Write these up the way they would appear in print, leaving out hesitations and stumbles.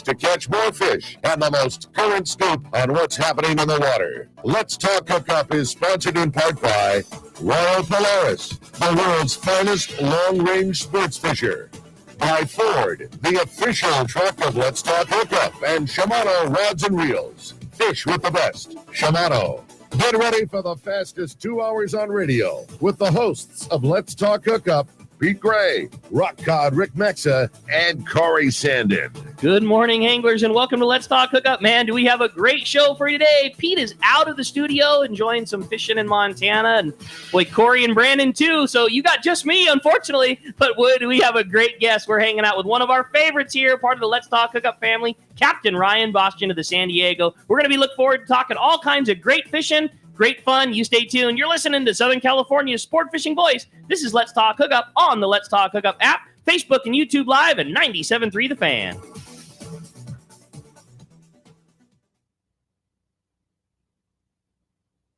to catch more fish and the most current scoop on what's happening in the water. Let's Talk Hookup is sponsored in part by Royal Polaris, the world's finest long-range sports fisher. By Ford, the official truck of Let's Talk Hookup, and Shimano Rods and Reels. Fish with the best. Shimano. Get ready for the fastest 2 hours on radio with the hosts of Let's Talk Hookup, Pete Gray, Rock Cod Rick Maxa, and Cory Sanden. Good morning, anglers, and welcome to Let's Talk Hookup. Man, do we have a great show for you today. Pete is out of the studio enjoying some fishing in Montana, and boy, Cory and Brandon too. So you got just me, unfortunately, but we have a great guest. We're hanging out with one of our favorites here, part of the Let's Talk Hookup family, Captain Ryan Boston of the San Diego. We're going to be looking forward to talking all kinds of great fishing, great fun. You stay tuned. You're listening to Southern California's sport fishing voice. This is Let's Talk Hookup on the Let's Talk Hookup app, Facebook and YouTube Live, and 97.3 The Fan.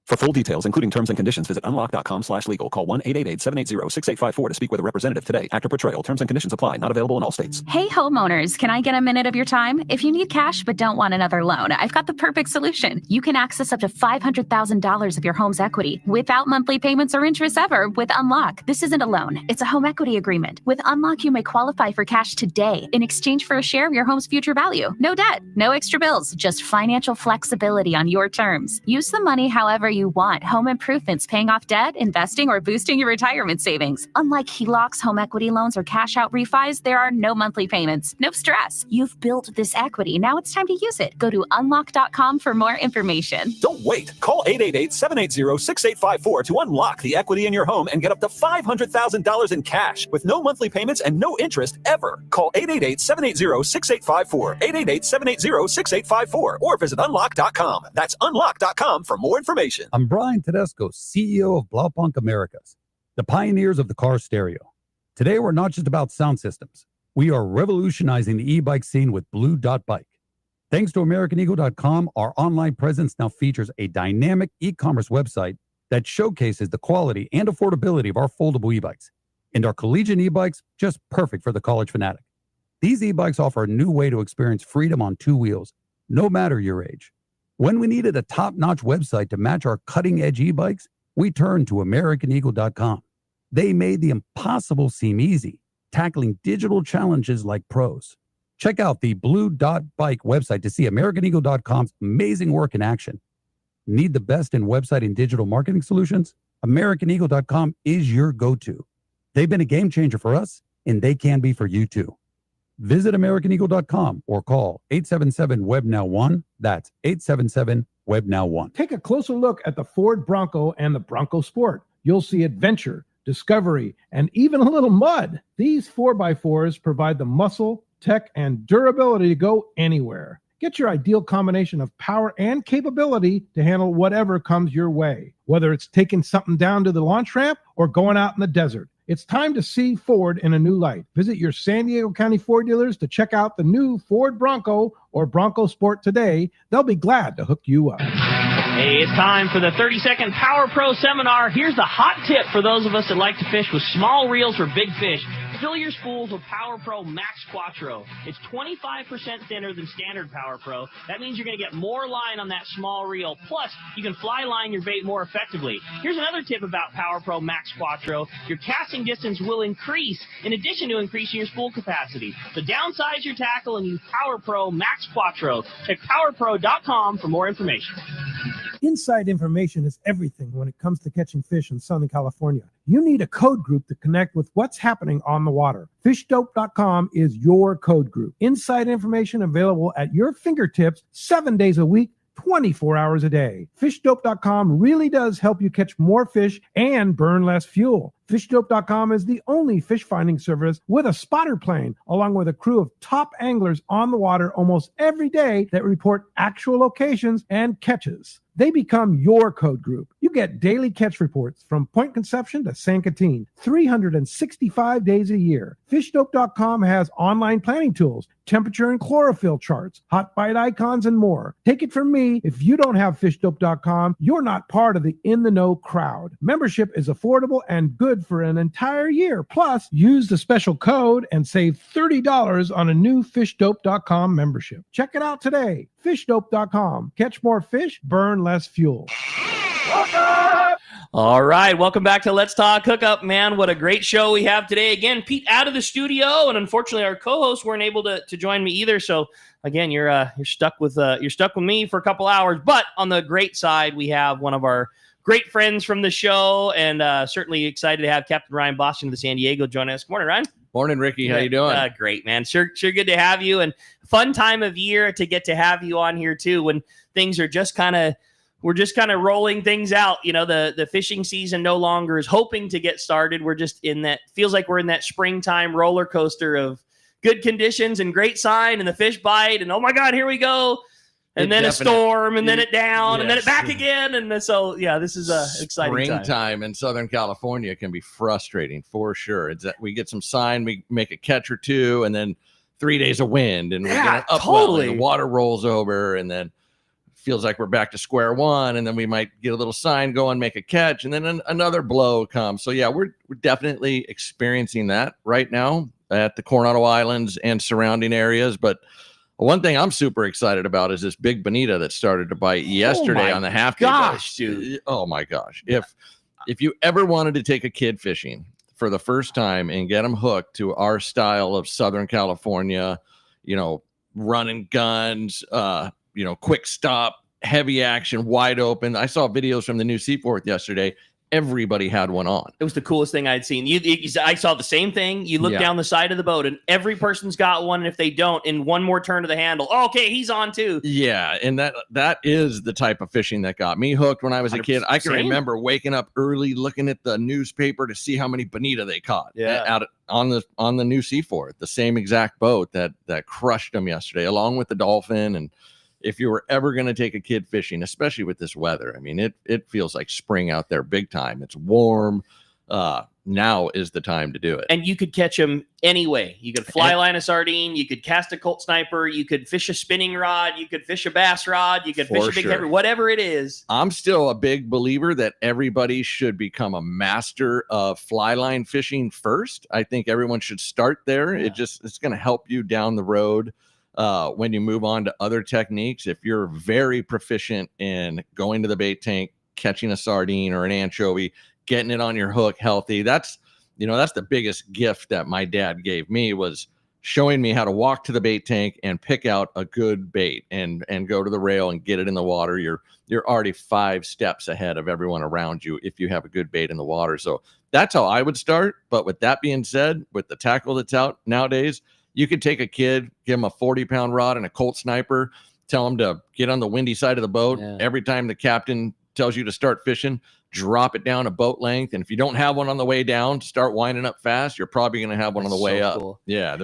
For full details, including terms and conditions, visit unlock.com/legal. Call 1-888-780-6854 to speak with a representative today. Actor Portrayal. Terms and conditions apply. Not available in all states. Hey, homeowners. Can I get a minute of your time? If you need cash but don't want another loan, I've got the perfect solution. You can access up to $500,000 of your home's equity without monthly payments or interest ever with Unlock. This isn't a loan. It's a home equity agreement. With Unlock, you may qualify for cash today in exchange for a share of your home's future value. No debt, no extra bills, just financial flexibility on your terms. Use the money however you want. Home improvements, paying off debt, investing, or boosting your retirement savings. Unlike HELOCs, home equity loans, or cash out refis, there are no monthly payments. No stress. You've built this equity. Now it's time to use it. Go to unlock.com for more information. Don't wait. Call 888-780-6854 to unlock the equity in your home and get up to $500,000 in cash with no monthly payments and no interest ever. Call 888-780-6854. 888-780-6854 or visit unlock.com. That's unlock.com for more information. I'm Brian Tedesco, CEO of Blaupunk Americas, the pioneers of the car stereo. Today, we're not just about sound systems. We are revolutionizing the e-bike scene with Blue Dot Bike. Thanks to AmericanEagle.com, our online presence now features a dynamic e-commerce website that showcases the quality and affordability of our foldable e-bikes. And our collegiate e-bikes, just perfect for the college fanatic. These e-bikes offer a new way to experience freedom on two wheels, no matter your age. When we needed a top-notch website to match our cutting-edge e-bikes, we turned to AmericanEagle.com. They made the impossible seem easy, tackling digital challenges like pros. Check out the Blue Dot Bike website to see AmericanEagle.com's amazing work in action. Need the best in website and digital marketing solutions? AmericanEagle.com is your go-to. They've been a game changer for us, and they can be for you too. Visit AmericanEagle.com or call 877-WEB-NOW-1. That's 877-WEB-NOW-1. Take a closer look at the Ford Bronco and the Bronco Sport. You'll see adventure, discovery, and even a little mud. These 4x4s provide the muscle, tech, and durability to go anywhere. Get your ideal combination of power and capability to handle whatever comes your way. Whether it's taking something down to the launch ramp or going out in the desert, it's time to see Ford in a new light. Visit your San Diego County Ford dealers to check out the new Ford Bronco or Bronco Sport today. They'll be glad to hook you up. Hey, it's time for the 30-second Power Pro seminar. Here's the hot tip for those of us that like to fish with small reels for big fish. Fill your spools with Power Pro Max Quattro. It's 25% thinner than standard Power Pro. That means you're going to get more line on that small reel. Plus, you can fly line your bait more effectively. Here's another tip about Power Pro Max Quattro. Your casting distance will increase in addition to increasing your spool capacity. So downsize your tackle and use Power Pro Max Quattro. Check powerpro.com for more information. Inside information is everything when it comes to catching fish in Southern California. You need a code group to connect with what's happening on the water. FishDope.com is your code group. Inside information available at your fingertips 7 days a week, 24 hours a day. FishDope.com really does help you catch more fish and burn less fuel. FishDope.com is the only fish finding service with a spotter plane, along with a crew of top anglers on the water almost every day that report actual locations and catches. They become your code group. You get daily catch reports from Point Conception to San Quintin, 365 days a year. FishDope.com has online planning tools, temperature and chlorophyll charts, hot bite icons, and more. Take it from me, if you don't have fishdope.com, you're not part of the in the know crowd. Membership is affordable and good for an entire year. Plus, use the special code and save $30 on a new fishdope.com membership. Check it out today. Fishdope.com. Catch more fish, burn less fuel. All right, welcome back to Let's Talk Hookup, man. What a great show we have today. Again, Pete out of the studio, and unfortunately our co-hosts weren't able to join me either. So again, you're stuck with me for a couple hours. But on the great side, we have one of our great friends from the show, and certainly excited to have Captain Ryan Boston of the San Diego join us. Good morning, Ryan. Morning, Ricky. How you doing? Great, man. Sure good to have you, and fun time of year to get to have you on here too, when things are just we're just kind of rolling things out. You know, the fishing season no longer is hoping to get started. We're just in that, feels like we're in that springtime roller coaster of good conditions and great sign and the fish bite and oh my God, here we go. And then a storm and then it down and then it back again. And so, yeah, this is a exciting springtime in Southern California can be frustrating for sure. It's that we get some sign, we make a catch or two, and then 3 days of wind and we get an upwell and the water rolls over, and then feels like we're back to square one, and then we might get a little sign going, make a catch, and then another blow comes. So yeah, we're definitely experiencing that right now at the Coronado Islands and surrounding areas. But one thing I'm super excited about is this big bonita that started to bite yesterday on the half day. Dude. Oh my gosh. If you ever wanted to take a kid fishing for the first time and get them hooked to our style of Southern California, running guns, quick stop, heavy action, wide open. I saw videos from the new Seaforth yesterday. Everybody had one on. It was the coolest thing I'd seen. I saw the same thing. You look down the side of the boat and every person's got one. And if they don't, in one more turn of the handle, okay, he's on too. Yeah. And that is the type of fishing that got me hooked when I was a kid. I can remember waking up early, looking at the newspaper to see how many bonita they caught out on the new Seaforth, the same exact boat that crushed them yesterday, along with the dolphin. And if you were ever going to take a kid fishing, especially with this weather, I mean, it feels like spring out there big time. It's warm. Now is the time to do it. And you could catch them anyway. You could fly line a sardine. You could cast a Colt sniper. You could fish a spinning rod. You could fish a bass rod. You could fish a big heavy, whatever it is. I'm still a big believer that everybody should become a master of fly line fishing first. I think everyone should start there. Yeah. It's going to help you down the road. When you move on to other techniques, if you're very proficient in going to the bait tank, catching a sardine or an anchovy, getting it on your hook healthy, that's the biggest gift that my dad gave me, was showing me how to walk to the bait tank and pick out a good bait and go to the rail and get it in the water. You're already 5 steps ahead of everyone around you if you have a good bait in the water. So that's how I would start. But with that being said, with the tackle that's out nowadays, you could take a kid, give him a 40-pound rod and a Colt sniper, tell him to get on the windy side of the boat. Yeah. Every time the captain tells you to start fishing, drop it down a boat length. And if you don't have one on the way down, start winding up fast. You're probably going to have one on the way up. Cool. Yeah,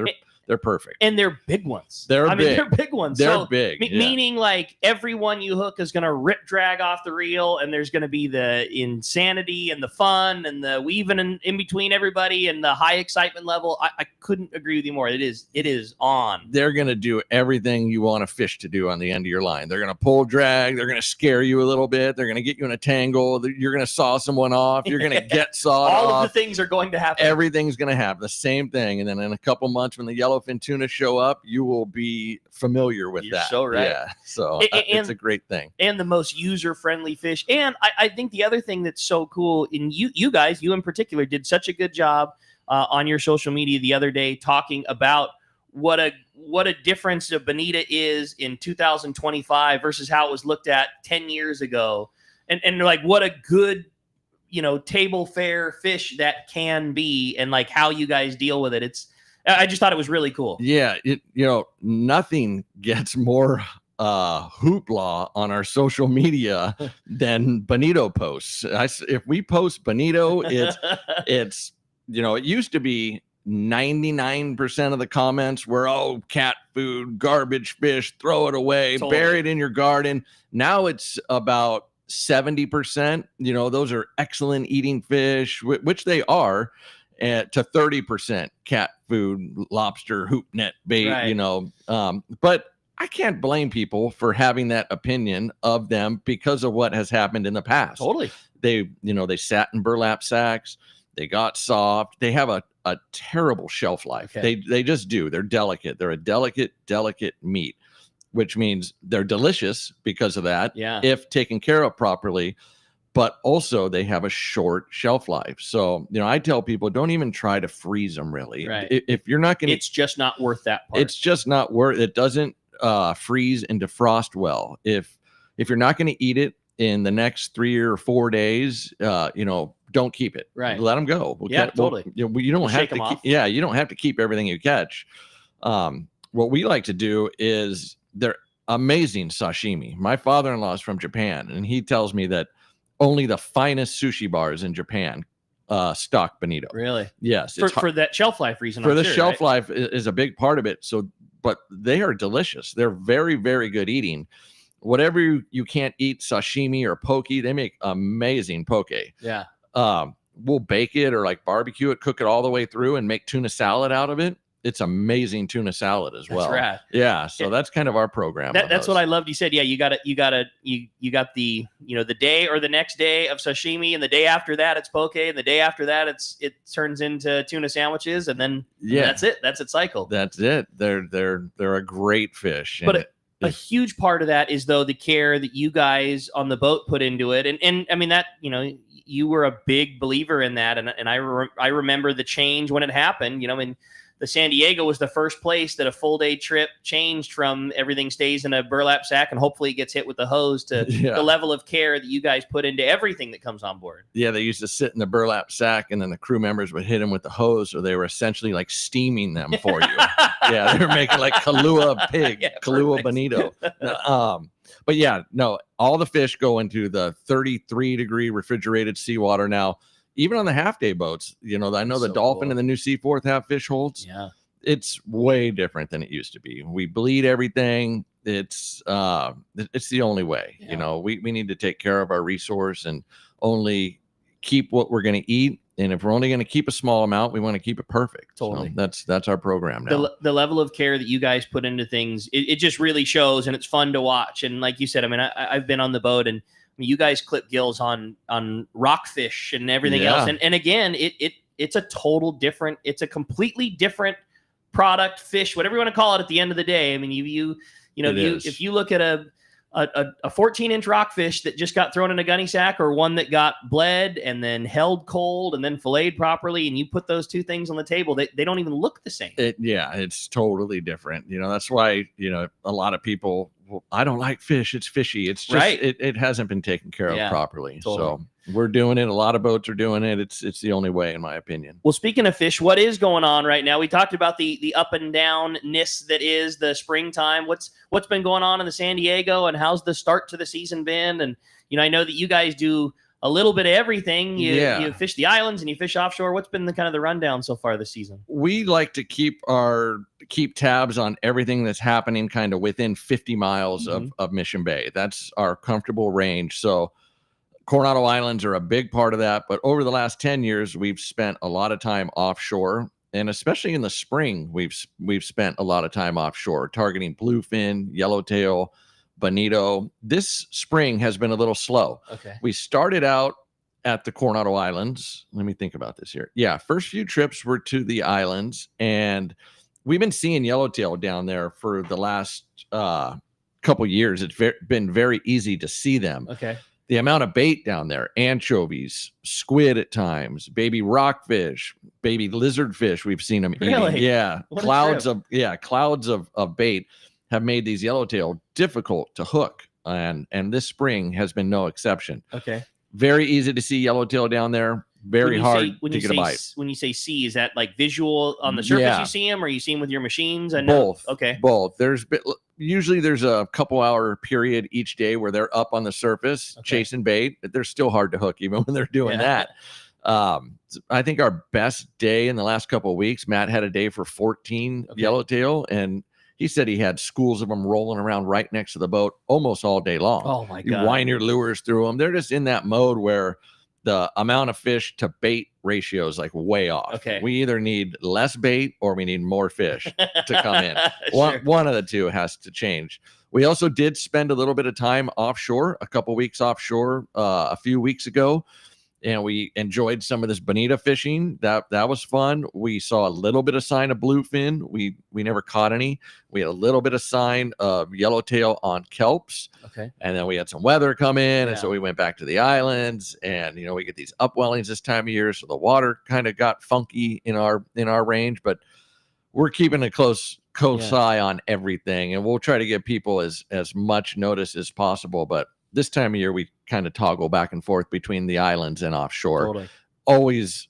they're perfect. And they're big ones. They're big ones. They're big. Meaning like every one you hook is going to rip drag off the reel, and there's going to be the insanity and the fun and the weaving in between everybody and the high excitement level. I couldn't agree with you more. It is on. They're going to do everything you want a fish to do on the end of your line. They're going to pull drag. They're going to scare you a little bit. They're going to get you in a tangle. You're going to saw someone off. You're going to get sawed off. All of the things are going to happen. Everything's going to happen. The same thing. And then in a couple months when the yellowfin tuna show up, you will be familiar with that. So right. Yeah. So it's a great thing. And the most user-friendly fish. And I think the other thing that's so cool, and you guys, you in particular, did such a good job on your social media the other day talking about what a difference a bonita is in 2025 versus how it was looked at 10 years ago. And like what a good, table fare fish that can be, and like how you guys deal with it. I just thought it was really cool. Yeah. Nothing gets more hoopla on our social media than bonito posts. If we post bonito, it's it used to be 99% of the comments were, cat food, garbage fish, throw it away, bury it in your garden. Now it's about 70%. Those are excellent eating fish, which they are. to 30% cat food, lobster, hoop net bait, Right. But I can't blame people for having that opinion of them because of what has happened in the past. Totally. They sat in burlap sacks. They got soft. They have a terrible shelf life. Okay. They just do. They're delicate. They're a delicate meat, which means they're delicious because of that. Yeah. If taken care of properly, but also they have a short shelf life. So, I tell people, don't even try to freeze them really. Right. If you're not going to, it's just not worth that part. it's just not worth it. Doesn't freeze and defrost well. If you're not going to eat it in the next 3 or 4 days, don't keep it. Right. Let them go. Totally. You don't have shake to. them off. You don't have to keep everything you catch. What we like to do is they're amazing sashimi. My father-in-law is from Japan, and he tells me that only the finest sushi bars in Japan stock bonito. Really? Yes. For that shelf life reason. For I'm the sure, shelf right? life is a big part of it. So, but they are delicious. They're very, very good eating. Whatever you can't eat, sashimi or poke, they make amazing poke. Yeah. We'll bake it or like barbecue it, cook it all the way through, and make tuna salad out of it. It's amazing tuna salad as well. That's rad. Yeah. So that's kind of our program. That's what I loved. You said, yeah, you got the the day or the next day of sashimi, and the day after that it's poke, and the day after that it turns into tuna sandwiches, and then that's it. That's its cycle. That's it. They're a great fish. But a huge part of that is though the care that you guys on the boat put into it, and I mean that you were a big believer in that, and I remember the change when it happened. The San Diego was the first place that a full day trip changed from everything stays in a burlap sack and hopefully it gets hit with the hose to the level of care that you guys put into everything that comes on board. Yeah, they used to sit in the burlap sack and then the crew members would hit them with the hose, or they were essentially like steaming them for you. Yeah, they were making like Kahlua pig, Kahlua bonito. But yeah, no, all the fish go into the 33-degree refrigerated seawater now. Even on the half-day boats, I know the Dolphin and the new Seaforth have fish holds. Yeah, it's way different than it used to be. We bleed everything. It's the only way. Yeah. We need to take care of our resource and only keep what we're going to eat. And if we're only going to keep a small amount, we want to keep it perfect. Totally. So that's our program now. The level of care that you guys put into things, it just really shows, and it's fun to watch. And like you said, I mean, I've been on the boat, and you guys clip gills on rockfish and everything else. And again, it's a completely different product, fish, whatever you want to call it at the end of the day. I mean, if you look at a 14-inch rockfish that just got thrown in a gunny sack, or one that got bled and then held cold and then filleted properly, and you put those two things on the table, they don't even look the same. It's totally different. That's why, a lot of people, I don't like fish. It's fishy. It's just, right. It hasn't been taken care of properly. Totally. So we're doing it. A lot of boats are doing it. It's the only way, in my opinion. Well, speaking of fish, what is going on right now? We talked about the up and down-ness that is the springtime. What's been going on in the San Diego, and how's the start to the season been? And, I know that you guys do a little bit of everything. You fish the islands and you fish offshore. What's been the kind of the rundown so far this season? We like to keep tabs on everything that's happening kind of within 50 miles of Mission Bay. That's our comfortable range. So Coronado Islands are a big part of that. But over the last 10 years, we've spent a lot of time offshore. And especially in the spring, we've spent a lot of time offshore, targeting bluefin, yellowtail, bonito. This spring has been a little slow. Okay. We started out at the Coronado Islands. Let me think about this here. Yeah, first few trips were to the islands, and we've been seeing yellowtail down there for the last couple years. It's been very easy to see them. Okay. The amount of bait down there, anchovies, squid at times, baby rockfish, baby lizardfish, we've seen them eating. Yeah. Clouds of bait have made these yellowtail difficult to hook. And this spring has been no exception. Okay. Very easy to see yellowtail down there. Very hard to get a bite. When you say see, is that like visual on the surface you see them, or you see them with your machines? Both. Okay. Both. Usually there's a couple hour period each day where they're up on the surface chasing bait. They're still hard to hook even when they're doing that. I think our best day in the last couple of weeks, Matt had a day for 14 yellowtail, and he said he had schools of them rolling around right next to the boat almost all day long. Oh my God. You wind your lures through them. They're just in that mode where the amount of fish to bait ratio is like way off. Okay. We either need less bait or we need more fish to come in. Sure. One of the two has to change. We also did spend a little bit of time offshore, a couple weeks offshore a few weeks ago, and we enjoyed some of this bonita fishing. That was fun. We saw a little bit of sign of bluefin. We never caught any. We had a little bit of sign of yellowtail on kelps. Okay. And then we had some weather come in, Yeah. and so we went back to the islands. And we get these upwellings this time of year, so the water kind of got funky in our range. But we're keeping a close eye on everything, and we'll try to give people as much notice as possible. But this time of year, we kind of toggle back and forth between the islands and offshore. Totally. Always,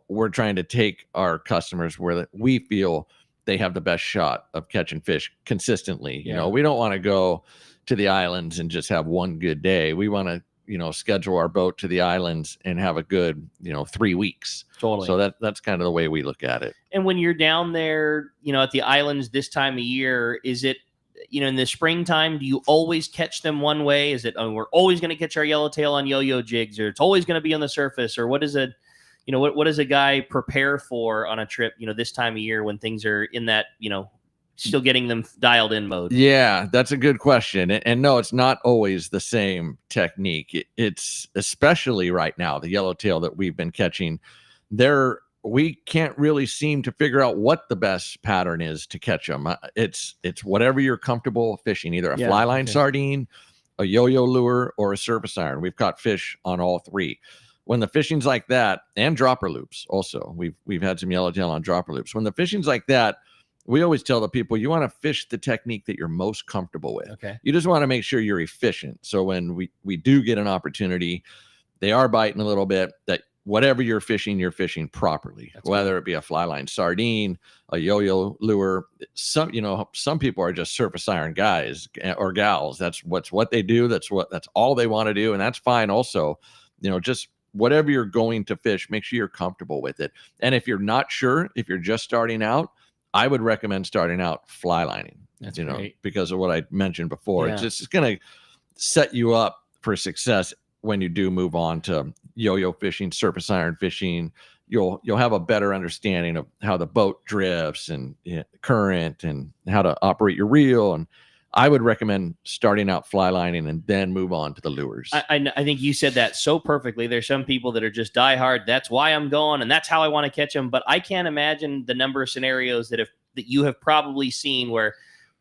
we're trying to take our customers where we feel they have the best shot of catching fish consistently. Yeah. We don't want to go to the islands and just have one good day. We want to, schedule our boat to the islands and have a good, 3 weeks. Totally. So that's kind of the way we look at it. And when you're down there, at the islands this time of year, is it, in the springtime, do you always catch them one way? Is it, we're always going to catch our yellowtail on yo-yo jigs, or it's always going to be on the surface? Or what is it, what does a guy prepare for on a trip, this time of year when things are in that, still getting them dialed in mode? Yeah, that's a good question. And no, it's not always the same technique. It's especially right now, the yellowtail that we've been catching, we can't really seem to figure out what the best pattern is to catch them. It's whatever you're comfortable fishing, either a fly line sardine, a yo-yo lure, or a surface iron. We've caught fish on all three. When the fishing's like that, and dropper loops also, we've had some yellowtail on dropper loops. When the fishing's like that, we always tell the people, you want to fish the technique that you're most comfortable with. Okay. You just want to make sure you're efficient. So when we do get an opportunity, they are biting a little bit, that whatever you're fishing properly. That's whether cool. it be a fly line sardine, a yo-yo lure. Some people are just surface iron guys or gals. That's what they do. That's all they want to do. And that's fine also. Just whatever you're going to fish, make sure you're comfortable with it. And if you're not sure, if you're just starting out, I would recommend starting out fly lining. That's great. Because of what I mentioned before. Yeah. It's just going to set you up for success when you do move on to yo-yo fishing, surface iron fishing. You'll have a better understanding of how the boat drifts and current and how to operate your reel. And I would recommend starting out fly lining and then move on to the lures. I think you said that so perfectly. There's some people that are just diehard. That's why I'm going, and that's how I want to catch them. But I can't imagine the number of scenarios that you have probably seen where,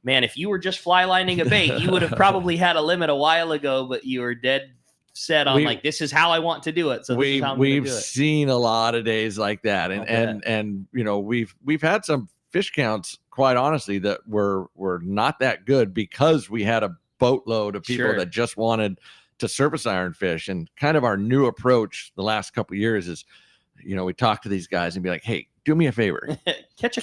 man, if you were just fly lining a bait, you would have probably had a limit a while ago, but you were dead set on this is how I want to do it. So this is how I'm gonna do it. Seen a lot of days like that, and we've had some fish counts, quite honestly, that were not that good because we had a boatload of people that just wanted to surface iron fish. And kind of our new approach the last couple of years is, we talk to these guys and be like, hey, do me a favor, catch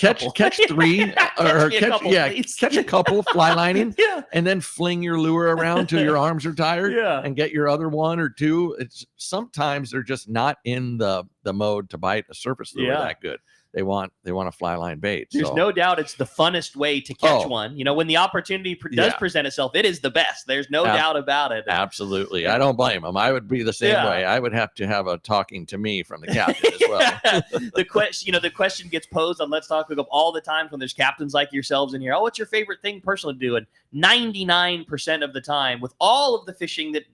three or catch a couple fly lining, and then fling your lure around till your arms are tired, and get your other one or two. It's sometimes they're just not in the mode to bite a surface lure that good. They want a fly line bait. There's no doubt it's the funnest way to catch one. When the opportunity does present itself, it is the best. There's no doubt about it. Absolutely. I don't blame them. I would be the same way. I would have to have a talking to me from the captain as well. The question gets posed on Let's Talk Hookup all the time when there's captains like yourselves in here. Oh, what's your favorite thing personally to do? And 99% of the time, with all of the fishing that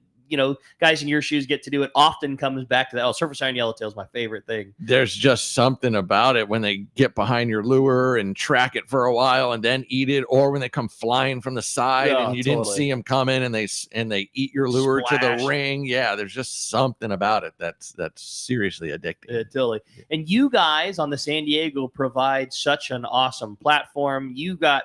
guys in your shoes get to do, it often comes back to that. Oh, surface iron yellowtail is my favorite thing. There's just something about it when they get behind your lure and track it for a while and then eat it, or when they come flying from the side and you didn't see them coming and they eat your lure to the ring. Yeah, there's just something about it that's seriously addicting. Totally. And you guys on the San Diego provide such an awesome platform. You got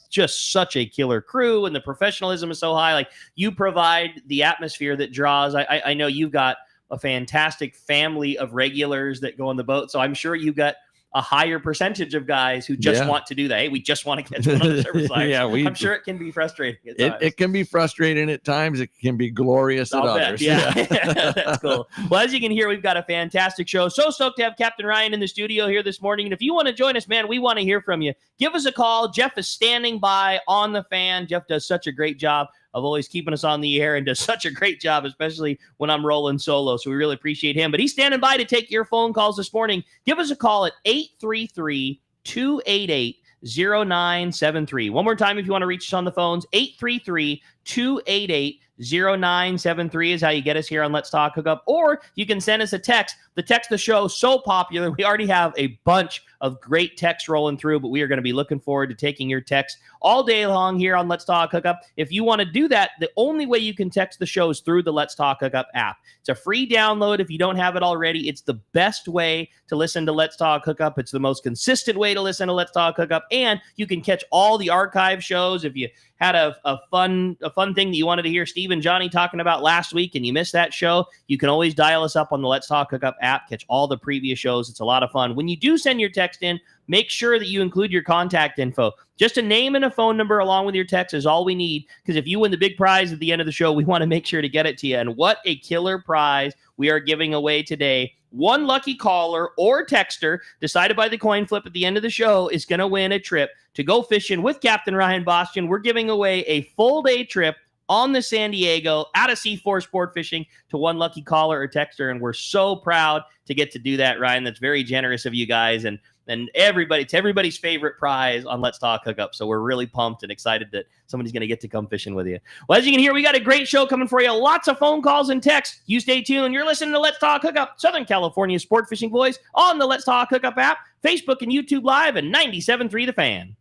just such a killer crew, and the professionalism is so high. Like, you provide the atmosphere that draws. I know you've got a fantastic family of regulars that go on the boat, so I'm sure you've got a higher percentage of guys who just want to do that. Hey, we just want to catch one on the surface line. I'm sure it can be frustrating at times. It can be frustrating at times. It can be glorious at others. Yeah. That's cool. Well, as you can hear, we've got a fantastic show. So stoked to have Captain Ryan in the studio here this morning. And if you want to join us, man, we want to hear from you. Give us a call. Jeff is standing by on the fan. Jeff does such a great job of always keeping us on the air and does such a great job, especially when I'm rolling solo. So we really appreciate him. But he's standing by to take your phone calls this morning. Give us a call at 833-288-0973. One more time if you want to reach us on the phones, 833-288-0973 is how you get us here on Let's Talk Hookup, or you can send us a text. The text the show is so popular, we already have a bunch of great texts rolling through, but we are going to be looking forward to taking your text all day long here on Let's Talk Hookup. If you want to do that, the only way you can text the show is through the Let's Talk Hookup app. It's a free download if you don't have it already. It's the best way to listen to Let's Talk Hookup. It's the most consistent way to listen to Let's Talk Hookup, and you can catch all the archive shows. If you had a fun thing that you wanted to hear Steve and Johnny talking about last week and you missed that show, you can always dial us up on the Let's Talk Hookup app, catch all the previous shows. It's a lot of fun. When you do send your text in, make sure that you include your contact info. Just a name and a phone number along with your text is all we need, because if you win the big prize at the end of the show, we want to make sure to get it to you. And what a killer prize we are giving away today. One lucky caller or texter decided by the coin flip at the end of the show is going to win a trip to go fishing with Captain Ryan Boston. We're giving away a full day trip on the San Diego out of C4 Sport Fishing to one lucky caller or texter. And we're so proud to get to do that, Ryan. That's very generous of you guys. And it's everybody's favorite prize on Let's Talk Hookup. So we're really pumped and excited that somebody's going to get to come fishing with you. Well, as you can hear, we got a great show coming for you. Lots of phone calls and texts. You stay tuned. You're listening to Let's Talk Hookup, Southern California sport fishing voice on the Let's Talk Hookup app, Facebook and YouTube Live, and 97.3 The Fan.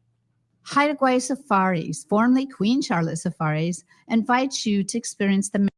Hideaway Safaris, formerly Queen Charlotte Safaris, invites you to experience the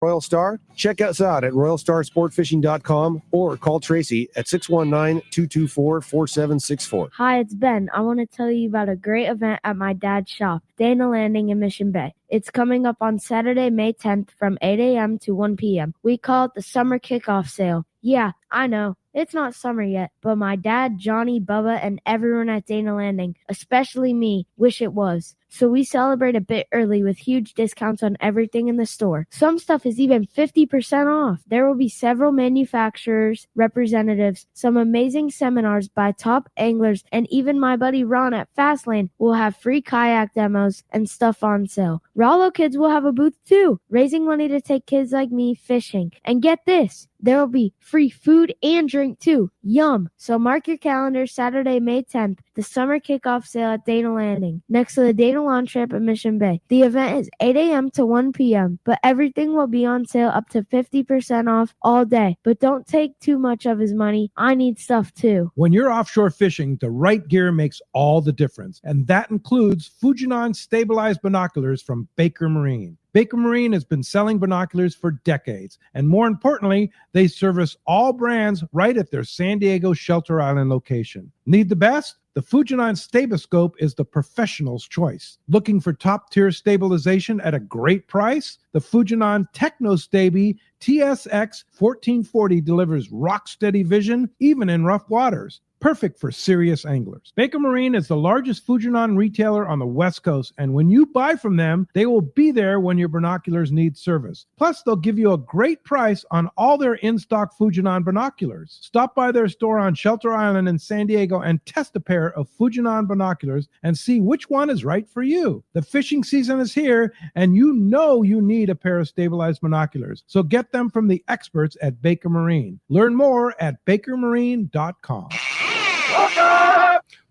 Royal Star? Check us out at royalstarsportfishing.com or call Tracy at 619-224-4764. Hi, it's Ben. I want to tell you about a great event at my dad's shop, Dana Landing in Mission Bay. It's coming up on Saturday, May 10th from 8 a.m. to 1 p.m. We call it the Summer Kickoff Sale. Yeah, I know. It's not summer yet, but my dad, Johnny, Bubba, and everyone at Dana Landing, especially me, wish it was. So we celebrate a bit early with huge discounts on everything in the store. Some stuff is even 50% off. There will be several manufacturers, representatives, some amazing seminars by top anglers, and even my buddy Ron at Fastlane will have free kayak demos and stuff on sale. Rollo Kids will have a booth too, raising money to take kids like me fishing. And get this, there will be free food and drink too. Yum! So mark your calendar, Saturday, May 10th, the summer kickoff sale at Dana Landing, next to the Dana Lawn Trip at Mission Bay. The event is 8 a.m. to 1 p.m., but everything will be on sale up to 50% off all day. But don't take too much of his money. I need stuff too. When you're offshore fishing, the right gear makes all the difference, and that includes Fujinon stabilized binoculars from Baker Marine. Baker Marine has been selling binoculars for decades, and more importantly, they service all brands right at their San Diego Shelter Island location. Need the best? The Fujinon Staboscope is the professional's choice. Looking for top-tier stabilization at a great price? The Fujinon TechnoStabi TSX 1440 delivers rock-steady vision even in rough waters. perfect for serious anglers. Baker Marine is the largest Fujinon retailer on the West Coast, and when you buy from them, they will be there when your binoculars need service. Plus, they'll give you a great price on all their in-stock Fujinon binoculars. Stop by their store on Shelter Island in San Diego and test a pair of Fujinon binoculars and see which one is right for you. The fishing season is here, and you know you need a pair of stabilized binoculars. So get them from the experts at Baker Marine. Learn more at bakermarine.com.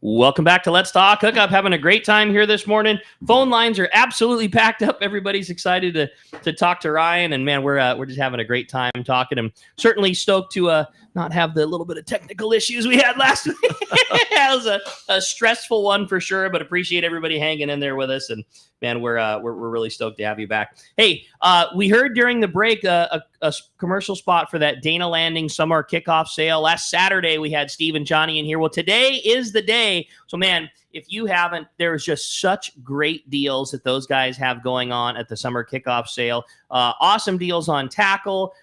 Welcome back to Let's Talk Hookup. Having a great time here this morning. Phone lines are absolutely packed up. Everybody's excited to talk to Ryan, and man, we're just having a great time talking. I'm certainly stoked to not have the little bit of technical issues we had last week. It was a stressful one for sure, but appreciate everybody hanging in there with us. And man, we're really stoked to have you back. Hey, we heard during the break a commercial spot for that Dana Landing summer kickoff sale. Last Saturday, we had Steve and Johnny in here. Well, today is the day. So, man, if you haven't, there's just such great deals that those guys have going on at the summer kickoff sale. Awesome deals on tackle,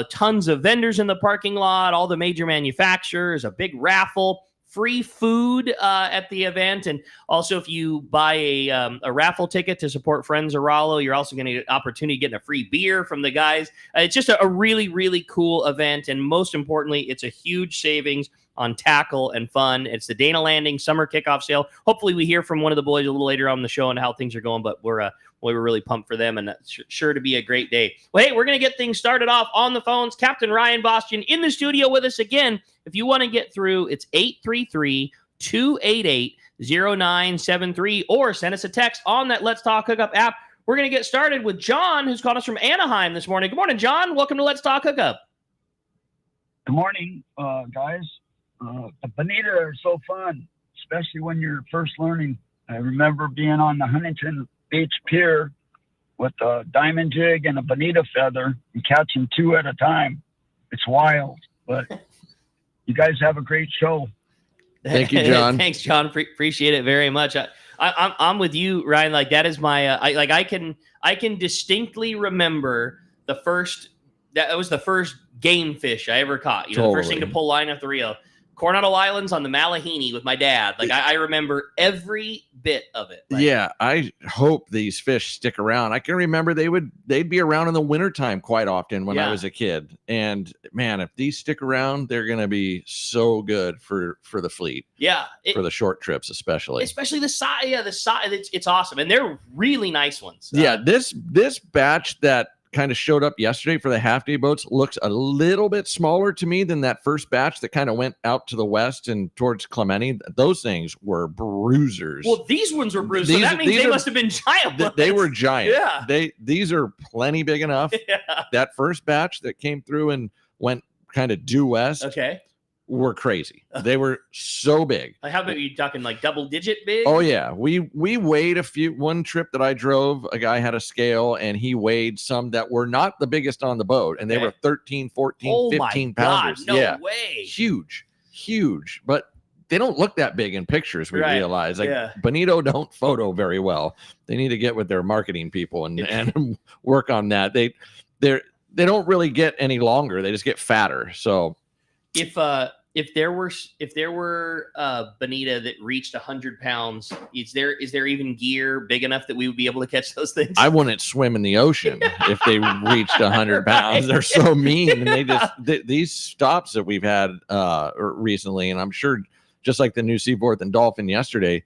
tons of vendors in the parking lot, all the major manufacturers, a big raffle. Free food at the event. And also, if you buy a raffle ticket to support Friends of Raleigh, you're also going to get an opportunity to get a free beer from the guys. It's just a really, really cool event. And most importantly, it's a huge savings on tackle and fun. It's the Dana Landing summer kickoff sale. Hopefully we hear from one of the boys a little later on the show and how things are going, but we're really pumped for them, and that's sure to be a great day. Well, hey, we're going to get things started off on the phones. Captain Ryan Bostian in the studio with us again. If you want to get through, it's 833-288-0973, or send us a text on that Let's Talk Hookup app. We're going to get started with John, who's called us from Anaheim this morning. Good morning, John. Welcome to Let's Talk Hookup. Good morning, guys. The Bonita are so fun, especially when you're first learning. I remember being on the Huntington Beach Pier with a diamond jig and a Bonita feather and catching two at a time. It's wild, but you guys have a great show. Thank you, John. Thanks, John. Appreciate it very much. I'm with you, Ryan. Like, that is my I can distinctly remember that was the first game fish I ever caught. The first thing to pull line off the reel. Coronado Islands on the Malahini with my dad. Like, I remember every bit of it. Like, yeah, I hope these fish stick around. I can remember they'd be around in the wintertime quite often when I was a kid. And man, if these stick around, they're going to be so good for the fleet. Yeah. For the short trips, especially the size. Yeah, the size. It's awesome. And they're really nice ones. Yeah, this batch that kind of showed up yesterday for the half-day boats looks a little bit smaller to me than that first batch that kind of went out to the west and towards Clemente. Those things were bruisers. Well, these ones were bruisers. So that means they must have been giant ones. They were giant. Yeah. These are plenty big enough. Yeah. That first batch that came through and went kind of due west. Okay. Were crazy. They were so big. Like, how about you talking like double digit big? Oh yeah. We weighed one trip that I drove, a guy had a scale and he weighed some that were not the biggest on the boat, and they were 13, 14, 15 pounders. No way. Huge. But they don't look that big in pictures, we realize. Like, Bonito don't photo very well. They need to get with their marketing people and work on that. They don't really get any longer. They just get fatter. So if there were Bonita that reached 100 pounds, is there even gear big enough that we would be able to catch those things? I wouldn't swim in the ocean if they reached 100 pounds. They're so mean, and these stops that we've had recently, and I'm sure just like the New Seaboard and Dolphin yesterday,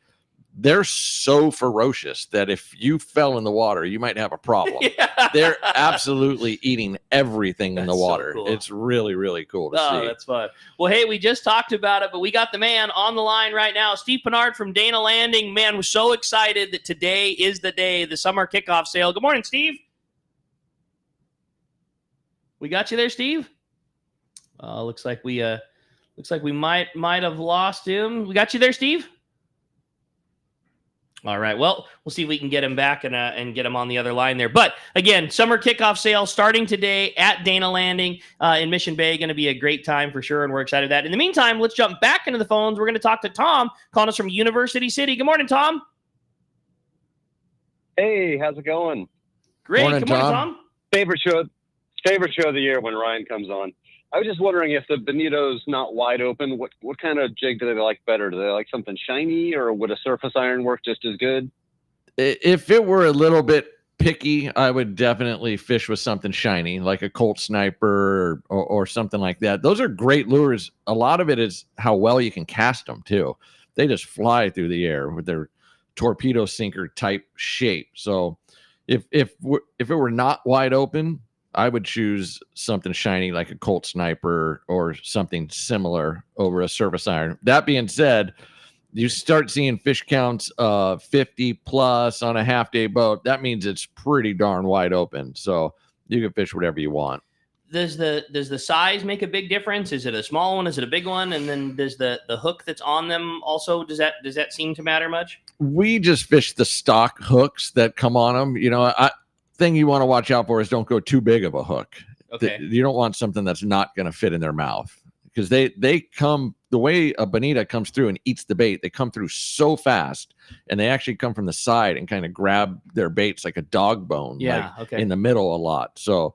they're so ferocious that if you fell in the water, you might have a problem. Yeah. They're absolutely eating everything in the water. So cool. It's really, really cool to see. Oh, that's fun. Well, hey, we just talked about it, but we got the man on the line right now, Steve Pinard from Dana Landing. Man, we're so excited that today is the day, the summer kickoff sale. Good morning, Steve. We got you there, Steve? Looks like we might have lost him. We got you there, Steve? All right. Well, we'll see if we can get him back and get him on the other line there. But again, summer kickoff sale starting today at Dana Landing in Mission Bay. Going to be a great time for sure, and we're excited for that. In the meantime, let's jump back into the phones. We're going to talk to Tom, calling us from University City. Good morning, Tom. Hey, how's it going? Great. Good morning, Tom. Favorite show of the year when Ryan comes on. I was just wondering if the Bonito's not wide open, what kind of jig do they like better? Do they like something shiny, or would a surface iron work just as good? If it were a little bit picky, I would definitely fish with something shiny, like a Colt Sniper or something like that. Those are great lures. A lot of it is how well you can cast them too. They just fly through the air with their torpedo sinker type shape. So if it were not wide open, I would choose something shiny like a Colt Sniper or something similar over a surface iron. That being said, you start seeing fish counts 50 plus on a half-day boat. That means it's pretty darn wide open. So you can fish whatever you want. Does the size make a big difference? Is it a small one? Is it a big one? And then does the hook that's on them also, does that seem to matter much? We just fish the stock hooks that come on them. You know, thing you want to watch out for is don't go too big of a hook. Okay. You don't want something that's not going to fit in their mouth, because they come the way a Bonita comes through and eats the bait. They come through so fast, and they actually come from the side and kind of grab their baits like a dog bone, in the middle a lot. So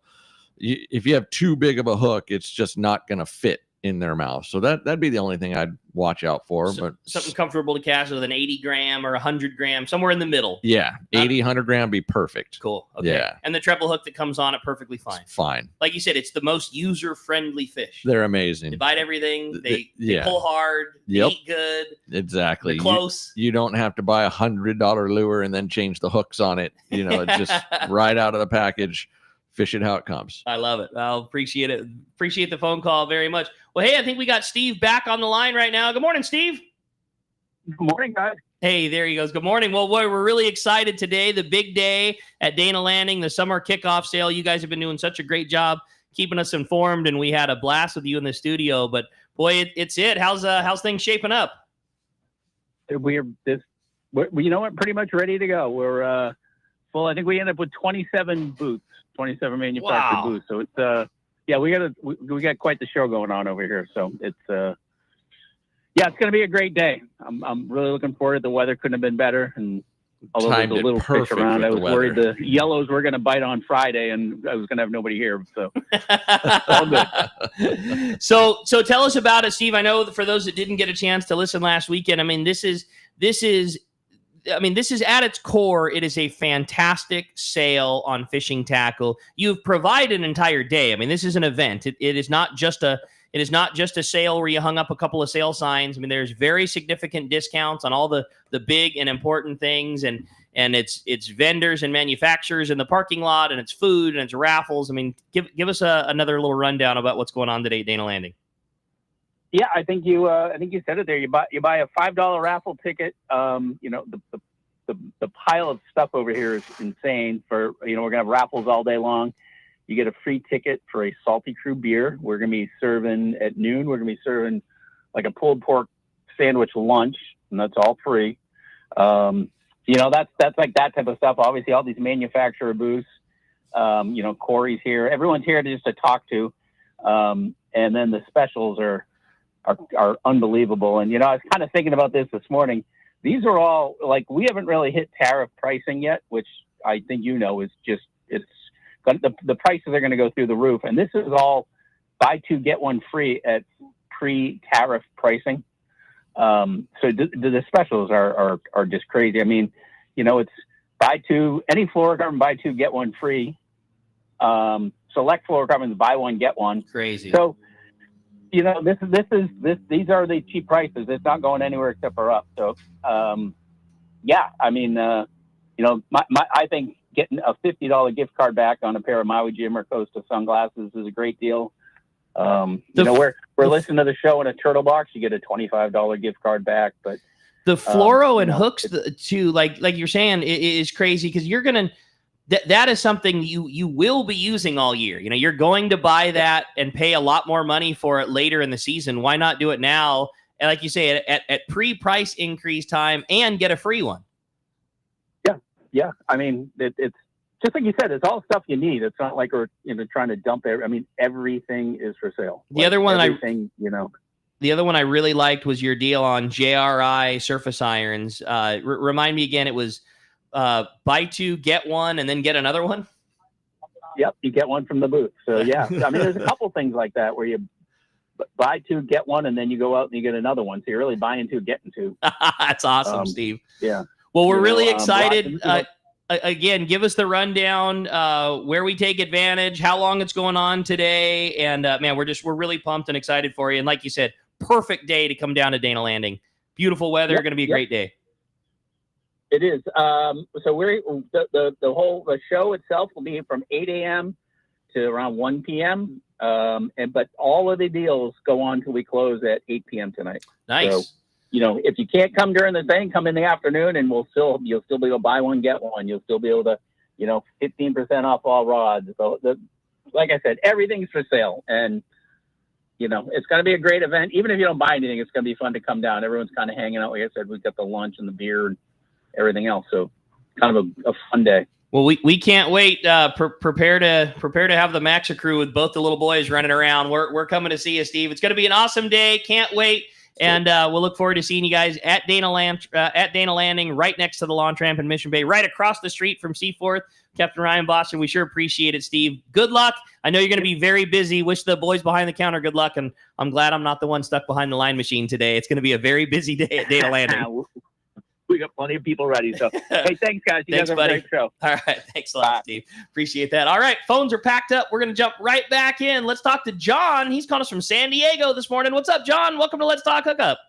if you have too big of a hook, it's just not going to fit in their mouth. So that'd be the only thing I'd watch out for. But something comfortable to cast with an 80 gram or 100 gram, somewhere in the middle. Yeah, 80, 100 gram be perfect. Cool. Okay. Yeah. And the treble hook that comes on it, perfectly fine. It's fine. Like you said, it's the most user-friendly fish. They're amazing. They bite everything. They pull hard. They eat good. Exactly. They're close. You don't have to buy $100 lure and then change the hooks on it. You know, it's just right out of the package. Fish it how it comes. I love it. I'll appreciate it. Appreciate the phone call very much. Well, hey, I think we got Steve back on the line right now. Good morning, Steve. Good morning, guys. Hey, there he goes. Good morning. Well, we're really excited today. The big day at Dana Landing, the summer kickoff sale. You guys have been doing such a great job keeping us informed, and we had a blast with you in the studio. But boy, it's it. How's things shaping up? We're pretty much ready to go. We're full. I think we end up with 27 booths. 27 manufactured booths. So it's we got quite the show going on over here. So it's it's going to be a great day. I'm really looking forward. The weather couldn't have been better, and although there's a little fish around, I was worried the yellows were going to bite on Friday, and I was going to have nobody here. So all good. So tell us about it, Steve. I know for those that didn't get a chance to listen last weekend, I mean, this is at its core, it is a fantastic sale on fishing tackle. You've provided an entire day. I mean, this is an event. It is not just a sale where you hung up a couple of sale signs. I mean, there's very significant discounts on all the big and important things, and it's vendors and manufacturers in the parking lot, and it's food, and it's raffles. I mean, give us another little rundown about what's going on today at Dana Landing. Yeah, I think you said it there. You buy a $5 raffle ticket. The pile of stuff over here is insane. We're gonna have raffles all day long. You get a free ticket for a Salty Crew beer. We're gonna be serving at noon. We're gonna be serving like a pulled pork sandwich lunch, and that's all free. That's like that type of stuff. Obviously, all these manufacturer booths. Cory's here. Everyone's here to talk to. And then the specials are unbelievable. And, I was kind of thinking about this morning. These are all we haven't really hit tariff pricing yet, which I think, is just, the prices are going to go through the roof. And this is all buy two, get one free at pre-tariff pricing. So the specials are just crazy. I mean, it's buy two, any fluorocarbon, buy two, get one free. Select fluorocarbons, buy one, get one. Crazy. So, these are the cheap prices. It's not going anywhere except for up. So, I think getting a $50 gift card back on a pair of Maui Jim or Costa sunglasses is a great deal. We're listening to the show in a turtle box. You get a $25 gift card back. But the fluoro and hooks too, like you're saying, is crazy because you're gonna. That is something you will be using all year. You're going to buy that and pay a lot more money for it later in the season. Why not do it now? And like you say, at pre-price increase time and get a free one. Yeah. I mean, it's just like you said, it's all stuff you need. It's not like we're trying to dump it. I mean, everything is for sale. The other one The other one I really liked was your deal on JRI surface irons. Remind me again, it was buy two, get one, and then get another one? Yep, you get one from the booth. So yeah, I mean, there's a couple things like that where you buy two, get one, and then you go out and you get another one. So you're really buying two, getting two. That's awesome, Steve. Yeah. Well, we're really excited. Lots of, again, give us the rundown, where we take advantage, how long it's going on today. And man, we're really pumped and excited for you. And like you said, perfect day to come down to Dana Landing. Beautiful weather. Going to be a great day. It is. So we're the show itself will be from 8 a.m. to around 1 p.m. But all of the deals go on till we close at 8 p.m. tonight. Nice. So, if you can't come during the thing, come in the afternoon, and you'll still be able to buy one, get one. You'll still be able to, 15% off all rods. So like I said, everything's for sale, and it's going to be a great event. Even if you don't buy anything, it's going to be fun to come down. Everyone's kind of hanging out. Like I said, we've got the lunch and the beer and everything else. So kind of a fun day. Well, we can't wait. Prepare to have the Maxa crew with both the little boys running around. We're coming to see you, Steve. It's going to be an awesome day. Can't wait. And we'll look forward to seeing you guys at Dana Landing, right next to the Lawn Tramp in Mission Bay, right across the street from Seaforth. Captain Ryan Boston, we sure appreciate it, Steve. Good luck. I know you're going to be very busy. Wish the boys behind the counter good luck, and I'm glad I'm not the one stuck behind the line machine today. It's going to be a very busy day at Dana Landing. We got plenty of people ready. So, hey, thanks, guys. You guys have a great show. All right. Thanks a lot, Steve. Appreciate that. All right. Phones are packed up. We're going to jump right back in. Let's talk to John. He's calling us from San Diego this morning. What's up, John? Welcome to Let's Talk Hookup.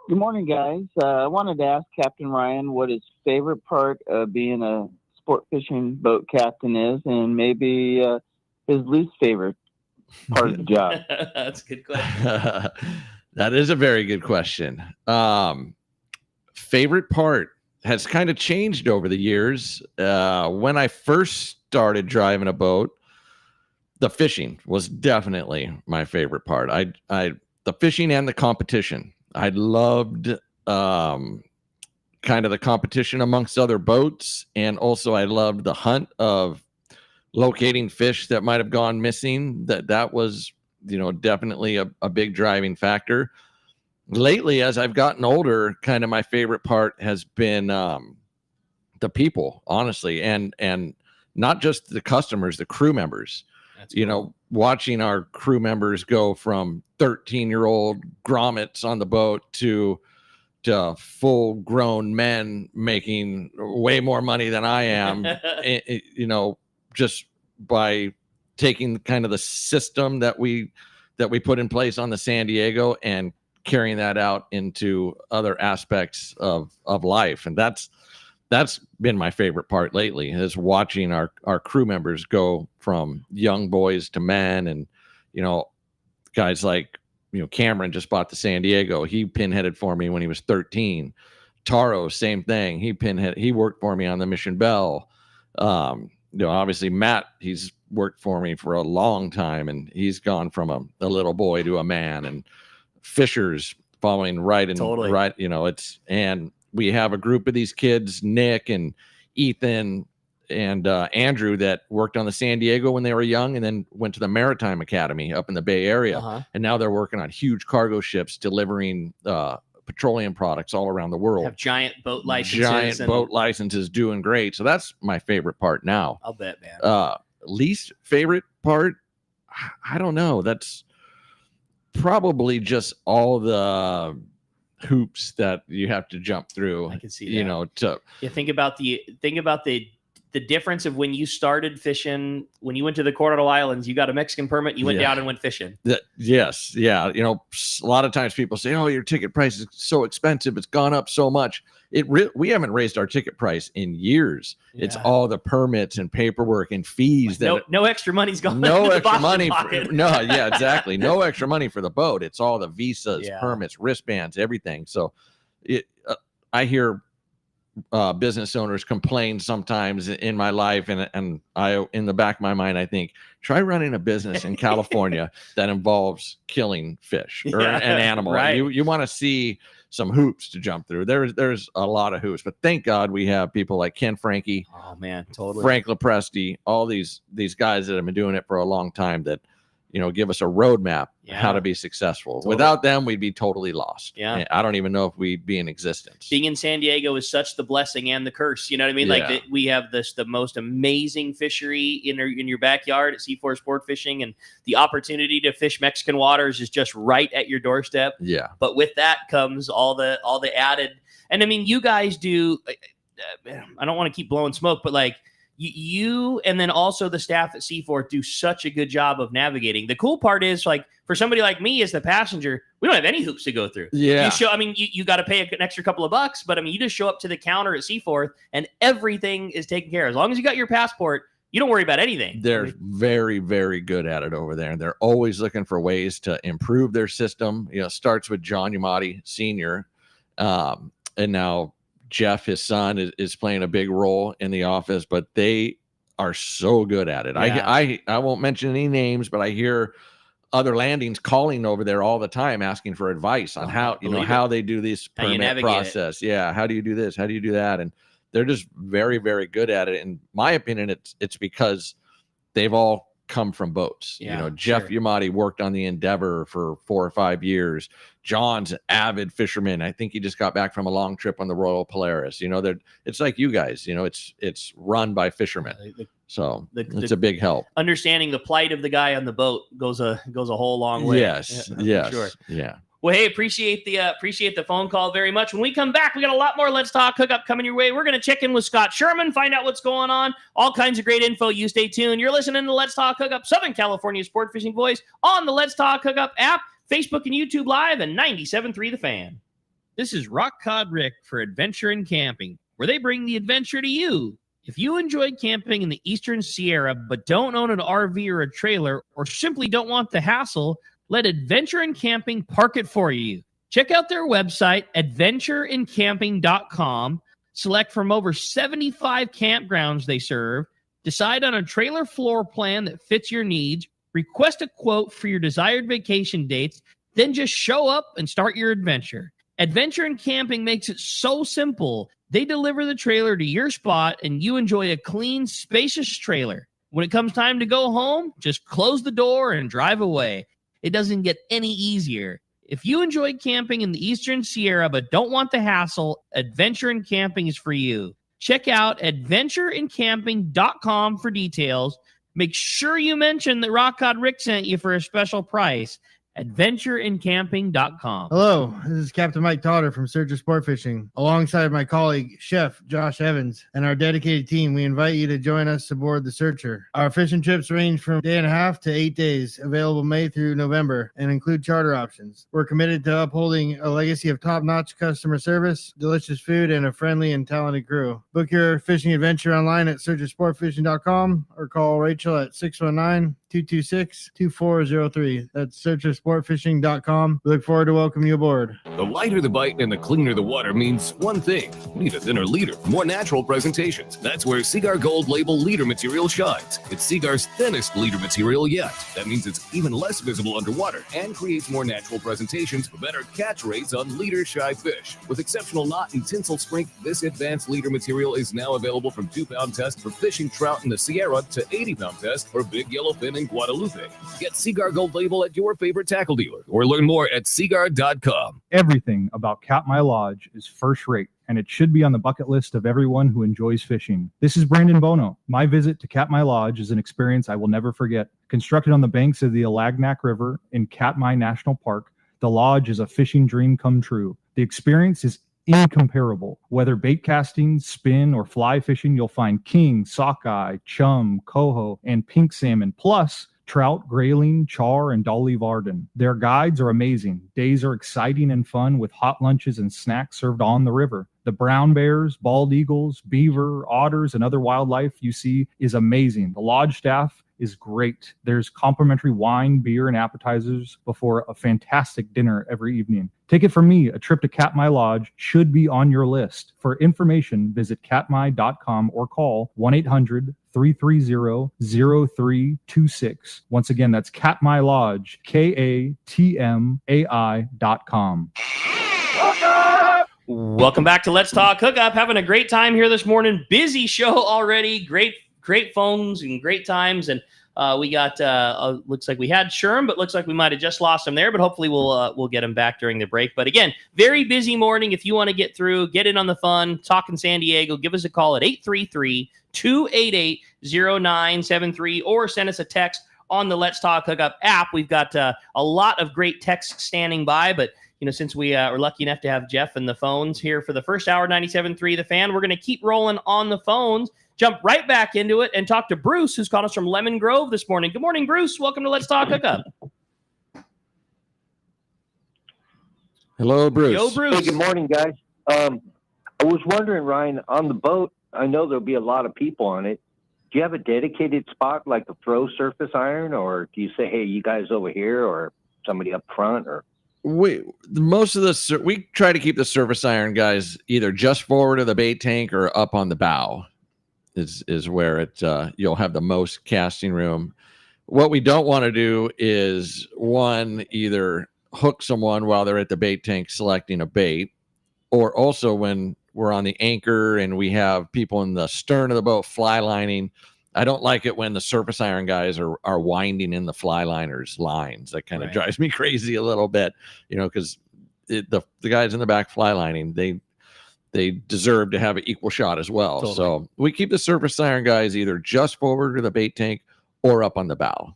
Good morning, guys. I wanted to ask Captain Ryan what his favorite part of being a sport fishing boat captain is, and maybe his least favorite part of the job. That's a good question. That is a very good question. Favorite part has kind of changed over the years. When I first started driving a boat, the fishing was definitely my favorite part. The fishing and the competition. I loved kind of the competition amongst other boats, and also I loved the hunt of locating fish that might have gone missing. That was, definitely a big driving factor. Lately, as I've gotten older, kind of my favorite part has been the people, honestly, and not just the customers, the crew members. That's cool. Watching our crew members go from 13-year-old grommets on the boat to full-grown men making way more money than I am, just by taking kind of the system that we put in place on the San Diego and carrying that out into other aspects of life. And that's been my favorite part lately, is watching our crew members go from young boys to men. And, guys like, Cameron just bought the San Diego. He pinheaded for me when he was 13. Taro, same thing. He worked for me on the Mission Bell. Obviously Matt, he's worked for me for a long time, and he's gone from a little boy to a man. And Fisher's following right. And we have a group of these kids, Nick and Ethan and Andrew, that worked on the San Diego when they were young, and then went to the Maritime Academy up in the Bay Area. Uh-huh. And now they're working on huge cargo ships delivering petroleum products all around the world. Have giant boat licenses. Doing great. So that's my favorite part now. I'll bet, man. Least favorite part, I don't know. That's probably just all the hoops that you have to jump through. I can see that. Think about the difference of when you started fishing. When you went to the Coronado Islands, you got a Mexican permit, you went down and went fishing. Yes. Yeah. A lot of times people say, oh, your ticket price is so expensive, it's gone up so much. We haven't raised our ticket price in years. Yeah. It's all the permits and paperwork and fees no extra money's gone. No extra money. Exactly. No extra money for the boat. It's all the visas, permits, wristbands, everything. So I hear business owners complain sometimes in my life, and I, in the back of my mind, I think, try running a business in California that involves killing fish or an animal. Right. You want to see some hoops to jump through. There's a lot of hoops, but thank God we have people like Ken Frankie, oh man, totally, Frank Lepresti, all these guys that have been doing it for a long time that give us a roadmap Yeah. how to be successful. Totally. Without them, we'd be totally lost. Yeah. I don't even know if we'd be in existence. Being in San Diego is such the blessing and the curse. You know what I mean? Yeah. Like we have the most amazing fishery in your backyard at C4 Sport Fishing, and the opportunity to fish Mexican waters is just right at your doorstep. Yeah. But with that comes all the added. And I mean, you guys do. I don't want to keep blowing smoke, but like you and then also the staff at C4 do such a good job of navigating. The cool part is, like, for somebody like me as the passenger, we don't have any hoops to go through. Yeah. You got to pay an extra couple of bucks, but I mean, you just show up to the counter at C4 and everything is taken care of. As long as you got your passport, you don't worry about anything. They're very, very good at it over there. And they're always looking for ways to improve their system. Starts with John Yamati Sr. And now Jeff, his son, is playing a big role in the office, but they are so good at it. Yeah. I won't mention any names, but I hear other landings calling over there all the time, asking for advice on how they do this permit process. Yeah. How do you do this? How do you do that? And they're just very, very good at it. In my opinion, it's because they've all come from boats. Yeah, Jeff Yamati worked on the Endeavor for 4 or 5 years. John's an avid fisherman. I think he just got back from a long trip on the Royal Polaris. It's like you guys. It's run by fishermen. So it's a big help. Understanding the plight of the guy on the boat goes a whole long way. Yes. Yeah, sure. Yeah. Well, hey, appreciate the phone call very much. When we come back, we got a lot more Let's Talk Hookup coming your way. We're going to check in with Scott Sherman, find out what's going on, all kinds of great info. You stay tuned. You're listening to Let's Talk Hookup, Southern California sport fishing voice on the Let's Talk Hookup app, Facebook and YouTube Live, and 97.3 The Fan. This is Rock Cod Rick for Adventure and Camping, where they bring the adventure to you. If you enjoy camping in the Eastern Sierra but don't own an RV or a trailer, or simply don't want the hassle, let Adventure and Camping park it for you. Check out their website, adventureandcamping.com. Select from over 75 campgrounds they serve. Decide on a trailer floor plan that fits your needs. Request a quote for your desired vacation dates. Then just show up and start your adventure. Adventure and Camping makes it so simple. They deliver the trailer to your spot and you enjoy a clean, spacious trailer. When it comes time to go home, just close the door and drive away. It doesn't get any easier. If you enjoy camping in the Eastern Sierra but don't want the hassle, Adventure and Camping is for you. Check out adventureandcamping.com for details. Make sure you mention that Rock Cod Rick sent you for a special price. adventureandcamping.com. Hello, this is Captain Mike Totter from Searcher Sport Fishing. Alongside my colleague, Chef Josh Evans, and our dedicated team, we invite you to join us aboard the Searcher. Our fishing trips range from 1.5 to 8 days, available May through November, and include charter options. We're committed to upholding a legacy of top-notch customer service, delicious food, and a friendly and talented crew. Book your fishing adventure online at searchersportfishing.com or call Rachel at 619-226-2403. That's searchersportfishing.com. We look forward to welcoming you aboard. The lighter the bite and the cleaner the water means one thing. You need a thinner leader, more natural presentations. That's where Seaguar Gold Label leader material shines. It's Seaguar's thinnest leader material yet. That means it's even less visible underwater and creates more natural presentations for better catch rates on leader-shy fish. With exceptional knot and tinsel strength, this advanced leader material is now available from 2-pound test for fishing trout in the Sierra to 80-pound test for big yellowfin in Guadalupe. Get Seaguar Gold Label at your favorite tackle dealer or learn more at seaguar.com. Everything about Katmai Lodge is first rate, and it should be on the bucket list of everyone who enjoys fishing. This is Brandon Bono. My visit to Katmai Lodge is an experience I will never forget. Constructed on the banks of the Alagnak River in Katmai National Park, the lodge is a fishing dream come true. The experience is incomparable. Whether bait casting, spin, or fly fishing, you'll find king, sockeye, chum, coho, and pink salmon, plus trout, grayling, char, and dolly varden. Their guides are amazing. Days are exciting and fun with hot lunches and snacks served on the river. The brown bears, bald eagles, beaver, otters, and other wildlife you see is amazing. The lodge staff is great. There's complimentary wine, beer, and appetizers before a fantastic dinner every evening. Take it from me, a trip to Katmai Lodge should be on your list. For information, visit katmai.com or call 1-800-330-0326. Once again, that's Katmai Lodge, KATMAI.com. Welcome back to Let's Talk Hookup. Having a great time here this morning. Busy show already. Great phones and great times. And We got looks like we had Sherm, but looks like we might have just lost him there. But hopefully we'll get him back during the break. But again, very busy morning. If you want to get through, get in on the fun, talking San Diego, give us a call at 833-288-0973 or send us a text on the Let's Talk Hookup app. We've got a lot of great texts standing by, but since we are lucky enough to have Jeff and the phones here for the first hour, 97.3 The Fan, we're going to keep rolling on the phones, jump right back into it, and talk to Bruce, who's called us from Lemon Grove this morning. Good morning, Bruce. Welcome to Let's Talk Hookup. Hello, Bruce. Yo, Bruce. Hey, good morning, guys. I was wondering, Ryan, on the boat, I know there'll be a lot of people on it. Do you have a dedicated spot like a throw surface iron, or do you say, hey, you guys over here, or somebody up front, or? We try to keep the surface iron guys either just forward of the bait tank or up on the bow is where it you'll have the most casting room. What we don't want to do is either hook someone while they're at the bait tank selecting a bait, or also when we're on the anchor and we have people in the stern of the boat fly lining. I don't like it when the surface iron guys are winding in the fly liners lines. That kind of drives me crazy a little bit, because the guys in the back fly lining, they deserve to have an equal shot as well. Totally. So we keep the surface iron guys either just forward to the bait tank or up on the bow.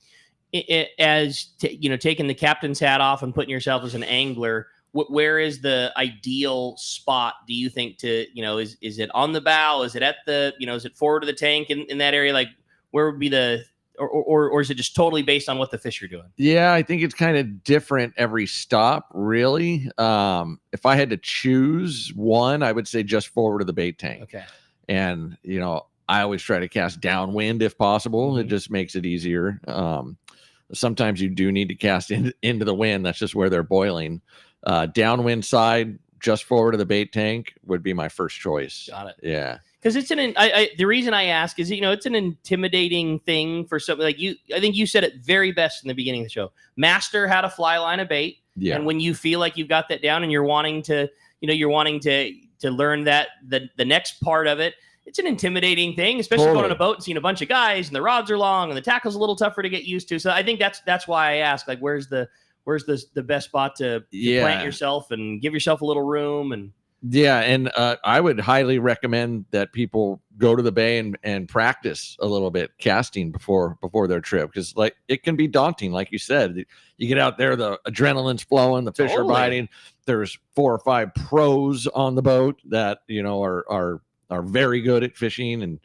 Taking the captain's hat off and putting yourself as an angler, where is the ideal spot, do you think, to, is it on the bow? Is it at the, is it forward of the tank in that area? Like, where would be or is it just totally based on what the fish are doing? Yeah, I think it's kind of different every stop, really. If I had to choose one, I would say just forward of the bait tank. Okay. And, I always try to cast downwind if possible. Mm-hmm. It just makes it easier. Sometimes you do need to cast into the wind. That's just where they're boiling. Downwind side, just forward of the bait tank would be my first choice. Got it. Yeah. Because it's the reason I ask is, it's an intimidating thing for something like you. I think you said it very best in the beginning of the show. Master how to fly line a bait. Yeah. And when you feel like you've got that down and you're wanting to learn that the next part of it, it's an intimidating thing, especially going on a boat and seeing a bunch of guys and the rods are long and the tackle's a little tougher to get used to. So I think that's why I ask, like, where's the best spot to plant yourself and give yourself a little room. And I would highly recommend that people go to the bay and practice a little bit casting before their trip, because like it can be daunting. Like you said, you get out there, the adrenaline's flowing, the fish are biting. There's 4 or 5 pros on the boat that are very good at fishing, and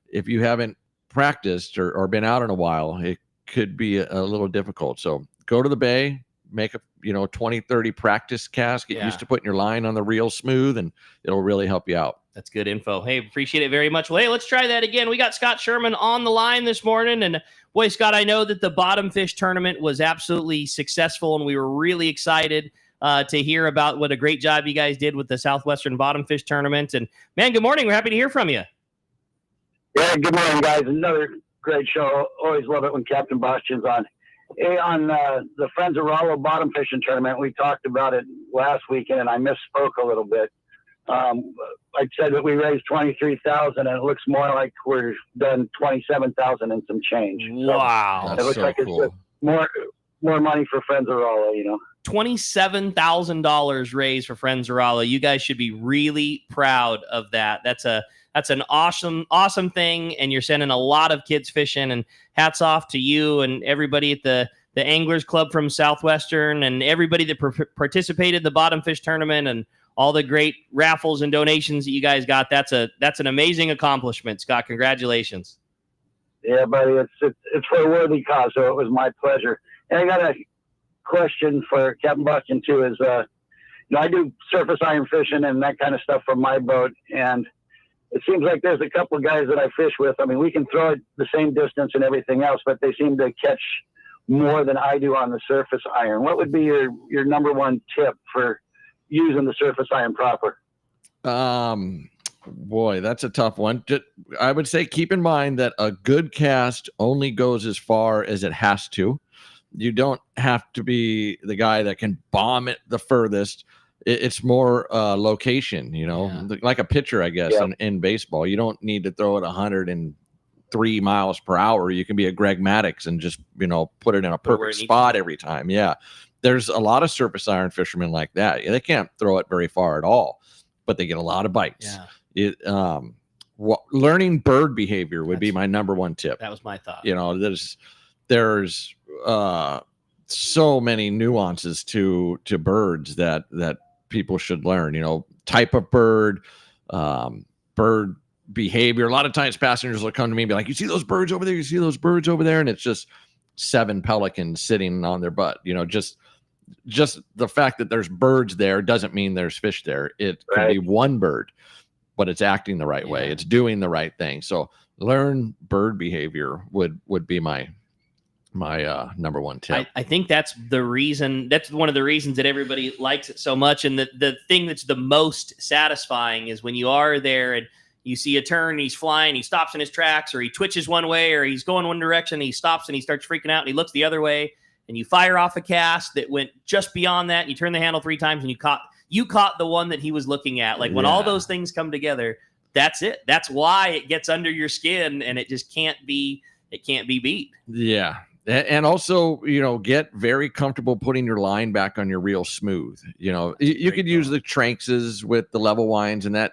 if you haven't practiced or been out in a while, it could be a little difficult. So go to the bay, make a 20-30 practice cast, get used to putting your line on the reel smooth, and it'll really help you out. That's good info. Hey, appreciate it very much. Well, hey, let's try that again. We got Scott Sherman on the line this morning, and boy, Scott, I know that the bottom fish tournament was absolutely successful, and we were really excited to hear about what a great job you guys did with the Southwestern Bottom Fish Tournament. And man, good morning. We're happy to hear from you. Yeah, good morning, guys. Another great show. Always love it when Captain Bastian's on. Hey, on the Friends of Rollo Bottom Fishing Tournament, we talked about it last weekend, and I misspoke a little bit. I said that we raised $23,000, and it looks more like we're done $27,000 and some change. Wow, so it looks like cool. It's more money for Friends of Rollo, $27,000 raised for Friends of Rollo. You guys should be really proud of that. That's an awesome thing, and you're sending a lot of kids fishing, and hats off to you and everybody at the Anglers Club from Southwestern and everybody that participated in the Bottom Fish Tournament and all the great raffles and donations that you guys got. That's an amazing accomplishment, Scott. Congratulations. Yeah, buddy, it's for a worthy cause, so it was my pleasure. And I got a question for Captain Bastian too. Is I do surface iron fishing and that kind of stuff from my boat, and it seems like there's a couple of guys that I fish with. I mean, we can throw it the same distance and everything else, but they seem to catch more than I do on the surface iron. What would be your number one tip for using the surface iron proper? Boy, that's a tough one. I would say keep in mind that a good cast only goes as far as it has to. You don't have to be the guy that can bomb it the furthest. It's more location, like a pitcher, I guess, in baseball. You don't need to throw it 103 3 miles per hour, you can be a Greg Maddox and just, put it in a perfect spot every time. Yeah. There's a lot of surface iron fishermen like that. They can't throw it very far at all, but they get a lot of bites. Learning bird behavior would be my number one tip. That was my thought. There's so many nuances to birds that people should learn. Type of bird, bird behavior. A lot of times passengers will come to me and be like, you see those birds over there? You see those birds over there? And it's just 7 pelicans sitting on their butt. Just the fact that there's birds there doesn't mean there's fish there. It could be one bird, but it's acting the right way. It's doing the right thing. So learn bird behavior would be my number one tip. I think that's one of the reasons that everybody likes it so much. And the thing that's the most satisfying is when you are there and you see a turn, he's flying, he stops in his tracks, or he twitches one way, or he's going one direction, he stops and he starts freaking out and he looks the other way, and you fire off a cast that went just beyond that, and you turn the handle 3 times and you caught the one that he was looking at. Like when all those things come together, that's it. That's why it gets under your skin, and it just can't be beat. Yeah. And also, get very comfortable putting your line back on your reel smooth. You could use the Tranxes with the level winds, and that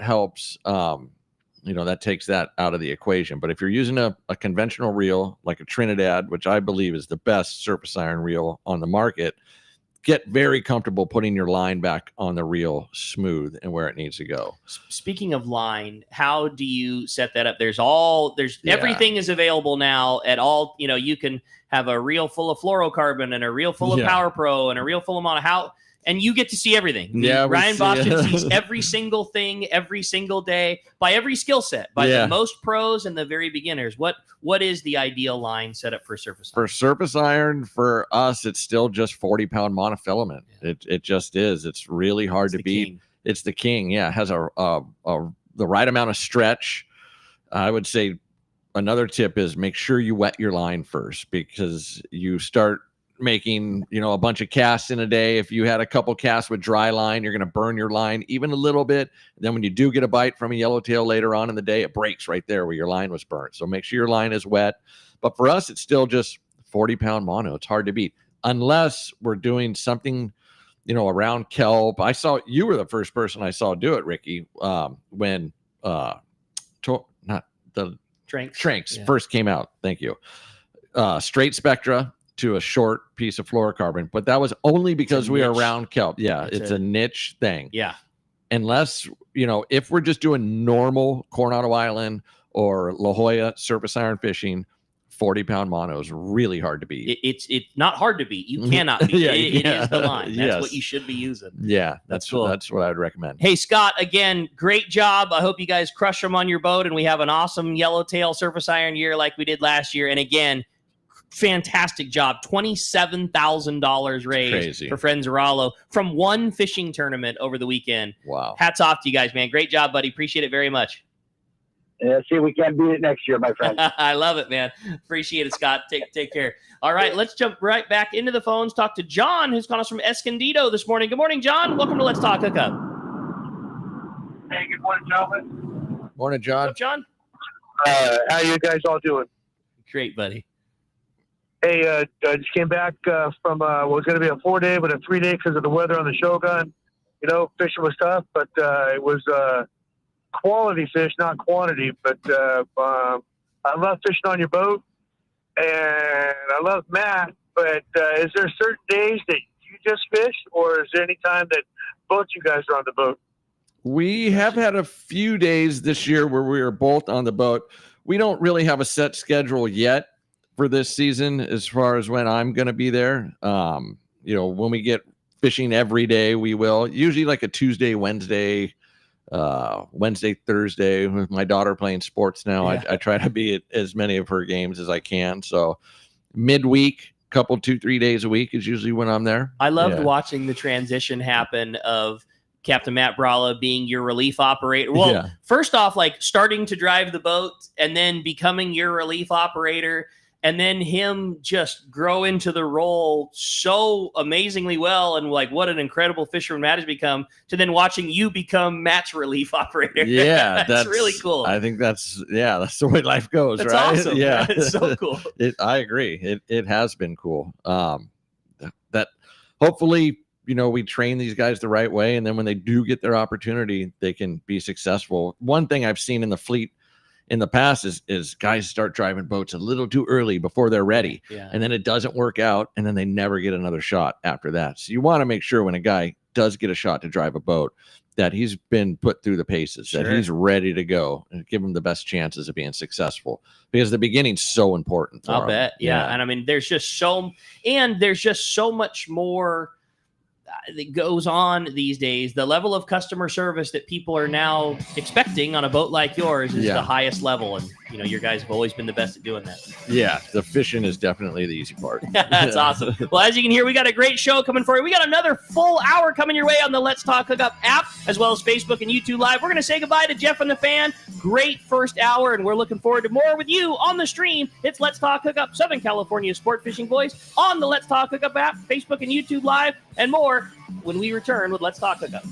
helps. That takes that out of the equation. But if you're using a conventional reel like a Trinidad, which I believe is the best surface iron reel on the market, get very comfortable putting your line back on the reel smooth and where it needs to go. Speaking of line, how do you set that up? Everything is available now at all. You can have a reel full of fluorocarbon and a reel full of Power Pro and a reel full of mono. And you get to see everything. Yeah, Ryan Boston sees every single thing every single day by every skill set, by the most pros and the very beginners. What is the ideal line setup for surface iron? For surface iron, for us, it's still just 40-pound monofilament. Yeah. It just is. It's really hard to beat. King. It's the king. Yeah, it has the right amount of stretch. I would say another tip is make sure you wet your line first, because you start making a bunch of casts in a day. If you had a couple casts with dry line, you're going to burn your line even a little bit. Then when you do get a bite from a yellowtail later on in the day, it breaks right there where your line was burnt. So make sure your line is wet. But for us, it's still just 40-pound mono. It's hard to beat unless we're doing something around kelp. You were the first person I saw do it, Ricky, when not the Tranx first came out. Thank you. Straight spectra to a short piece of fluorocarbon, but that was only because we are around kelp. Yeah, it's a niche thing. Yeah. Unless, if we're just doing normal Coronado Island or La Jolla surface iron fishing, 40-pound mono is really hard to beat. It's not hard to beat. You cannot beat it. It is the line. That's what you should be using. Yeah, that's cool. That's what I would recommend. Hey, Scott, again, great job. I hope you guys crush them on your boat, and we have an awesome yellowtail surface iron year like we did last year. And again, fantastic job. $27,000 raised for Friends Rallo from one fishing tournament over the weekend. Wow. Hats off to you guys, man. Great job, buddy. Appreciate it very much. Yeah, see, we can't beat it next year, my friend. I love it, man. Appreciate it, Scott. Take care. All right, let's jump right back into the phones. Talk to John, who's calling us from Escondido this morning. Good morning, John. Welcome to Let's Talk Hookup. Hey, good morning, gentlemen. Morning, John. What's up, John? How you guys all doing? Great, buddy. Hey, I just came back from what was going to be a 4-day, but a 3-day because of the weather on the Shogun. Fishing was tough, but it was quality fish, not quantity. But I love fishing on your boat, and I love Matt. But is there certain days that you just fish, or is there any time that both you guys are on the boat? We have had a few days this year where we were both on the boat. We don't really have a set schedule yet for this season as far as when I'm going to be there. When we get fishing every day, we will. Usually like a Tuesday, Wednesday, Thursday, with my daughter playing sports now. Yeah. I try to be at as many of her games as I can. So midweek, 2-3 days a week is usually when I'm there. I loved watching the transition happen of Captain Matt Bralla being your relief operator. Well, first off, like starting to drive the boat and then becoming your relief operator. and then him just grow into the role so amazingly well, and like what an incredible fisherman Matt has become, to then watching you become Matt's relief operator. Yeah, that's really cool. I think that's the way life goes. That's right? awesome. Yeah, It's so cool. I agree. It has been cool. That hopefully, we train these guys the right way, and then when they do get their opportunity, they can be successful. One thing I've seen in the fleet in the past is guys start driving boats a little too early before they're ready. Yeah. And then it doesn't work out, and then they never get another shot after that. So you want to make sure when a guy does get a shot to drive a boat that he's been put through the paces, that he's ready to go, and give him the best chances of being successful, because the beginning's so important for I'll him. bet. Yeah. And I mean, there's just so much more that goes on these days. The level of customer service that people are now expecting on a boat like yours is the highest level. And, your guys have always been the best at doing that. Yeah. The fishing is definitely the easy part. That's awesome. Well, as you can hear, we got a great show coming for you. We got another full hour coming your way on the Let's Talk Hookup app, as well as Facebook and YouTube Live. We're going to say goodbye to Jeff and the fan. Great first hour, and we're looking forward to more with you on the stream. It's Let's Talk Hookup, Southern California's sport fishing voice, on the Let's Talk Hookup app, Facebook and YouTube Live, and more when we return with Let's Talk Hookup.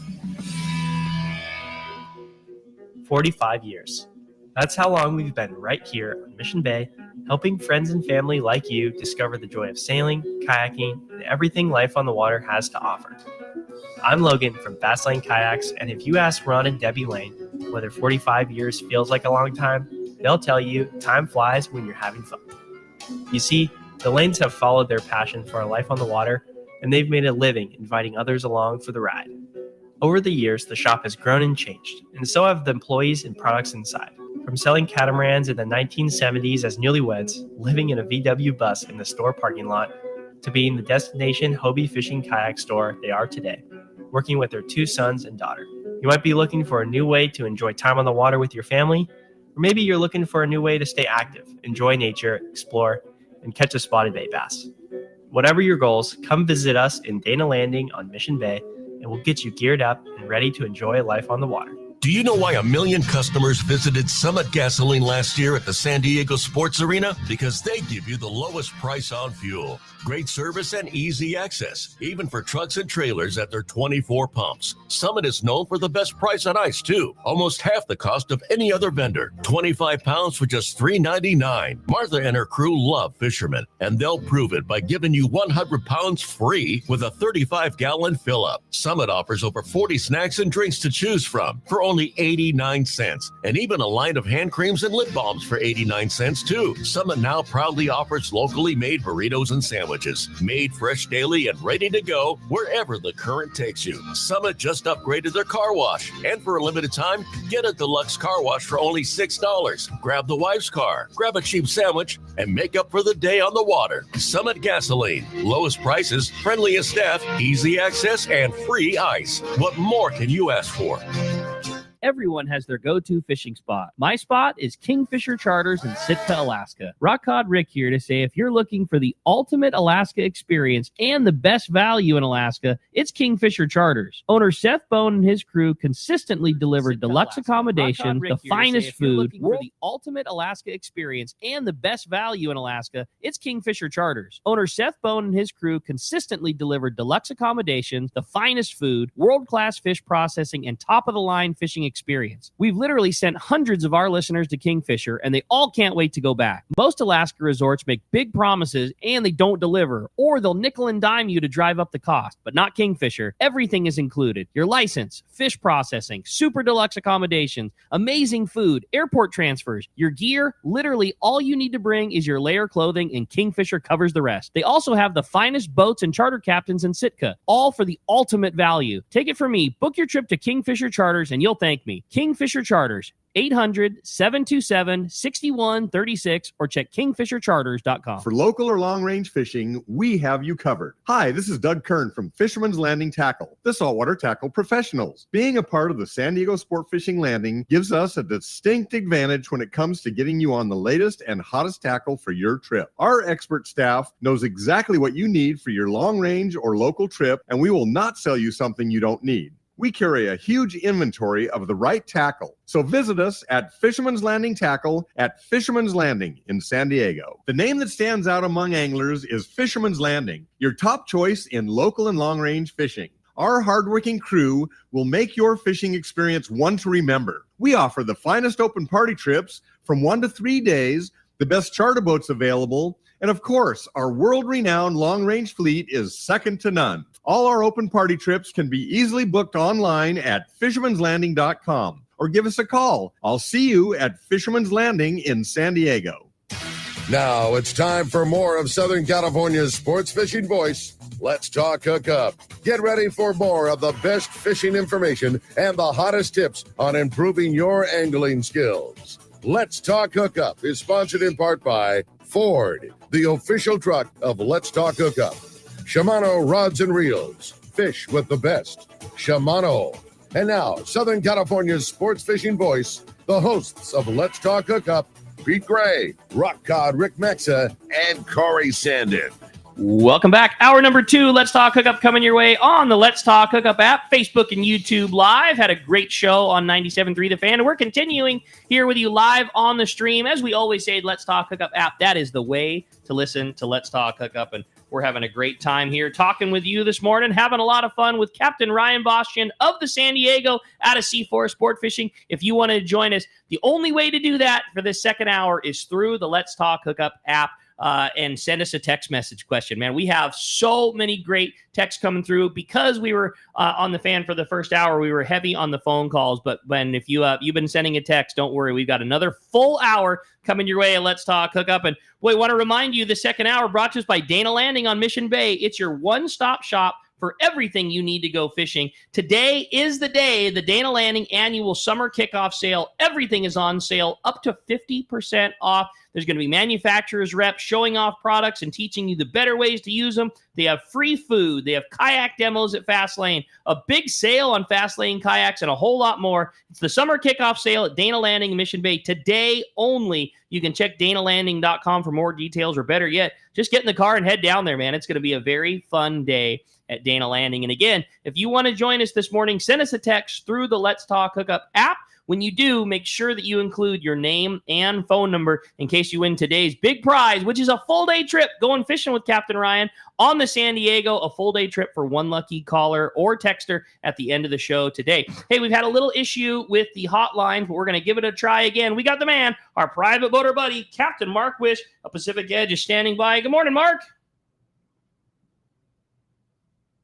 45 years. That's how long we've been right here on Mission Bay, helping friends and family like you discover the joy of sailing, kayaking, and everything life on the water has to offer. I'm Logan from Fastlane Kayaks, and if you ask Ron and Debbie Lane whether 45 years feels like a long time, they'll tell you time flies when you're having fun. You see, the Lanes have followed their passion for a life on the water, and they've made a living inviting others along for the ride. Over the years, the shop has grown and changed, and so have the employees and products inside. From selling catamarans in the 1970s as newlyweds, living in a VW bus in the store parking lot, to being the destination Hobie fishing kayak store they are today, working with their 2 sons and daughter. You might be looking for a new way to enjoy time on the water with your family, or maybe you're looking for a new way to stay active, enjoy nature, explore, and catch a spotted bay bass. Whatever your goals, come visit us in Dana Landing on Mission Bay, and we'll get you geared up and ready to enjoy life on the water. Do you know why 1 million customers visited Summit Gasoline last year at the San Diego Sports Arena? Because they give you the lowest price on fuel, great service, and easy access, even for trucks and trailers at their 24 pumps. Summit is known for the best price on ice, too. Almost half the cost of any other vendor. 25 pounds for just $3.99. Martha and her crew love Fisherman, and they'll prove it by giving you 100 pounds free with a 35-gallon fill-up. Summit offers over 40 snacks and drinks to choose from for only 89 cents, and even a line of hand creams and lip balms for 89 cents too. Summit now proudly offers locally made burritos and sandwiches, made fresh daily and ready to go wherever the current takes you. Summit just upgraded their car wash, and for a limited time, get a deluxe car wash for only $6. Grab the wife's car, grab a cheap sandwich, and make up for the day on the water. Summit Gasoline, lowest prices, friendliest staff, easy access, and free ice. What more can you ask for? Everyone has their go-to fishing spot. My spot is Kingfisher Charters in Sitka, Alaska. Rock Cod Rick here to say if you're looking for the ultimate Alaska experience and the best value in Alaska, it's Kingfisher Charters. Owner Seth Bone and his crew consistently deliver deluxe accommodations, the finest food, for the ultimate Alaska experience and the best value in Alaska, it's Kingfisher Charters. Owner Seth Bone and his crew consistently deliver deluxe accommodations, the finest food, world-class fish processing, and top-of-the-line fishing experience. We've literally sent hundreds of our listeners to Kingfisher, and they all can't wait to go back. Most Alaska resorts make big promises and they don't deliver, or they'll nickel and dime you to drive up the cost, but not Kingfisher. Everything is included. Your license, fish processing, super deluxe accommodations, amazing food, airport transfers, your gear. Literally all you need to bring is your layer clothing, and Kingfisher covers the rest. They also have the finest boats and charter captains in Sitka, all for the ultimate value. Take it from me, book your trip to Kingfisher Charters and you'll thank me. Kingfisher Charters, 800-727-6136, or check kingfishercharters.com. For local or long-range fishing, we have you covered. Hi, this is Doug Kern from Fisherman's Landing Tackle, the saltwater tackle professionals. Being a part of the San Diego Sport Fishing Landing gives us a distinct advantage when it comes to getting you on the latest and hottest tackle for your trip. Our expert staff knows exactly what you need for your long-range or local trip, and we will not sell you something you don't need. We carry a huge inventory of the right tackle. So visit us at Fisherman's Landing Tackle at Fisherman's Landing in San Diego. The name that stands out among anglers is Fisherman's Landing, your top choice in local and long-range fishing. Our hardworking crew will make your fishing experience one to remember. We offer the finest open party trips from 1 to 3 days, the best charter boats available, and of course, our world-renowned long-range fleet is second to none. All our open party trips can be easily booked online at fishermanslanding.com or give us a call. I'll see you at Fisherman's Landing in San Diego. Now it's time for more of Southern California's sports fishing voice. Let's talk hookup. Get ready for more of the best fishing information and the hottest tips on improving your angling skills. Let's Talk Hookup is sponsored in part by Ford, the official truck of Let's Talk Hookup. Shimano Rods and Reels. Fish with the best. Shimano. And now, Southern California's sports fishing voice, the hosts of Let's Talk Hookup, Pete Gray, Rock Cod Rick Maxa, and Cory Sanden. Welcome back. Hour number 2, Let's Talk Hookup coming your way on the Let's Talk Hookup app, Facebook and YouTube Live. Had a great show on 97.3 The Fan, and we're continuing here with you live on the stream. As we always say, Let's Talk Hookup app, that is the way to listen to Let's Talk Hookup, and we're having a great time here talking with you this morning, having a lot of fun with Captain Ryan Bostian of the San Diego out of C4 Sport Fishing. If you want to join us, the only way to do that for this second hour is through the Let's Talk Hookup app. And send us a text message question, man. We have so many great texts coming through because we were on the Fan for the first hour. We were heavy on the phone calls, but if you've been sending a text, don't worry. We've got another full hour coming your way. Let's Talk Hookup. And we want to remind you, the second hour brought to us by Dana Landing on Mission Bay. It's your one-stop shop for everything you need to go fishing. Today is the day, the Dana Landing annual summer kickoff sale. Everything is on sale, up to 50% off. There's going to be manufacturers reps showing off products and teaching you the better ways to use them. They have free food. They have kayak demos at Fastlane, a big sale on Fastlane kayaks, and a whole lot more. It's the summer kickoff sale at Dana Landing in Mission Bay today only. You can check danalanding.com for more details, or better yet, just get in the car and head down there, man. It's going to be a very fun day at Dana Landing. And again, if you want to join us this morning, send us a text through the Let's Talk Hookup app. When you do, make sure that you include your name and phone number in case you win today's big prize, which is a full-day trip going fishing with Captain Ryan on the San Diego, a full-day trip for one lucky caller or texter at the end of the show today. Hey, we've had a little issue with the hotline, but we're going to give it a try again. We got the man, our private boater buddy, Captain Mark Wish of Pacific Edge, is standing by. Good morning, Mark.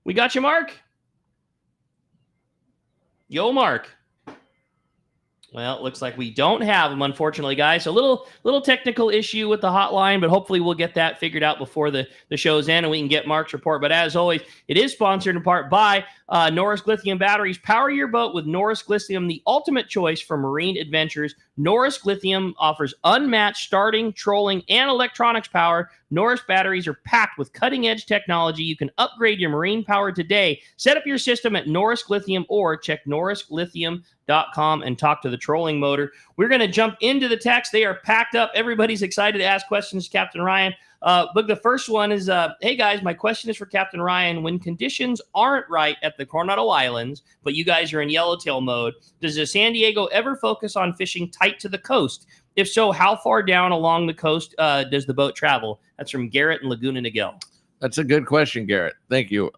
We got you, Mark. Yo, Mark. Well, it looks like we don't have him, unfortunately, guys. So little technical issue with the hotline, but hopefully we'll get that figured out before the show's end and we can get Mark's report. But as always, it is sponsored in part by Norris Lithium Batteries. Power your boat with Norris Lithium, the ultimate choice for marine adventures. Norris Lithium offers unmatched starting, trolling, and electronics power. Norris batteries are packed with cutting-edge technology. You can upgrade your marine power today. Set up your system at Norris Lithium or check norrislithium.com and talk to the trolling motor. We're going to jump into the text. They are packed up. Everybody's excited to ask questions, Captain Ryan. But the first one is, hey, guys, my question is for Captain Ryan. When conditions aren't right at the Coronado Islands, but you guys are in yellowtail mode, does the San Diego ever focus on fishing tight to the coast? If so, how far down along the coast does the boat travel? That's from Garrett in Laguna Niguel. That's a good question, Garrett. Thank you.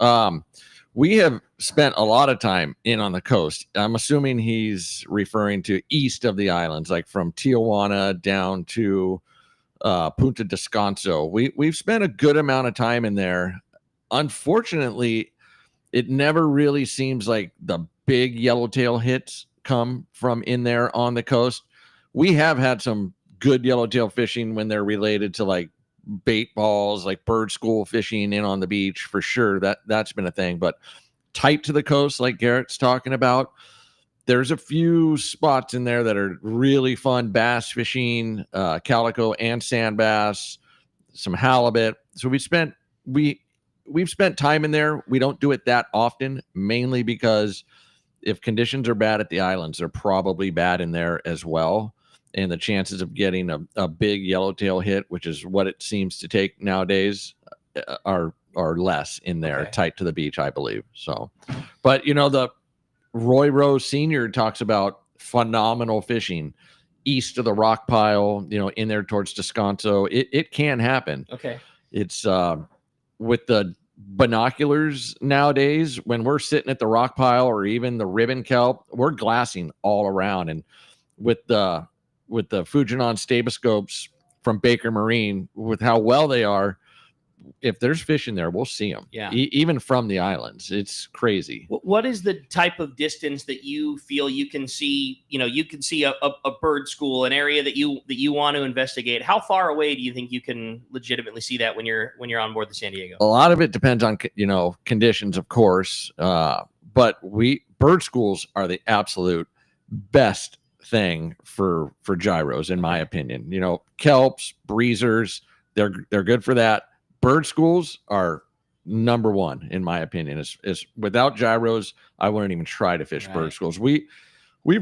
We have spent a lot of time in on the coast. I'm assuming he's referring to east of the islands, like from Tijuana down to Punta Descanso. We've spent a good amount of time in there. Unfortunately, it never really seems like the big yellowtail hits come from in there on the coast. We have had some good yellowtail fishing when they're related to like bait balls, like bird school fishing in on the beach for sure. That's been a thing, but tight to the coast, like Garrett's talking about, there's a few spots in there that are really fun bass fishing, calico and sand bass, some halibut. So we've spent time in there. We don't do it that often, mainly because if conditions are bad at the islands, they're probably bad in there as well. And the chances of getting a big yellowtail hit, which is what it seems to take nowadays, are less in there, okay, tight to the beach, I believe. So, but you know, Roy Rose Sr. talks about phenomenal fishing east of the rock pile, in there towards Descanso. It can happen. Okay. It's with the binoculars nowadays, when we're sitting at the rock pile or even the ribbon kelp, we're glassing all around. And with the Fujinon staboscopes from Baker Marine, with how well they are, if there's fish in there, we'll see them. Yeah. Even from the islands. It's crazy. What is the type of distance that you feel you can see? You can see a bird school, an area that you want to investigate. How far away do you think you can legitimately see that when you're on board the San Diego? A lot of it depends on conditions, of course. But bird schools are the absolute best thing for gyros, in my opinion. Kelps, breezers, they're good for that. Bird schools are number one, in my opinion. Is without gyros, I wouldn't even try to fish bird schools. We've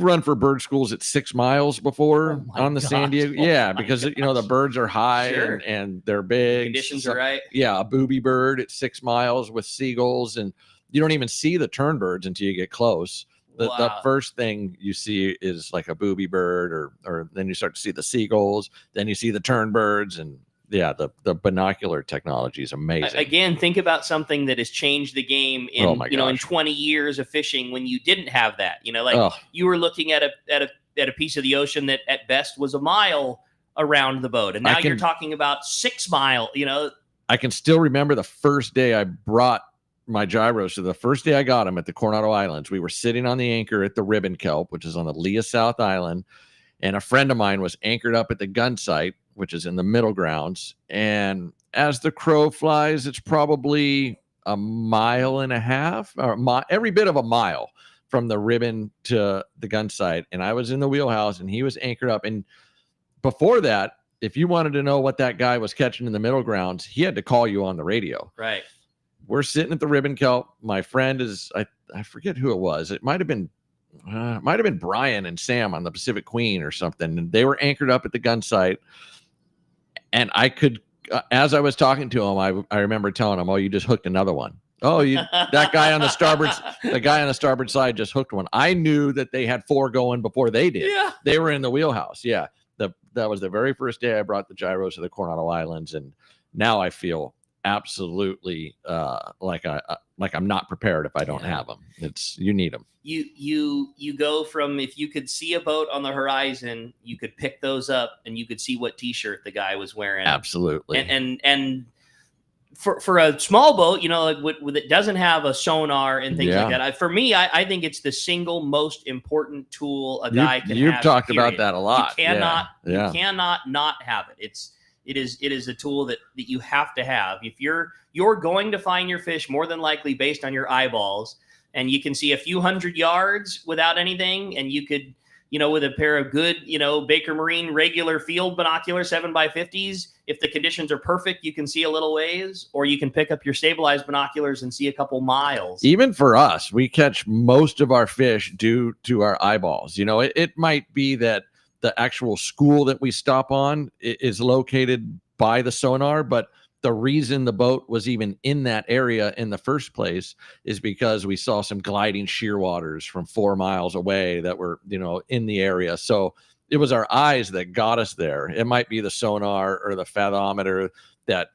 run for bird schools at 6 miles before on the San Diego. Yeah, because the birds are high and they're big. Conditions are right. Yeah, a booby bird at 6 miles with seagulls, and you don't even see the tern birds until you get close. The first thing you see is like a booby bird, or then you start to see the seagulls, then you see the tern birds, and yeah, the binocular technology is amazing. Again, think about something that has changed the game in in 20 years of fishing when you didn't have that. You were looking at a piece of the ocean that at best was a mile around the boat, and now you're talking about 6 mile. I can still remember the first day I brought my gyros. So the first day I got them at the Coronado Islands, we were sitting on the anchor at the Ribbon Kelp, which is on the Leah South Island, and a friend of mine was anchored up at the gun site, which is in the middle grounds. And as the crow flies, it's probably 1.5 miles, or every bit of a mile from the ribbon to the gun site. And I was in the wheelhouse and he was anchored up. And before that, if you wanted to know what that guy was catching in the middle grounds, he had to call you on the radio. Right. We're sitting at the ribbon kelp. My friend is, I forget who it was. It might've been Brian and Sam on the Pacific Queen or something. And they were anchored up at the gun site. And I could, as I was talking to him, I remember telling him, "Oh, you just hooked another one. Oh, that guy on the starboard side just hooked one." I knew that they had 4 going before they did. Yeah. They were in the wheelhouse. Yeah. That was the very first day I brought the gyros to the Coronado Islands. And now I feel absolutely like I'm not prepared if I don't have them. You need them. You go from, if you could see a boat on the horizon, you could pick those up and you could see what t-shirt the guy was wearing. Absolutely. And for a small boat, with it doesn't have a sonar and things like that. For me, I think it's the single most important tool a guy can have. You've talked about that a lot. You cannot not have it. It is a tool that you have to have. If you're going to find your fish more than likely based on your eyeballs, and you can see a few hundred yards without anything, and you could, with a pair of good, Baker Marine regular field binoculars, 7x50s, if the conditions are perfect, you can see a little ways, or you can pick up your stabilized binoculars and see a couple miles. Even for us, we catch most of our fish due to our eyeballs. It might be that the actual school that we stop on is located by the sonar, but the reason the boat was even in that area in the first place is because we saw some gliding shearwaters from 4 miles away that were, in the area. So it was our eyes that got us there. It might be the sonar or the fathometer that,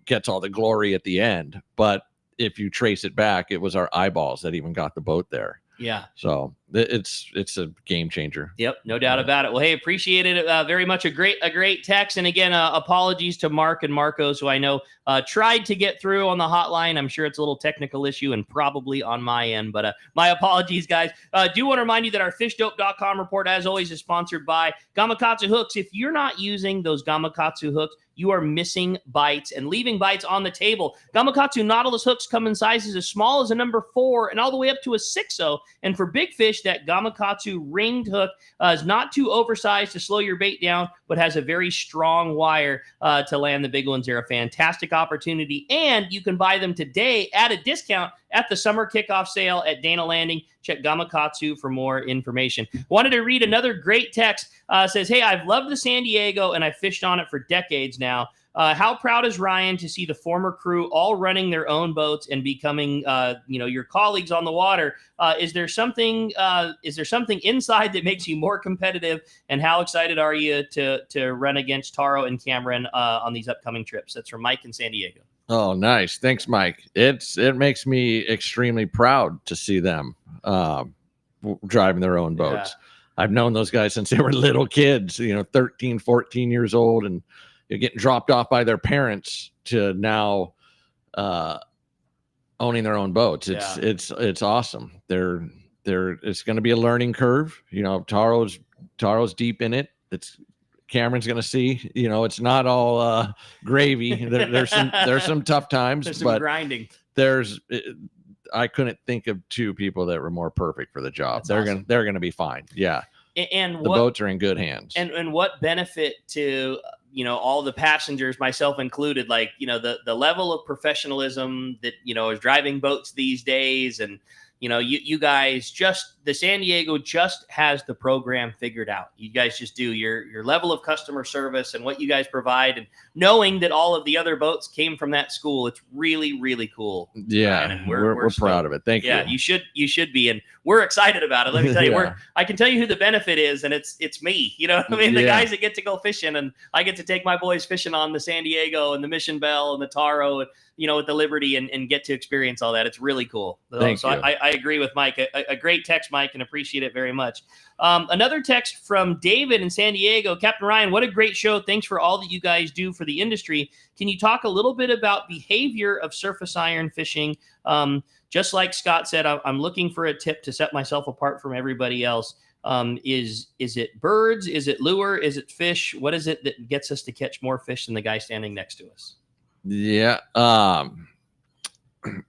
gets all the glory at the end. But if you trace it back, it was our eyeballs that even got the boat there. Yeah. So it's a game changer. Yep. No doubt about it. Well, hey, appreciate it very much. A great text. And again, apologies to Mark and Marcos, who I know tried to get through on the hotline. I'm sure it's a little technical issue and probably on my end, but my apologies, guys. Do want to remind you that our fishdope.com report, as always, is sponsored by Gamakatsu hooks. If you're not using those Gamakatsu hooks, you are missing bites and leaving bites on the table. Gamakatsu Nautilus hooks come in sizes as small as a number 4 and all the way up to a 6-0. And for big fish, that Gamakatsu ringed hook is not too oversized to slow your bait down, but has a very strong wire to land the big ones. They're a fantastic opportunity, and you can buy them today at a discount at the summer kickoff sale at Dana Landing. Check Gamakatsu for more information. Wanted to read another great text. Says, "Hey, I've loved the San Diego and I fished on it for decades now. How proud is Ryan to see the former crew all running their own boats and becoming, your colleagues on the water? Is there something inside that makes you more competitive? And how excited are you to run against Taro and Cameron on these upcoming trips? That's from Mike in San Diego. Oh, nice. Thanks, Mike. It makes me extremely proud to see them driving their own boats. Yeah. I've known those guys since they were little kids, 13, 14 years old, and you're getting dropped off by their parents to now owning their own boats. It's awesome. It's going to be a learning curve. Taro's deep in it. Cameron's going to see, it's not all gravy. There's some tough times, there's some grinding. I couldn't think of two people that were more perfect for the job. That's awesome. They're going to be fine. Yeah. And the boats are in good hands. And what benefit to, all the passengers, myself included, like, the level of professionalism that, is driving boats these days. And, you guys the San Diego just has the program figured out. You guys just do your level of customer service and what you guys provide, and knowing that all of the other boats came from that school. It's really, really cool. Yeah. And we're proud of it. Thank you. Yeah, you should be. And we're excited about it. Let me tell you, I can tell you who the benefit is, and it's me. You know what I mean? The guys that get to go fishing, and I get to take my boys fishing on the San Diego and the Mission Bell and the Taro, and, with the Liberty, and get to experience all that. It's really cool. Thank you. I agree with Mike. A great text, Mike, and appreciate it very much. Another text from David in San Diego. Captain Ryan, what a great show. Thanks for all that you guys do for the industry. Can you talk a little bit about behavior of surface iron fishing? Just like Scott said, I'm looking for a tip to set myself apart from everybody else. Is it birds? Is it lure? Is it fish? What is it that gets us to catch more fish than the guy standing next to us? Yeah.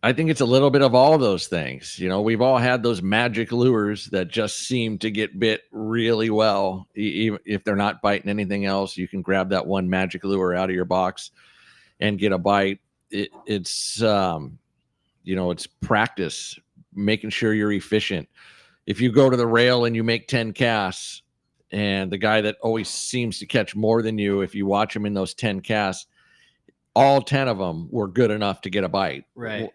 I think it's a little bit of all those things. We've all had those magic lures that just seem to get bit really well. Even if they're not biting anything else, you can grab that one magic lure out of your box and get a bite. It's practice, making sure you're efficient. If you go to the rail and you make 10 casts, and the guy that always seems to catch more than you, if you watch him in those 10 casts, all 10 of them were good enough to get a bite. Right.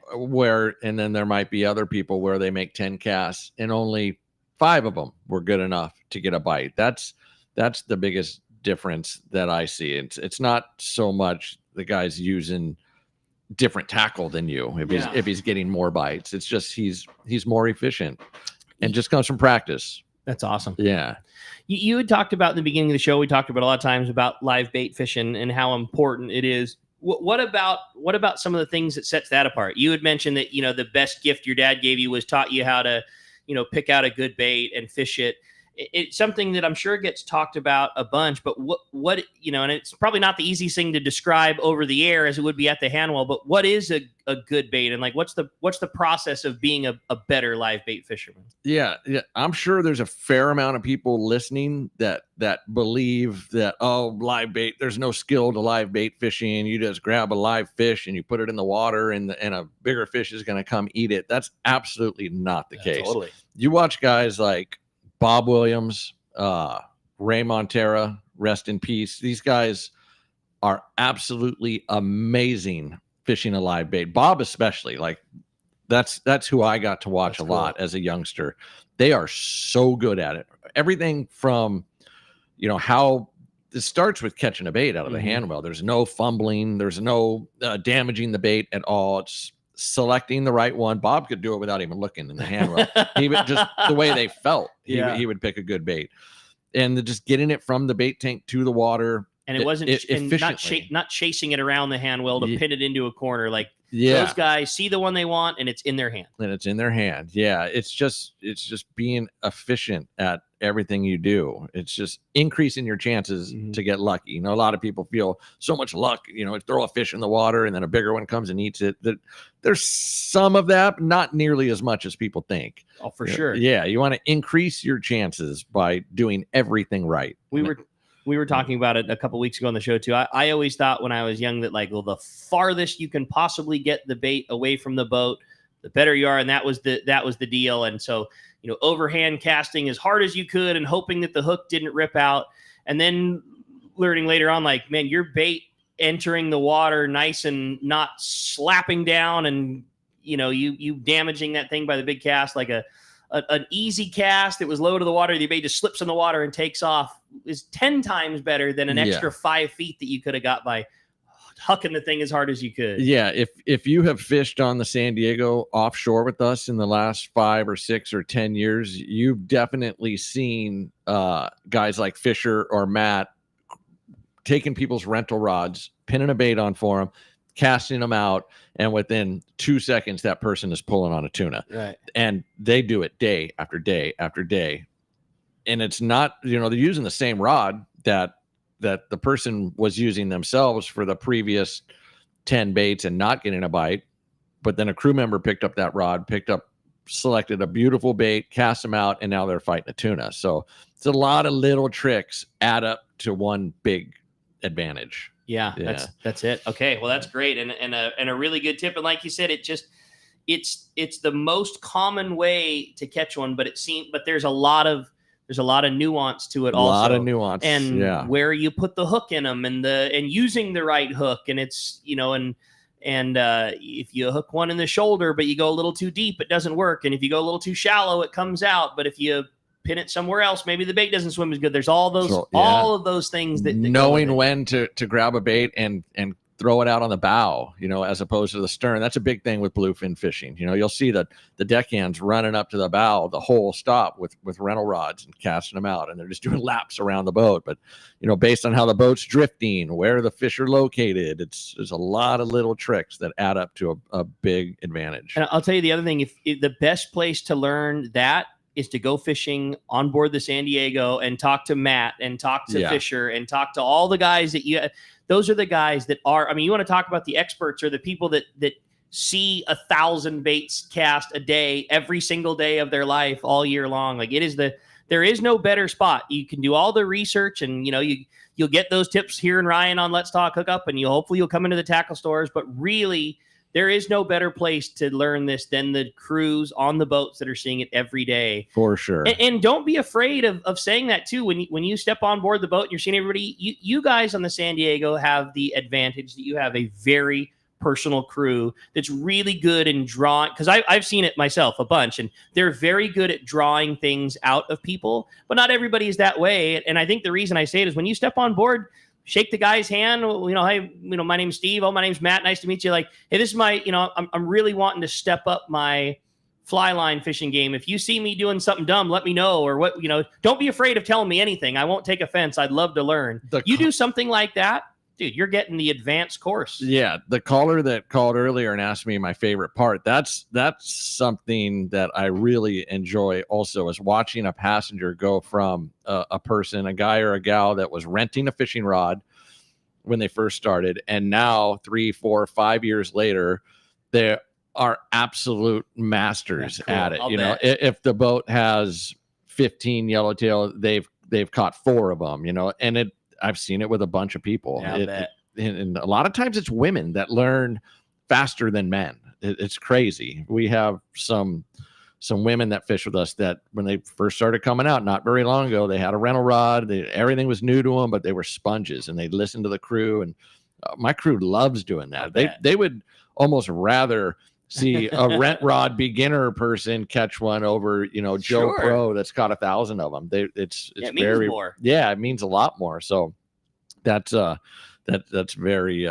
And then there might be other people where they make 10 casts and only 5 of them were good enough to get a bite. That's the biggest difference that I see. It's not so much the guy's using different tackle than you if he's getting more bites. It's just he's more efficient, and just comes from practice. That's awesome. Yeah. You had talked about in the beginning of the show, we talked about a lot of times about live bait fishing and how important it is. What about some of the things that sets that apart? You had mentioned that, the best gift your dad gave you was taught you how to, pick out a good bait and fish it. It's something that I'm sure gets talked about a bunch, but what and it's probably not the easiest thing to describe over the air as it would be at the hand well, but what is a good bait, and like what's the process of being a better live bait fisherman? Yeah. I'm sure there's a fair amount of people listening that believe that, live bait, there's no skill to live bait fishing. You just grab a live fish and you put it in the water, and a bigger fish is going to come eat it. That's absolutely not the case. Totally. You watch guys like Bob Williams, Ray Montera, rest in peace. These guys are absolutely amazing fishing a live bait. Bob especially, like that's who I got to watch a lot as a youngster. They are so good at it. Everything from, how it starts with catching a bait out of the hand well. There's no fumbling. There's no damaging the bait at all. It's selecting the right one. Bob could do it without even looking in the hand well. He would just the way they felt. He would pick a good bait, and just getting it from the bait tank to the water. And it wasn't not chasing it around the hand well to pin it into a corner. Like those guys see the one they want, and it's in their hand. Yeah. It's just being efficient at everything you do. It's just increasing your chances to get lucky. A lot of people feel so much luck, throw a fish in the water and then a bigger one comes and eats it. There's some of that, but not nearly as much as people think. Oh, for sure. Yeah. You want to increase your chances by doing everything right. We were talking about it a couple weeks ago on the show too. I always thought when I was young that the farthest you can possibly get the bait away from the boat, the better you are. And that was the deal. And so, overhand casting as hard as you could and hoping that the hook didn't rip out. And then learning later on, man, your bait entering the water nice and not slapping down and, you damaging that thing by the big cast, like an easy cast that was low to the water. The bait just slips in the water and takes off is 10 times better than an extra 5 feet that you could have got by hucking the thing as hard as you could. Yeah, if you have fished on the San Diego offshore with us in the last 5 or 6 or 10 years, you've definitely seen guys like Fisher or Matt taking people's rental rods, pinning a bait on for them, casting them out, and within 2 seconds, that person is pulling on a tuna. Right. And they do it day after day after day. And it's not, they're using the same rod that the person was using themselves for the previous 10 baits and not getting a bite. But then a crew member picked up that rod, selected a beautiful bait, cast them out, and now they're fighting a tuna. So it's a lot of little tricks add up to one big advantage. Yeah. That's it. Okay. Well, that's great. And a really good tip. And like you said, it's the most common way to catch one, but there's a lot of nuance to it. Also. A lot of nuance. And where you put the hook in them and using the right hook. And it's, and if you hook one in the shoulder, but you go a little too deep, it doesn't work. And if you go a little too shallow, it comes out. But if you pin it somewhere else, maybe the bait doesn't swim as good. There's all of those things that knowing when to grab a bait and throw it out on the bow, as opposed to the stern. That's a big thing with bluefin fishing. You'll see the deckhands running up to the bow, the whole stop with rental rods and casting them out, and they're just doing laps around the boat. But based on how the boat's drifting, where the fish are located, there's a lot of little tricks that add up to a big advantage. And I'll tell you the other thing: if the best place to learn that is to go fishing on board the San Diego and talk to Matt and talk to Fisher and talk to all the guys those are the guys that are, you want to talk about the experts or the people that see 1,000 baits cast a day, every single day of their life all year long. Like there is no better spot. You can do all the research and, you'll get those tips here in Ryan on Let's Talk Hookup, and hopefully you'll come into the tackle stores, but really there is no better place to learn this than the crews on the boats that are seeing it every day. For sure. And don't be afraid of saying that too. When you step on board the boat and you're seeing everybody, you guys on the San Diego have the advantage that you have a very personal crew that's really good in drawing, because I've seen it myself a bunch, and they're very good at drawing things out of people, but not everybody is that way. And I think the reason I say it is when you step on board, shake the guy's hand. Hey, my name's Steve. Oh, my name's Matt. Nice to meet you. Like, hey, this is my, I'm really wanting to step up my fly line fishing game. If you see me doing something dumb, let me know, or what, don't be afraid of telling me anything. I won't take offense. I'd love to learn. You do something like that, dude, you're getting the advanced course. Yeah. The caller that called earlier and asked me my favorite part, that's something that I really enjoy also, is watching a passenger go from a person, a guy or a gal that was renting a fishing rod when they first started, and now 3, 4, 5 years later, they are absolute masters at it. If the boat has 15 yellowtail, they've caught 4 of them, and I've seen it with a bunch of people. And a lot of times it's women that learn faster than men. It's crazy. We have some women that fish with us that when they first started coming out, not very long ago, they had a rental rod. Everything was new to them, but they were sponges, and they listened to the crew. And my crew loves doing that. They would almost rather see a rent rod beginner person catch one over, Joe Pro that's caught 1,000 of them. It means more. Yeah, it means a lot more. So that's very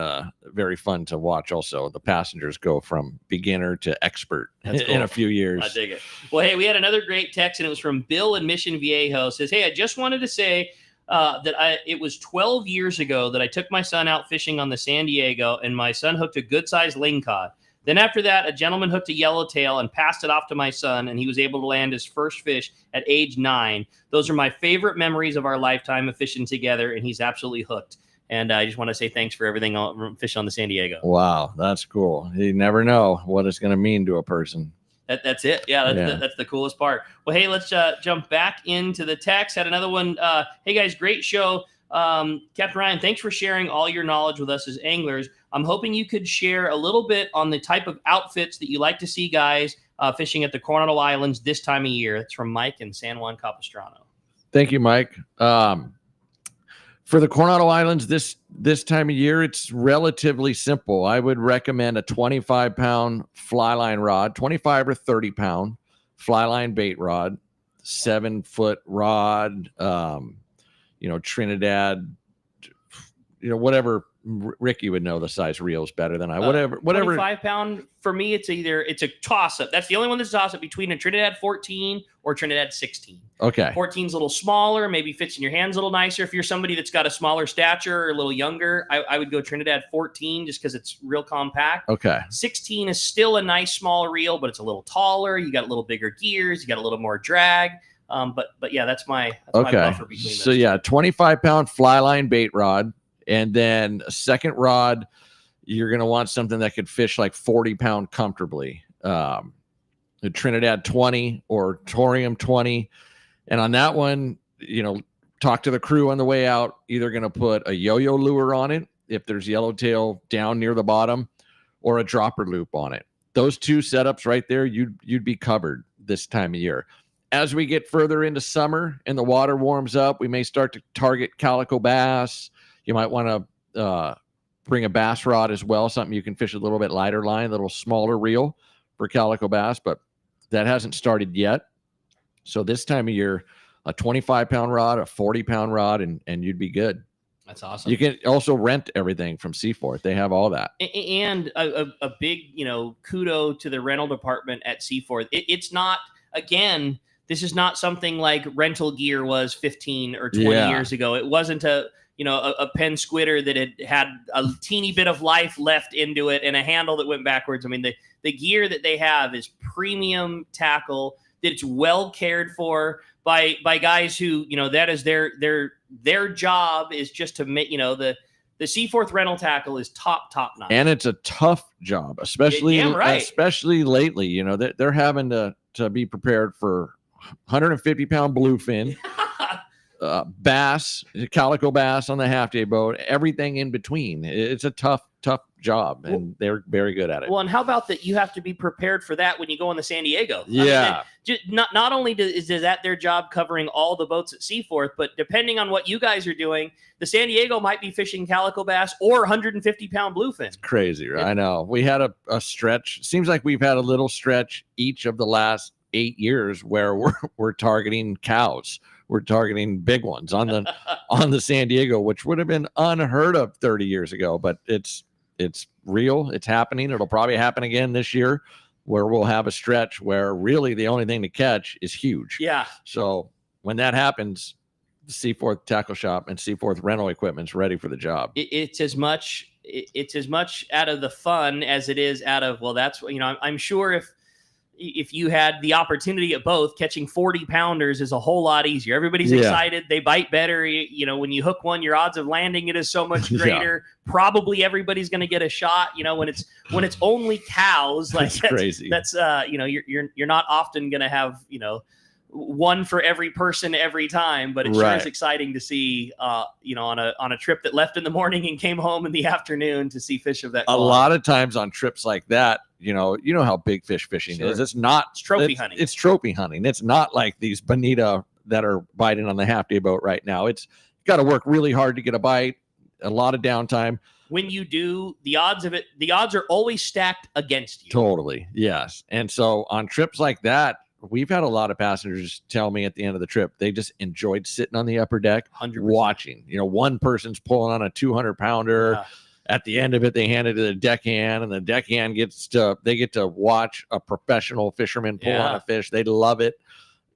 very fun to watch. Also, the passengers go from beginner to expert in a few years. I dig it. Well, hey, we had another great text, and it was from Bill in Mission Viejo. It says, hey, I just wanted to say it was 12 years ago that I took my son out fishing on the San Diego, and my son hooked a good sized lingcod. Then after that, a gentleman hooked a yellowtail and passed it off to my son, and he was able to land his first fish at age 9. Those are my favorite memories of our lifetime of fishing together, and he's absolutely hooked. And I just want to say thanks for everything on fishing on the San Diego. Wow, that's cool. You never know what it's going to mean to a person. That's it. Yeah, that's the coolest part. Well, hey, let's jump back into the text. Had another one. Hey, guys, great show. Captain Ryan, thanks for sharing all your knowledge with us as anglers. I'm hoping you could share a little bit on the type of outfits that you like to see guys fishing at the Coronado Islands this time of year. That's from Mike in San Juan Capistrano. Thank you, Mike. For the Coronado Islands this time of year, it's relatively simple. I would recommend a 25-pound fly line rod, 25 or 30-pound fly line bait rod, 7-foot rod, Trinidad, whatever. Ricky would know the size reels better than I. Whatever. 25-pound for me, it's a toss up. That's the only one that's a toss up between a Trinidad 14 or Trinidad 16. Okay. 14's a little smaller, maybe fits in your hands a little nicer. If you're somebody that's got a smaller stature or a little younger, I would go Trinidad 14 just because it's real compact. Okay. 16 is still a nice small reel, but it's a little taller. You got a little bigger gears. You got a little more drag. But yeah, that's my buffer between those. So yeah, 25-pound fly line bait rod. And then a second rod, you're going to want something that could fish like 40-pound comfortably. A Trinidad 20 or Torium 20. And on that one, talk to the crew on the way out. Either going to put a yo-yo lure on it if there's yellowtail down near the bottom, or a dropper loop on it. Those two setups right there, you'd be covered this time of year. As we get further into summer and the water warms up, we may start to target calico bass. You might want to bring a bass rod as well, something you can fish a little bit lighter line, a little smaller reel for calico bass, but that hasn't started yet. So this time of year, a 25-pound rod, a 40-pound rod, and you'd be good. That's awesome. You can also rent everything from Seaforth. They have all that. And a big, kudo to the rental department at Seaforth. It's not, again, this is not something like rental gear was 15 or 20 years ago. It wasn't a Penn Squitter that had a teeny bit of life left into it and a handle that went backwards. I mean, the gear that they have is premium tackle that it's well cared for by guys who, that is their job is just to make, the Seaforth rental tackle is top notch. And it's a tough job, especially lately, they're having to be prepared for 150-pound bluefin. Bass, calico bass on the half day boat, everything in between. It's a tough job, and they're very good at it. Well, and how about that? You have to be prepared for that when you go on the San Diego. Yeah. Not only is that their job covering all the boats at Seaforth, but depending on what you guys are doing, the San Diego might be fishing calico bass or 150-pound bluefin. It's crazy, right? I know. We had a stretch. Seems like we've had a little stretch each of the last 8 years where we're targeting cows. We're targeting big ones on the San Diego, which would have been unheard of 30 years ago, but it's real. It's happening. It'll probably happen again this year, where we'll have a stretch where really the only thing to catch is huge. Yeah. So when that happens, the Seaforth Tackle Shop and Seaforth Rental Equipment's ready for the job. It's as much out of the fun as it is out of, well, that's, I'm sure if you had the opportunity at both, catching 40-pounders is a whole lot easier. Everybody's excited. They bite better. When you hook one, your odds of landing it is so much greater. Yeah. Probably everybody's going to get a shot. When it's only cows, like that's crazy. That's you're not often going to have one for every person every time, but it sure is exciting to see on a trip that left in the morning and came home in the afternoon to see fish of that quality. A lot of times on trips like that, you know how big fish fishing is. It's trophy hunting. It's trophy hunting. It's not like these Bonita that are biting on the half day boat right now. It's got to work really hard to get a bite, a lot of downtime. When you do, the odds are always stacked against you. Totally. Yes. And so on trips like that, we've had a lot of passengers tell me at the end of the trip, they just enjoyed sitting on the upper deck, 100%. Watching. One person's pulling on a 200-pounder. Yeah. At the end of it, they hand it to the deckhand, and the deckhand get to watch a professional fisherman pull on a fish. They love it.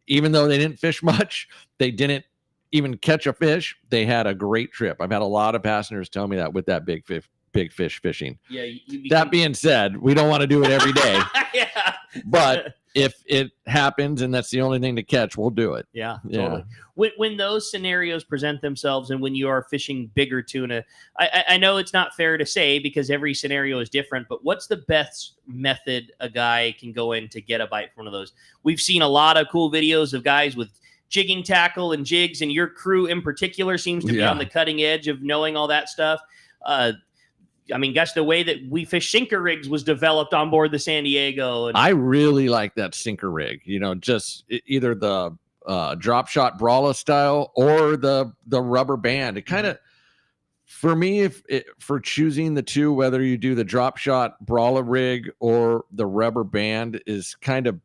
Even though they didn't fish much, they didn't even catch a fish. They had a great trip. I've had a lot of passengers tell me that with that big fish fishing. Yeah. That being said, we don't want to do it every day. Yeah. But if it happens and that's the only thing to catch, we'll do it. Yeah. Totally. When those scenarios present themselves and when you are fishing bigger tuna, I know it's not fair to say because every scenario is different, but what's the best method a guy can go in to get a bite from one of those? We've seen a lot of cool videos of guys with jigging tackle and jigs, and your crew in particular seems to be on the cutting edge of knowing all that stuff. Gosh, the way that we fish sinker rigs was developed on board the San Diego. And I really like that sinker rig, just either the drop shot Brawler style or the rubber band. It kind of, For me, for choosing the two, whether you do the drop shot brawler rig or the rubber band, is kind of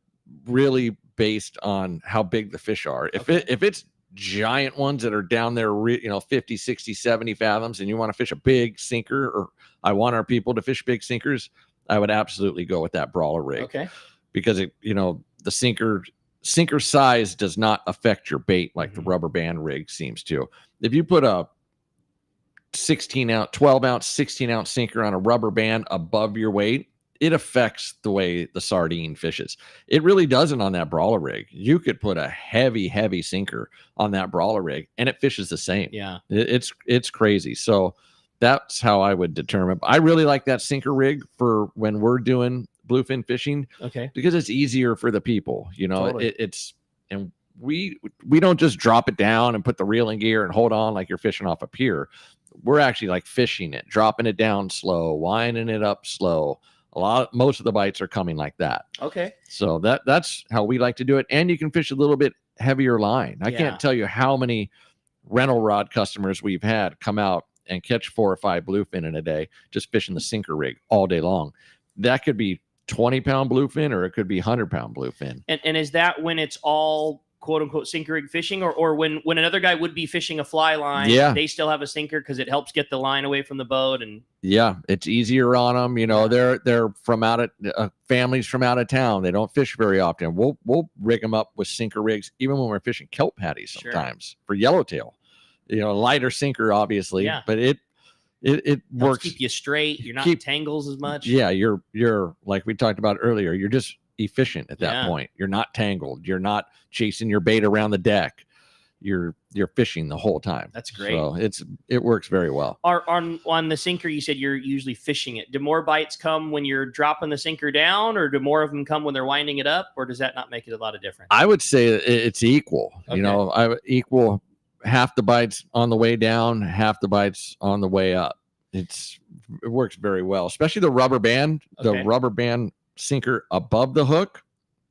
really based on how big the fish are. If it's giant ones that are down there, 50, 60, 70 fathoms, and you want to fish a big sinker, or I want our people to fish big sinkers, I would absolutely go with that brawler rig. Okay. Because the sinker size does not affect your bait like the rubber band rig seems to. If you put a 12 ounce, 16 ounce sinker on a rubber band above your weight, it affects the way the sardine fishes. It really doesn't on that brawler rig. You could put a heavy sinker on that brawler rig and it fishes the same. Yeah. It's crazy. So that's how I would determine. I really like that sinker rig for when we're doing bluefin fishing. Okay. Because it's easier for the people, Totally. And we don't just drop it down and put the reel in gear and hold on like you're fishing off a pier. We're actually like fishing it, dropping it down slow, winding it up slow. Most of the bites are coming like that. Okay. So that's how we like to do it. And you can fish a little bit heavier line. I can't tell you how many rental rod customers we've had come out and catch 4 or 5 bluefin in a day, just fishing the sinker rig all day long. That could be 20-pound bluefin, or it could be 100-pound bluefin. And is that when it's all quote unquote sinker rig fishing, or when another guy would be fishing a fly line, they still have a sinker because it helps get the line away from the boat? And it's easier on them. They're from out of families from out of town. They don't fish very often. We'll rig them up with sinker rigs, even when we're fishing kelp patties sometimes for yellowtail. Lighter sinker, obviously, but it works. Keep you straight. You're not in tangles as much. Yeah, you're like we talked about earlier. You're just efficient at that point. You're not tangled. You're not chasing your bait around the deck. You're fishing the whole time. That's great. So it works very well. On the sinker, you said you're usually fishing it. Do more bites come when you're dropping the sinker down, or do more of them come when they're winding it up, or does that not make it a lot of difference? I would say it's equal. Okay. I would equal half the bites on the way down, half the bites on the way up. It works very well, especially the rubber band. Okay. The rubber band sinker above the hook,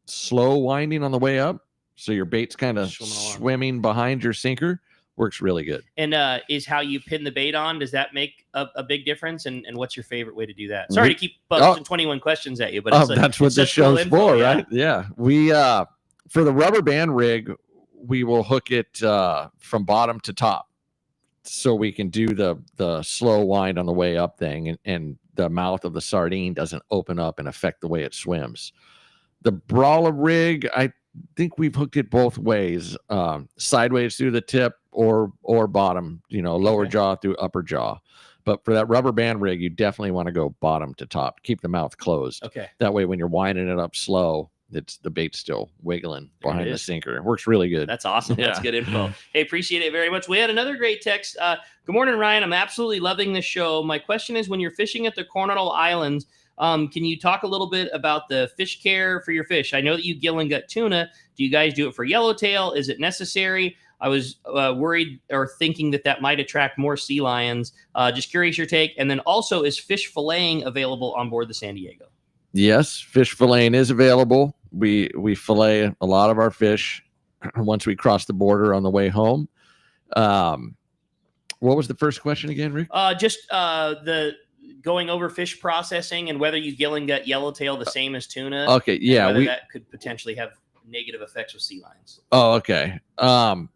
slow winding on the way up, so your bait's kind of swimming behind your sinker. Works really good. And is how you pin the bait on, does that make a big difference? And what's your favorite way to do that? Sorry to keep posting 21 questions at you, but that's what this show's for, right? Yeah. We for the rubber band rig, we will hook it from bottom to top, so we can do the slow wind on the way up thing, and the mouth of the sardine doesn't open up and affect the way it swims. The brawler rig, I think we've hooked it both ways, sideways through the tip or bottom, lower jaw through upper jaw. But for that rubber band rig, you definitely want to go bottom to top, keep the mouth closed. Okay. That way, when you're winding it up slow, the bait's still wiggling behind the sinker. It works really good. That's awesome. That's good info. Hey, appreciate it very much. We had another great text. Good morning, Ryan. I'm absolutely loving this show. My question is, when you're fishing at the Coronado Islands, can you talk a little bit about the fish care for your fish? I know that you gill and gut tuna. Do you guys do it for yellowtail? Is it necessary? I was worried or thinking that might attract more sea lions. Just curious your take. And then also, is fish filleting available on board the San Diego? Yes, fish filleting is available. We fillet a lot of our fish once we cross the border on the way home. What was the first question again, Rick? Just the going over fish processing and whether you gill and gut yellowtail the same as tuna. Okay, yeah, whether that could potentially have negative effects with sea lions. Oh, okay.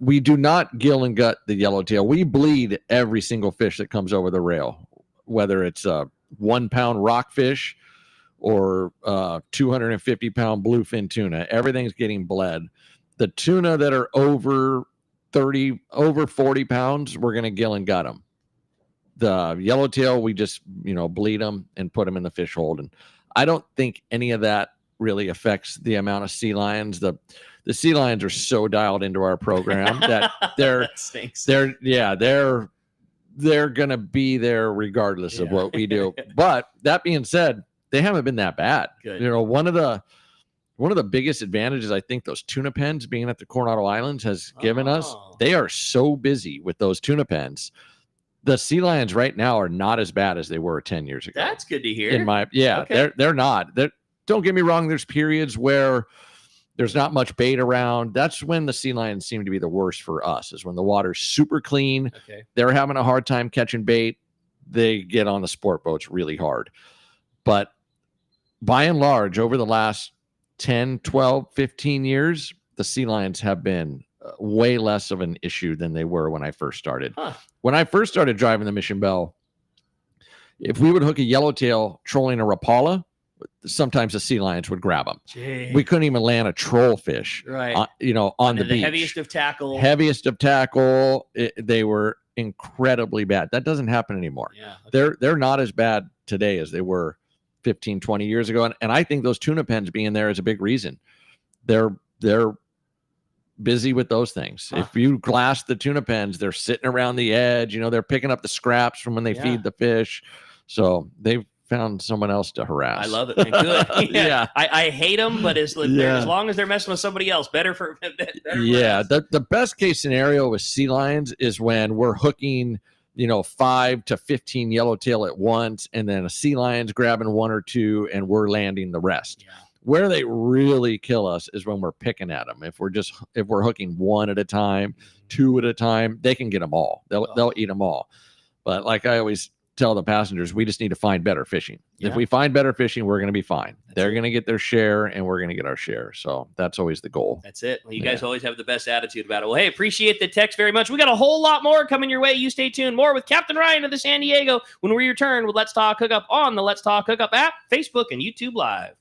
We do not gill and gut the yellowtail. We bleed every single fish that comes over the rail, whether it's a 1-pound rockfish or 250-pound bluefin tuna. Everything's getting bled. The tuna that are over 40 pounds, we're going to gill and gut them. The yellowtail, we just, bleed them and put them in the fish hold. And I don't think any of that really affects the amount of sea lions. The sea lions are so dialed into our program that they're going to be there regardless of what we do. But that being said, they haven't been that bad. Good. One of the biggest advantages I think those tuna pens being at the Coronado Islands has given us, they are so busy with those tuna pens. The sea lions right now are not as bad as they were 10 years ago. That's good to hear. They're not. Don't get me wrong. There's periods where There's not much bait around. That's when the sea lions seem to be the worst for us, is when the water's super clean. Okay. They're having a hard time catching bait. They get on the sport boats really hard. But by and large, over the last 10, 12, 15 years, the sea lions have been way less of an issue than they were when I first started. Huh. When I first started driving the Mission Belle, if we would hook a yellowtail trolling a rapala, sometimes the sea lions would grab them. Gee. We couldn't even land a troll fish, Right. On the beach. Heaviest of tackle. Heaviest of tackle. They were incredibly bad. That doesn't happen anymore. Yeah. Okay. They're not as bad today as they were 15, 20 years ago. And I think those tuna pens being there is a big reason. They're busy with those things. Huh. If you glass the tuna pens, they're sitting around the edge. They're picking up the scraps from when they feed the fish. So they've found someone else to harass. I love it, man. Good. Yeah. I hate them, but as long as they're messing with somebody else, better for Yeah. The best case scenario with sea lions is when we're hooking 5 to 15 yellowtail at once, and then a sea lion's grabbing 1 or 2 and we're landing the rest. Yeah. Where they really kill us is when we're picking at them. If we're hooking 1 at a time, 2 at a time, they can get them all. They'll eat them all. But like I always tell the passengers, we just need to find better fishing. Yeah. If we find better fishing, we're going to be fine. They're going to get their share and we're going to get our share. So that's always the goal. That's it. Well, you guys always have the best attitude about it. Well, hey, appreciate the text very much. We got a whole lot more coming your way. You stay tuned. More with Captain Ryan of the San Diego when we return with Let's Talk Hookup on the Let's Talk Hookup app, Facebook, and YouTube Live.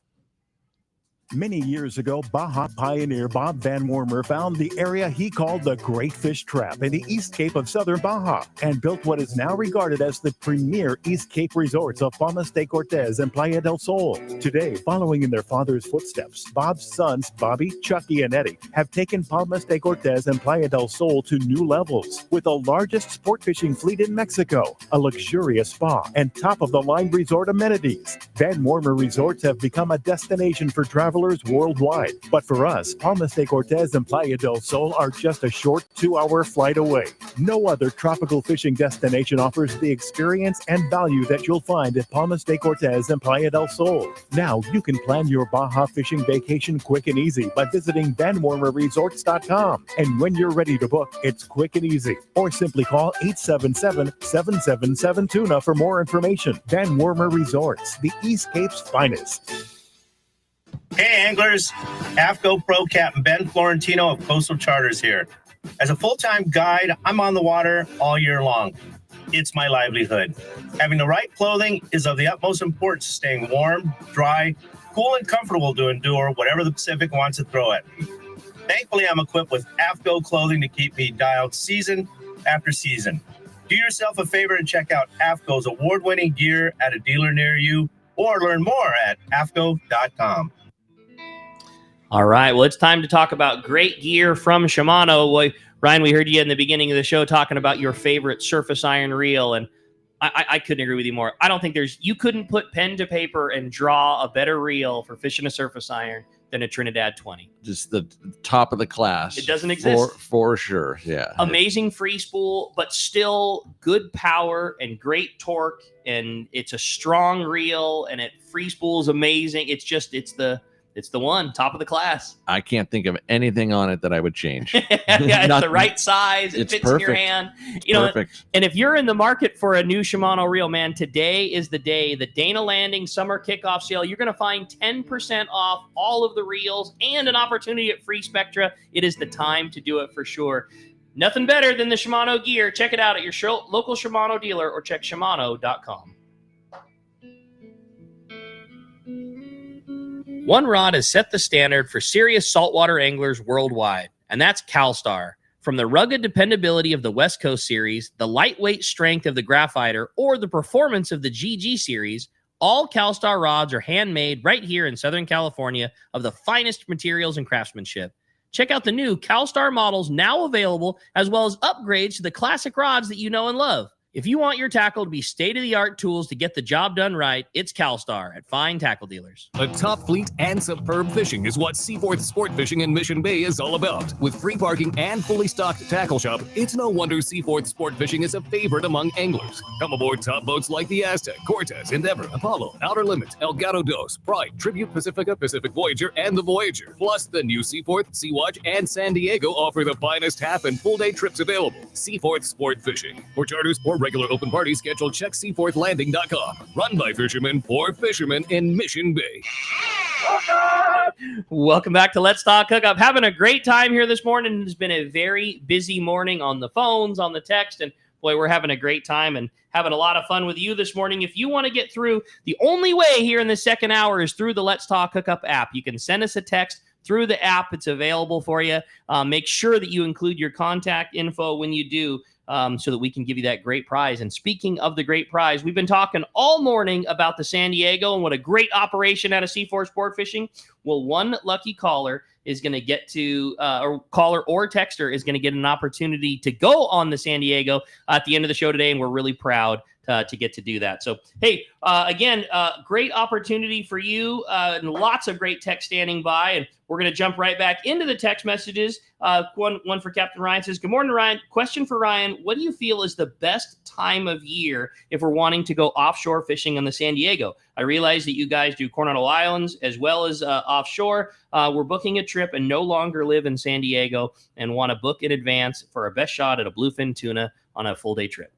Many years ago, Baja pioneer Bob Van Wormer found the area he called the Great Fish Trap in the East Cape of southern Baja and built what is now regarded as the premier East Cape resorts of Palmas de Cortez and Playa del Sol. Today, following in their father's footsteps, Bob's sons, Bobby, Chucky, and Eddie, have taken Palmas de Cortez and Playa del Sol to new levels with the largest sport fishing fleet in Mexico, a luxurious spa, and top-of-the-line resort amenities. Van Wormer Resorts have become a destination for travelers worldwide. But for us, Palmas de Cortez and Playa del Sol are just a short 2-hour flight away. No other tropical fishing destination offers the experience and value that you'll find at Palmas de Cortez and Playa del Sol. Now you can plan your Baja fishing vacation quick and easy by visiting VanWarmerResorts.com. And when you're ready to book, it's quick and easy. Or simply call 877-777-TUNA for more information. Van Wormer Resorts, the East Cape's finest. Hey anglers, AFCO Pro Captain Ben Florentino of Coastal Charters here. As a full-time guide, I'm on the water all year long. It's my livelihood. Having the right clothing is of the utmost importance to staying warm, dry, cool, and comfortable to endure whatever the Pacific wants to throw at me. Thankfully, I'm equipped with AFCO clothing to keep me dialed season after season. Do yourself a favor and check out AFCO's award-winning gear at a dealer near you, or learn more at AFCO.com. All right. Well, it's time to talk about great gear from Shimano. Well, Ryan, we heard you in the beginning of the show talking about your favorite surface iron reel, and I couldn't agree with you more. I don't think you couldn't put pen to paper and draw a better reel for fishing a surface iron than a Trinidad 20. Just the top of the class. It doesn't exist. For sure. Yeah. Amazing free spool, but still good power and great torque. And it's a strong reel, and free spool is amazing. It's the one, top of the class. I can't think of anything on it that I would change. Yeah, it's the right size. It fits perfect. in your hand. Perfect. And if you're in the market for a new Shimano reel, man, today is the day. The Dana Landing summer kickoff sale. You're going to find 10% off all of the reels and an opportunity at Free Spectra. It is the time to do it for sure. Nothing better than the Shimano gear. Check it out at your local Shimano dealer or check Shimano.com. One rod has set the standard for serious saltwater anglers worldwide, and that's CalStar. From the rugged dependability of the West Coast series, the lightweight strength of the Graphiter, or the performance of the GG series, all CalStar rods are handmade right here in Southern California of the finest materials and craftsmanship. Check out the new CalStar models now available, as well as upgrades to the classic rods that you know and love. If you want your tackle to be state-of-the-art tools to get the job done right, it's CalStar at Fine Tackle Dealers. A top fleet and superb fishing is what Seaforth Sport Fishing in Mission Bay is all about. With free parking and fully stocked tackle shop, it's no wonder Seaforth Sport Fishing is a favorite among anglers. Come aboard top boats like the Aztec, Cortez, Endeavor, Apollo, Outer Limits, Elgato Dos, Pride, Tribute Pacifica, Pacific Voyager, and the Voyager. Plus, the new Seaforth, Sea-Watch, and San Diego offer the finest half and full-day trips available. Seaforth Sport Fishing. For charters or regular open party schedule, check seaforthlanding.com. Run by fishermen for fishermen in Mission Bay. Welcome back to Let's Talk Hookup. Having a great time here this morning. It's been a very busy morning on the phones, on the text, and boy, we're having a great time and having a lot of fun with you this morning. If you want to get through, the only way here in the second hour is through the Let's Talk Hookup app. You can send us a text through the app. It's available for you. Make sure that you include your contact info when you do, so that we can give you that great prize. And speaking of the great prize, we've been talking all morning about the San Diego and what a great operation out of Seaforth Sport Fishing. Well, one lucky caller is going to get to, or caller or texter is going to get an opportunity to go on the San Diego at the end of the show today, and we're really proud to get to do that. So, hey, again, great opportunity for you, and lots of great text standing by, and we're going to jump right back into the text messages. One for Captain Ryan says, good morning, Ryan. Question for Ryan. What do you feel is the best time of year if we're wanting to go offshore fishing on the San Diego? I realize that you guys do Coronado Islands as well as offshore. We're booking a trip and no longer live in San Diego and want to book in advance for our best shot at a bluefin tuna on a full day trip.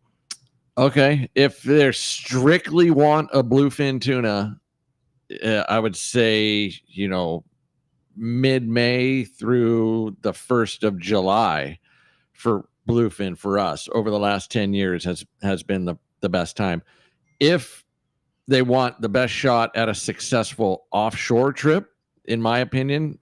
Okay. If they strictly want a bluefin tuna, I would say, mid-May through the 1st of July for bluefin for us over the last 10 years has been the best time. If they want the best shot at a successful offshore trip, in my opinion,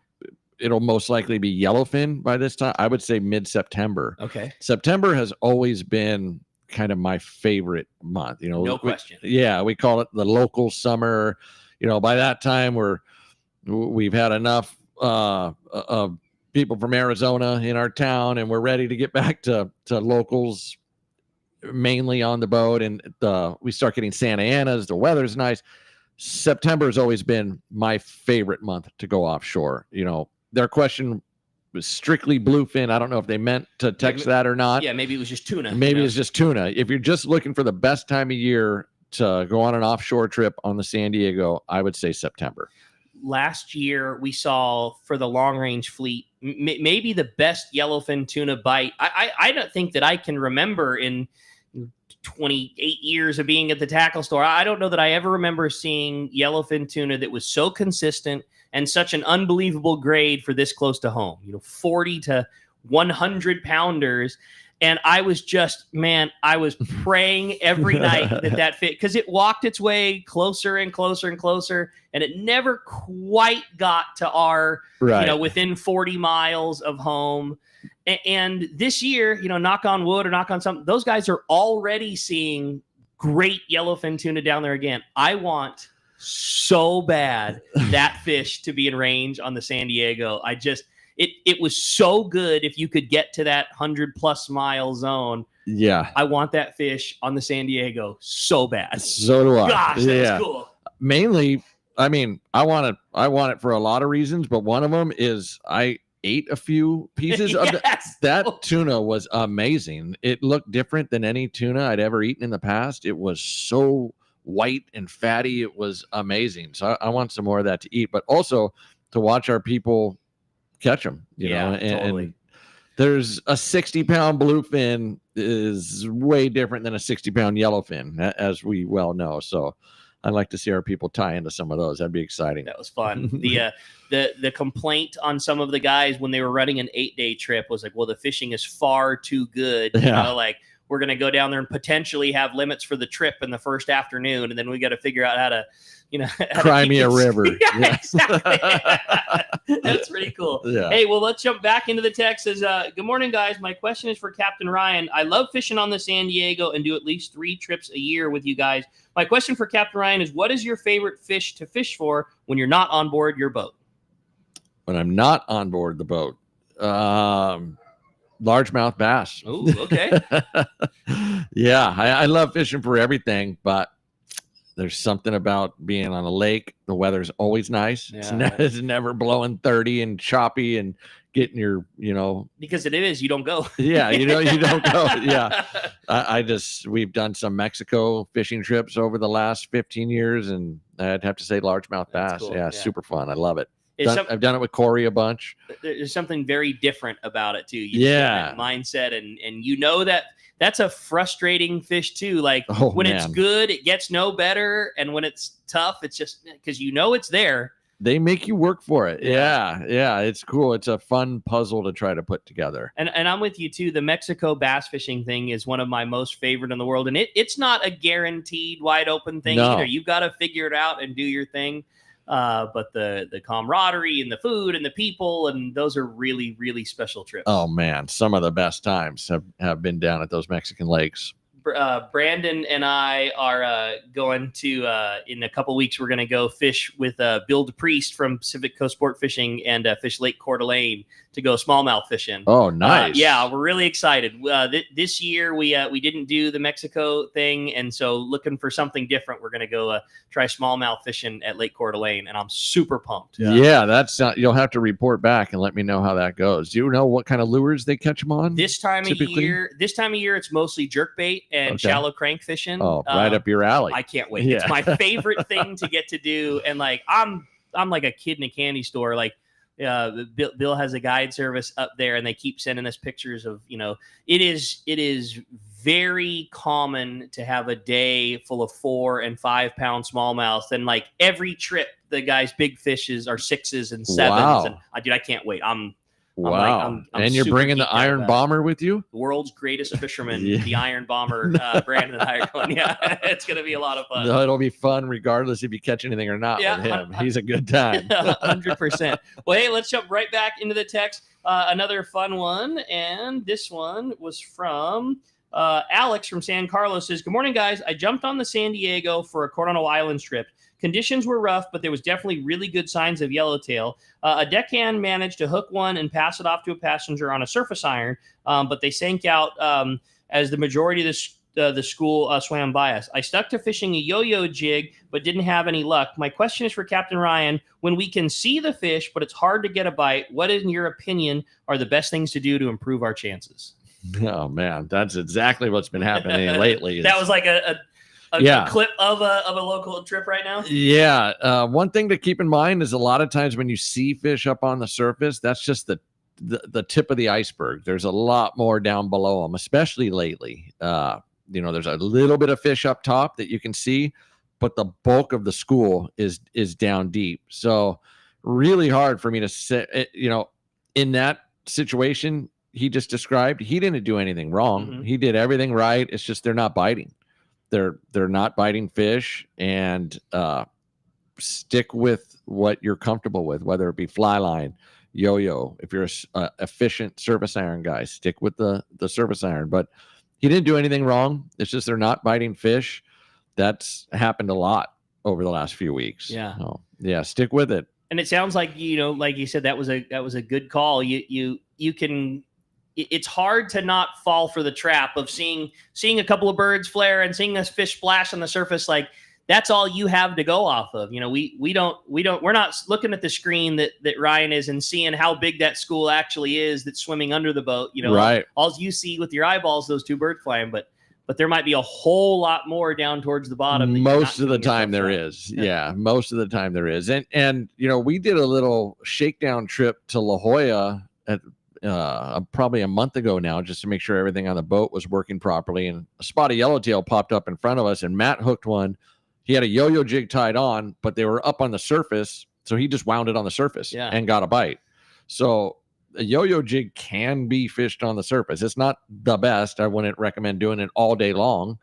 it'll most likely be yellowfin by this time. I would say mid-September. Okay. September has always been kind of my favorite month. No question. We call it the local summer. By that time we've had enough of people from Arizona in our town, and we're ready to get back to locals mainly on the boat, and we start getting Santa Anas. The weather's nice. September has always been my favorite month to go offshore. Their question was strictly bluefin. I don't know if they meant to text that or not. Yeah, maybe it was just tuna. Maybe it's just tuna. If you're just looking for the best time of year to go on an offshore trip on the San Diego, I would say September. Last year, we saw for the long-range fleet maybe the best yellowfin tuna bite. I don't think that I can remember in 28 years of being at the tackle store. I don't know that I ever remember seeing yellowfin tuna that was so consistent and such an unbelievable grade for this close to home. 40 to 100 pounders. And I was I was praying every night that fit, because it walked its way closer and closer and closer, and it never quite got to our, within 40 miles of home. And this year, knock on wood or knock on something, those guys are already seeing great yellowfin tuna down there again. I want so bad that fish to be in range on the San Diego. It was so good if you could get to that 100+ mile zone. Yeah. I want that fish on the San Diego so bad. So do I. Gosh, that's cool. Mainly, I want it for a lot of reasons, but one of them is I ate a few pieces of that tuna was amazing. It looked different than any tuna I'd ever eaten in the past. It was so white and fatty. It was amazing. So I want some more of that to eat, but also to watch our people catch them, totally. And there's a 60-pound bluefin is way different than a 60-pound yellowfin, as we well know. So I'd like to see our people tie into some of those. That'd be exciting. That was fun. The complaint on some of the guys when they were running an 8-day trip was like, well, the fishing is far too good. We're going to go down there and potentially have limits for the trip in the first afternoon, and then we got to figure out how to Cry me a river. Yeah, exactly. That's pretty cool. Yeah. Hey, well, let's jump back into the text. Says, good morning, guys. My question is for Captain Ryan. I love fishing on the San Diego and do at least 3 trips a year with you guys. My question for Captain Ryan is, what is your favorite fish to fish for when you're not on board your boat? When I'm not on board the boat, Largemouth bass. Ooh, okay. Yeah, I love fishing for everything, but there's something about being on a lake. The weather's always nice. Yeah. It's never blowing 30 and choppy and getting your, Because it is, you don't go. yeah, you don't go. Yeah. We've done some Mexico fishing trips over the last 15 years, and I'd have to say largemouth bass. cool. Yeah, Yeah. super fun. I love it. It's I've done it with Cory a bunch. There's something very different about it too. You Yeah. that mindset, and that's a frustrating fish too. Like Oh, when it's man. good, it gets no better, and when it's tough, it's just because it's there. They make you work for it. Yeah, it's cool. It's a fun puzzle to try to put together. And I'm with you too. The Mexico bass fishing thing is one of my most favorite in the world, and it's not a guaranteed wide open thing No. either. You've got to figure it out and do your thing. But the camaraderie and the food and the people, and those are really, really special trips. Oh man, some of the best times have been down at those Mexican lakes. Brandon and I are going to, in a couple weeks, we're going to go fish with Bill DePriest from Pacific Coast Sport Fishing and fish Lake Coeur d'Alene to go smallmouth fishing. Oh, nice. Yeah, we're really excited. This year, we didn't do the Mexico thing, and so looking for something different, we're going to go try smallmouth fishing at Lake Coeur d'Alene, and I'm super pumped. Yeah, that's you'll have to report back and let me know how that goes. Do you know what kind of lures they catch them on? This time of typically? year, it's mostly jerkbait and Okay. shallow crank fishing. Oh, right up your alley. I can't wait. Yeah. It's my favorite thing to get to do. And like, I'm like a kid in a candy store. Like, Bill has a guide service up there, and they keep sending us pictures of, it is very common to have a day full of 4 and 5 pound smallmouth. And like every trip, the guys' big fishes are 6s and 7s. Wow. And I can't wait. Wow. I'm And you're super bringing the geeked out Iron about it. Bomber with you? The world's greatest fisherman, Yeah. the Iron Bomber, Brandon and I are going. Yeah, it's going to be a lot of fun. No, it'll be fun regardless if you catch anything or not Yeah. with him. He's a good time. 100%. Well, hey, let's jump right back into the text. Another fun one, and this one was from Alex from San Carlos. Says, "Good morning, guys. I jumped on the San Diego for a Coronado Islands trip. Conditions were rough, but there was definitely really good signs of yellowtail. A deckhand managed to hook one and pass it off to a passenger on a surface iron, but they sank out as the majority of the school swam by us. I stuck to fishing a yo-yo jig, but didn't have any luck. My question is for Captain Ryan. When we can see the fish, but it's hard to get a bite, what, in your opinion, are the best things to do to improve our chances?" Oh man, that's exactly what's been happening lately. That was like a clip of a local trip right now. Yeah. One thing to keep in mind is a lot of times when you see fish up on the surface, that's just the tip of the iceberg. There's a lot more down below them, especially lately. There's a little bit of fish up top that you can see, but the bulk of the school is down deep. So really hard for me to sit, in that situation he just described. He didn't do anything wrong. Mm-hmm. He did everything right. It's just they're not biting. They're not biting fish, and stick with what you're comfortable with, whether it be fly line, yo-yo. If you're a efficient surface iron guy, stick with the surface iron. But he didn't do anything wrong. It's just they're not biting fish. That's happened a lot over the last few weeks. Yeah. So, yeah, stick with it. And it sounds like, like you said, that was a good call. You can. It's hard to not fall for the trap of seeing a couple of birds flare and seeing this fish splash on the surface. Like that's all you have to go off of. We're not looking at the screen that Ryan is and seeing how big that school actually is that's swimming under the boat. Right. All you see with your eyeballs, those two birds flying, but there might be a whole lot more down towards the bottom. Most of the time there is. Yeah, most of the time there is. And we did a little shakedown trip to La Jolla at probably a month ago now, just to make sure everything on the boat was working properly. And a spot of yellowtail popped up in front of us, and Matt hooked one. He had a yo-yo jig tied on, but they were up on the surface, so he just wound it on the surface and got a bite. So a yo-yo jig can be fished on the surface. It's not the best. I wouldn't recommend doing it all day long,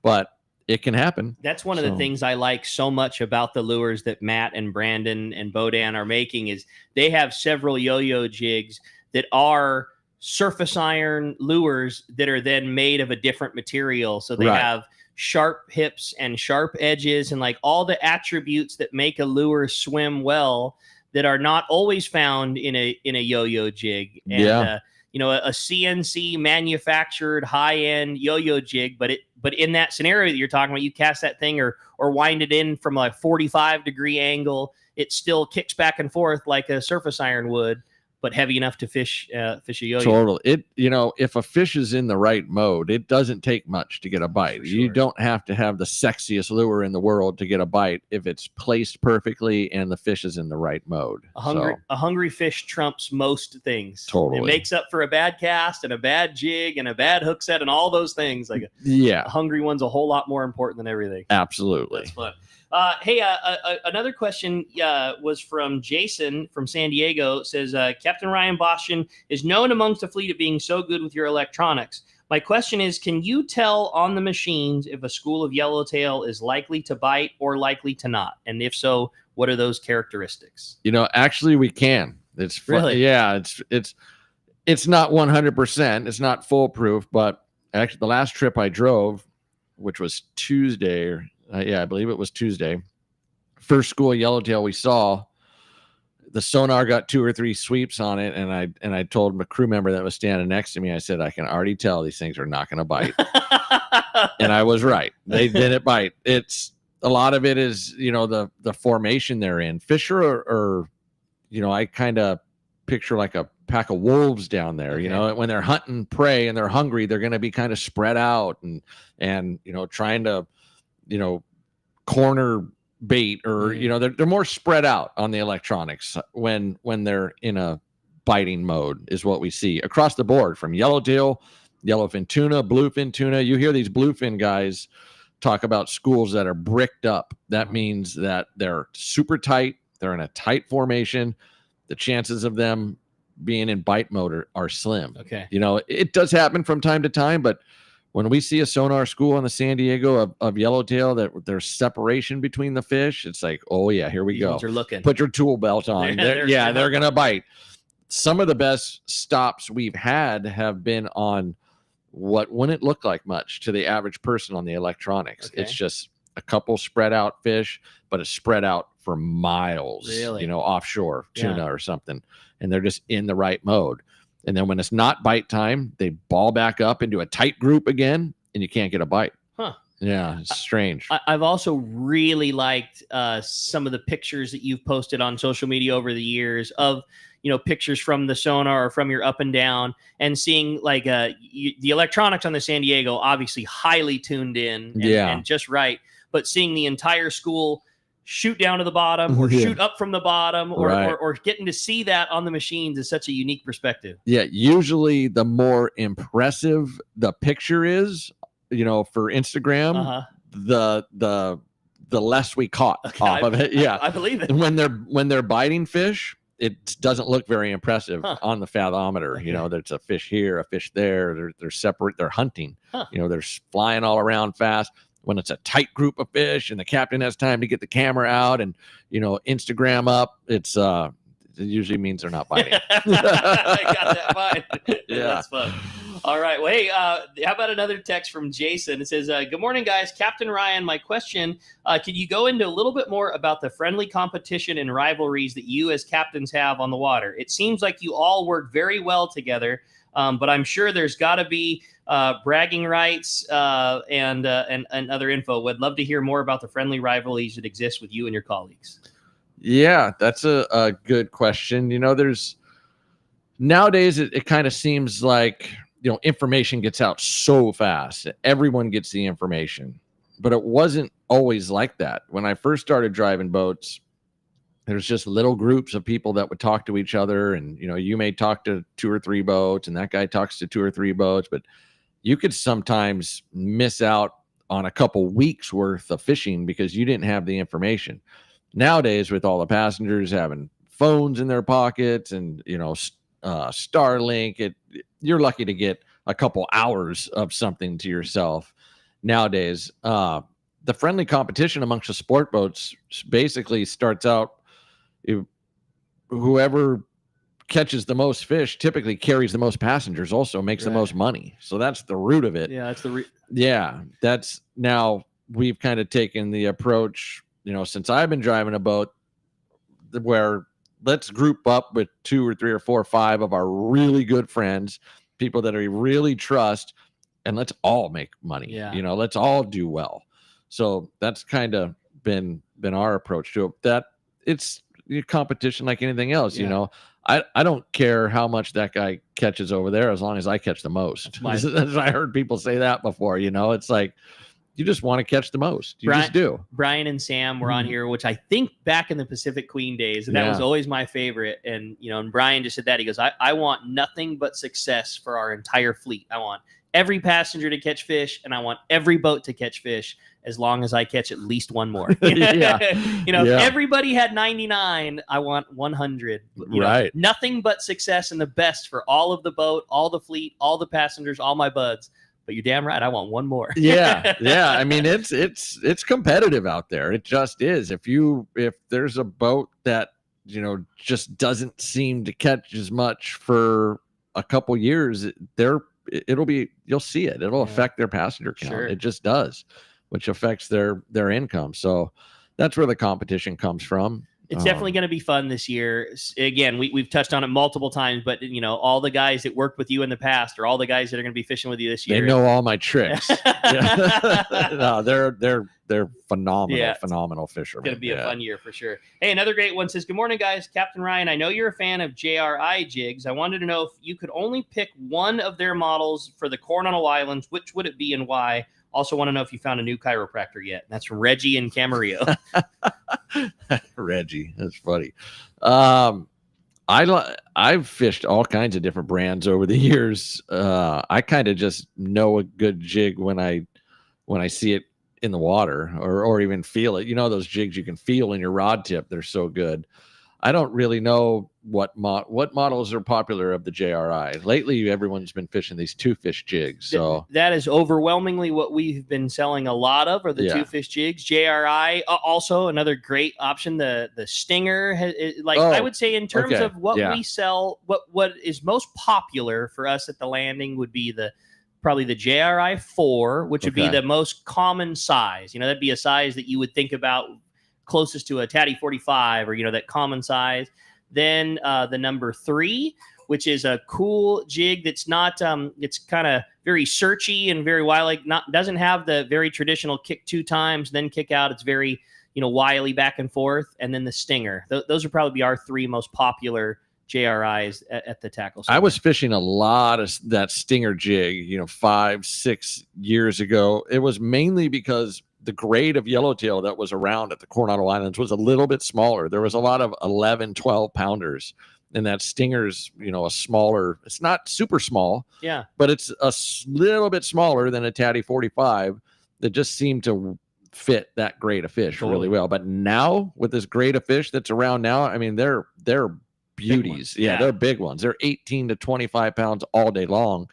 but it can happen. That's one of the things I like so much about the lures that Matt and Brandon and Bodan are making is they have several yo-yo jigs that are surface iron lures that are then made of a different material. So they have sharp hips and sharp edges and like all the attributes that make a lure swim well that are not always found in a yo-yo jig. And, a CNC manufactured high-end yo-yo jig, but in that scenario that you're talking about, you cast that thing or wind it in from a 45-degree angle, it still kicks back and forth like a surface iron would, but heavy enough to fish a yo-yo. Total. If a fish is in the right mode, it doesn't take much to get a bite. You don't have to have the sexiest lure in the world to get a bite if it's placed perfectly and the fish is in the right mode. A hungry fish trumps most things. Totally. It makes up for a bad cast and a bad jig and a bad hook set and all those things. Like a hungry one's a whole lot more important than everything. Absolutely. That's fun. Hey, another question was from Jason from San Diego. It says, Captain Ryan Boston is known amongst the fleet of being so good with your electronics. My question is, can you tell on the machines if a school of yellowtail is likely to bite or likely to not? And if so, what are those characteristics? Actually we can. It's really, yeah, it's not 100%. It's not foolproof, but actually the last trip I drove, which was Tuesday, I believe it was Tuesday. First school of yellowtail we saw, the sonar got 2 or 3 sweeps on it, and I told a crew member that was standing next to me, I said, I can already tell these things are not going to bite. And I was right. They didn't bite. It's a lot of it is, the formation they're in. Fish are I kind of picture like a pack of wolves down there. Okay. When they're hunting prey and they're hungry, they're going to be kind of spread out and trying to corner bait or they're more spread out on the electronics when they're in a biting mode is what we see across the board, from yellowtail, yellowfin tuna, bluefin tuna. You hear these bluefin guys talk about schools that are bricked up. That means that they're super tight, they're in a tight formation. The chances of them being in bite mode are slim. Okay. It does happen from time to time, but when we see a sonar school on the San Diego of yellowtail that there's separation between the fish, it's like, oh yeah, here we These go. ones are looking. Put your tool belt on. They're going to bite. Some of the best stops we've had have been on what wouldn't look like much to the average person on the electronics. Okay. It's just a couple spread out fish, but it's spread out for miles, really? Offshore tuna or something. And they're just in the right mode. And then when it's not bite time, they ball back up into a tight group again, and you can't get a bite. Huh. Yeah, it's strange. I've also really liked some of the pictures that you've posted on social media over the years of, pictures from the sonar or from your up and down, and seeing like the electronics on the San Diego, obviously highly tuned in and just right, but seeing the entire school shoot down to the bottom or shoot up from the bottom or getting to see that on the machines is such a unique perspective. Yeah. Usually the more impressive the picture is, for Instagram, the less we caught off of it. Yeah. I believe it. When they're biting fish, it doesn't look very impressive on the fathometer. Okay. There's a fish here, a fish there. They're separate. They're hunting, they're flying all around fast. When it's a tight group of fish and the captain has time to get the camera out and, Instagram up, it usually means they're not biting. I got that fine. Yeah. That's fun. All right. Well, hey, how about another text from Jason? It says, good morning, guys. Captain Ryan, my question, could you go into a little bit more about the friendly competition and rivalries that you as captains have on the water? It seems like you all work very well together, but I'm sure there's got to be bragging rights and other info. Would love to hear more about the friendly rivalries that exist with you and your colleagues. Yeah, that's a good question. There's nowadays it kind of seems like, information gets out so fast. Everyone gets the information, but it wasn't always like that. When I first started driving boats, there's just little groups of people that would talk to each other. And, you may talk to 2 or 3 boats and that guy talks to 2 or 3 boats, but you could sometimes miss out on a couple weeks worth of fishing because you didn't have the information. Nowadays, with all the passengers having phones in their pockets and, Starlink, you're lucky to get a couple hours of something to yourself. Nowadays, the friendly competition amongst the sport boats basically starts out, whoever catches the most fish typically carries the most passengers, also makes the most money. So that's the root of it. Yeah, that's that's now we've kind of taken the approach, since I've been driving a boat, where let's group up with 2 or 3 or 4 or 5 of our really good friends, people that we really trust, and let's all make money. Yeah. You know, let's all do well. So that's kind of been our approach to it. That it's competition like anything else. You know, I don't care how much that guy catches over there as long as I catch the most. I heard people say that before. You know, it's like you just want to catch the most. You just do. Brian and Sam were on here, which I think back in the Pacific Queen days, and that was always my favorite. And and Brian just said that. He goes, I want nothing but success for our entire fleet. I want every passenger to catch fish, and I want every boat to catch fish, as long as I catch at least one more. If everybody had 99, I want 100. Right. Nothing but success and the best for all of the boat, all the fleet, all the passengers, all my buds. But you're damn right, I want one more. Yeah. I mean, it's competitive out there. It just is. If there's a boat that just doesn't seem to catch as much for a couple years, you'll see it. It'll affect their passenger count. Sure. It just does, which affects their income. So that's where the competition comes from. It's definitely going to be fun this year. Again, we've touched on it multiple times, but all the guys that worked with you in the past, or all the guys that are going to be fishing with you this year, they know all my tricks. No, they're phenomenal fishermen. It's going to be a fun year for sure. Hey, another great one says, "Good morning, guys. Captain Ryan, I know you're a fan of JRI jigs. I wanted to know if you could only pick one of their models for the Coronado Islands. Which would it be and why? Also want to know if you found a new chiropractor yet." And that's from Reggie in Camarillo. Reggie, that's funny. I've fished all kinds of different brands over the years. I kind of just know a good jig when I see it in the water or even feel it. Those jigs you can feel in your rod tip, they're so good. I don't really know what models are popular of the JRI. Lately, everyone's been fishing these 2-fish jigs. So that is overwhelmingly what we've been selling a lot of, are the 2-fish jigs. JRI, also another great option. The Stinger, I would say in terms of what we sell, what is most popular for us at the landing would be probably the JRI 4, which would be the most common size. That'd be a size that you would think about closest to a Tatty 45, or that common size. Then the number 3, which is a cool jig that's not it's kind of very searchy and very wily, doesn't have the very traditional kick 2 times then kick out. It's very wily back and forth. And then the Stinger. Those would probably be our 3 most popular JRIs at the tackle store. I was fishing a lot of that Stinger jig 5-6 years ago. It was mainly because the grade of yellowtail that was around at the Coronado Islands was a little bit smaller. There was a lot of 11, 12 pounders, and that Stinger's, a smaller, it's not super small, but it's a little bit smaller than a Tatty 45 that just seemed to fit that grade of fish really well. But now with this grade of fish that's around now, I mean, they're beauties. They're big ones. They're 18 to 25 pounds all day long.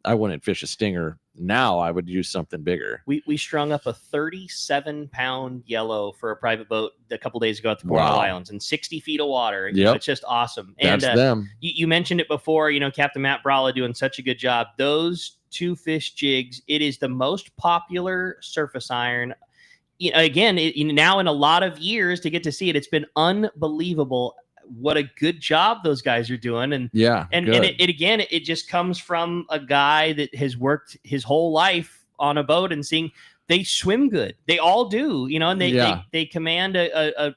I wouldn't fish a Stinger now. I would use something bigger. We strung up a 37-pound yellow for a private boat a couple days ago at the Coronado Islands, and 60 feet of water. It's just awesome. That's them. You mentioned it before, Captain Matt Bralla doing such a good job. Those 2-fish jigs, it is the most popular surface iron. Again, now in a lot of years to get to see it, it's been unbelievable what a good job those guys are doing. And it just comes from a guy that has worked his whole life on a boat and seeing they swim good. They all do, and they command a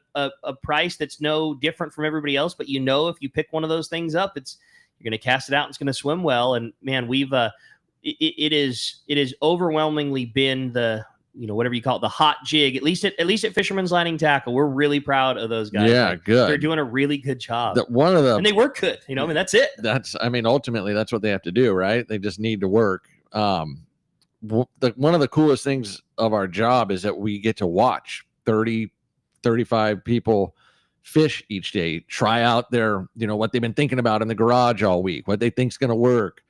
price that's no different from everybody else. But if you pick one of those things up, you're going to cast it out and it's going to swim well. And man, we've it is overwhelmingly been the whatever you call it, the hot jig, at least at Fisherman's Landing Tackle. We're really proud of those guys. Yeah, good. They're doing a really good job. And they work good. That's it. Ultimately, that's what they have to do, right? They just need to work. One of the coolest things of our job is that we get to watch 30, 35 people fish each day, try out their, what they've been thinking about in the garage all week, what they think's going to work.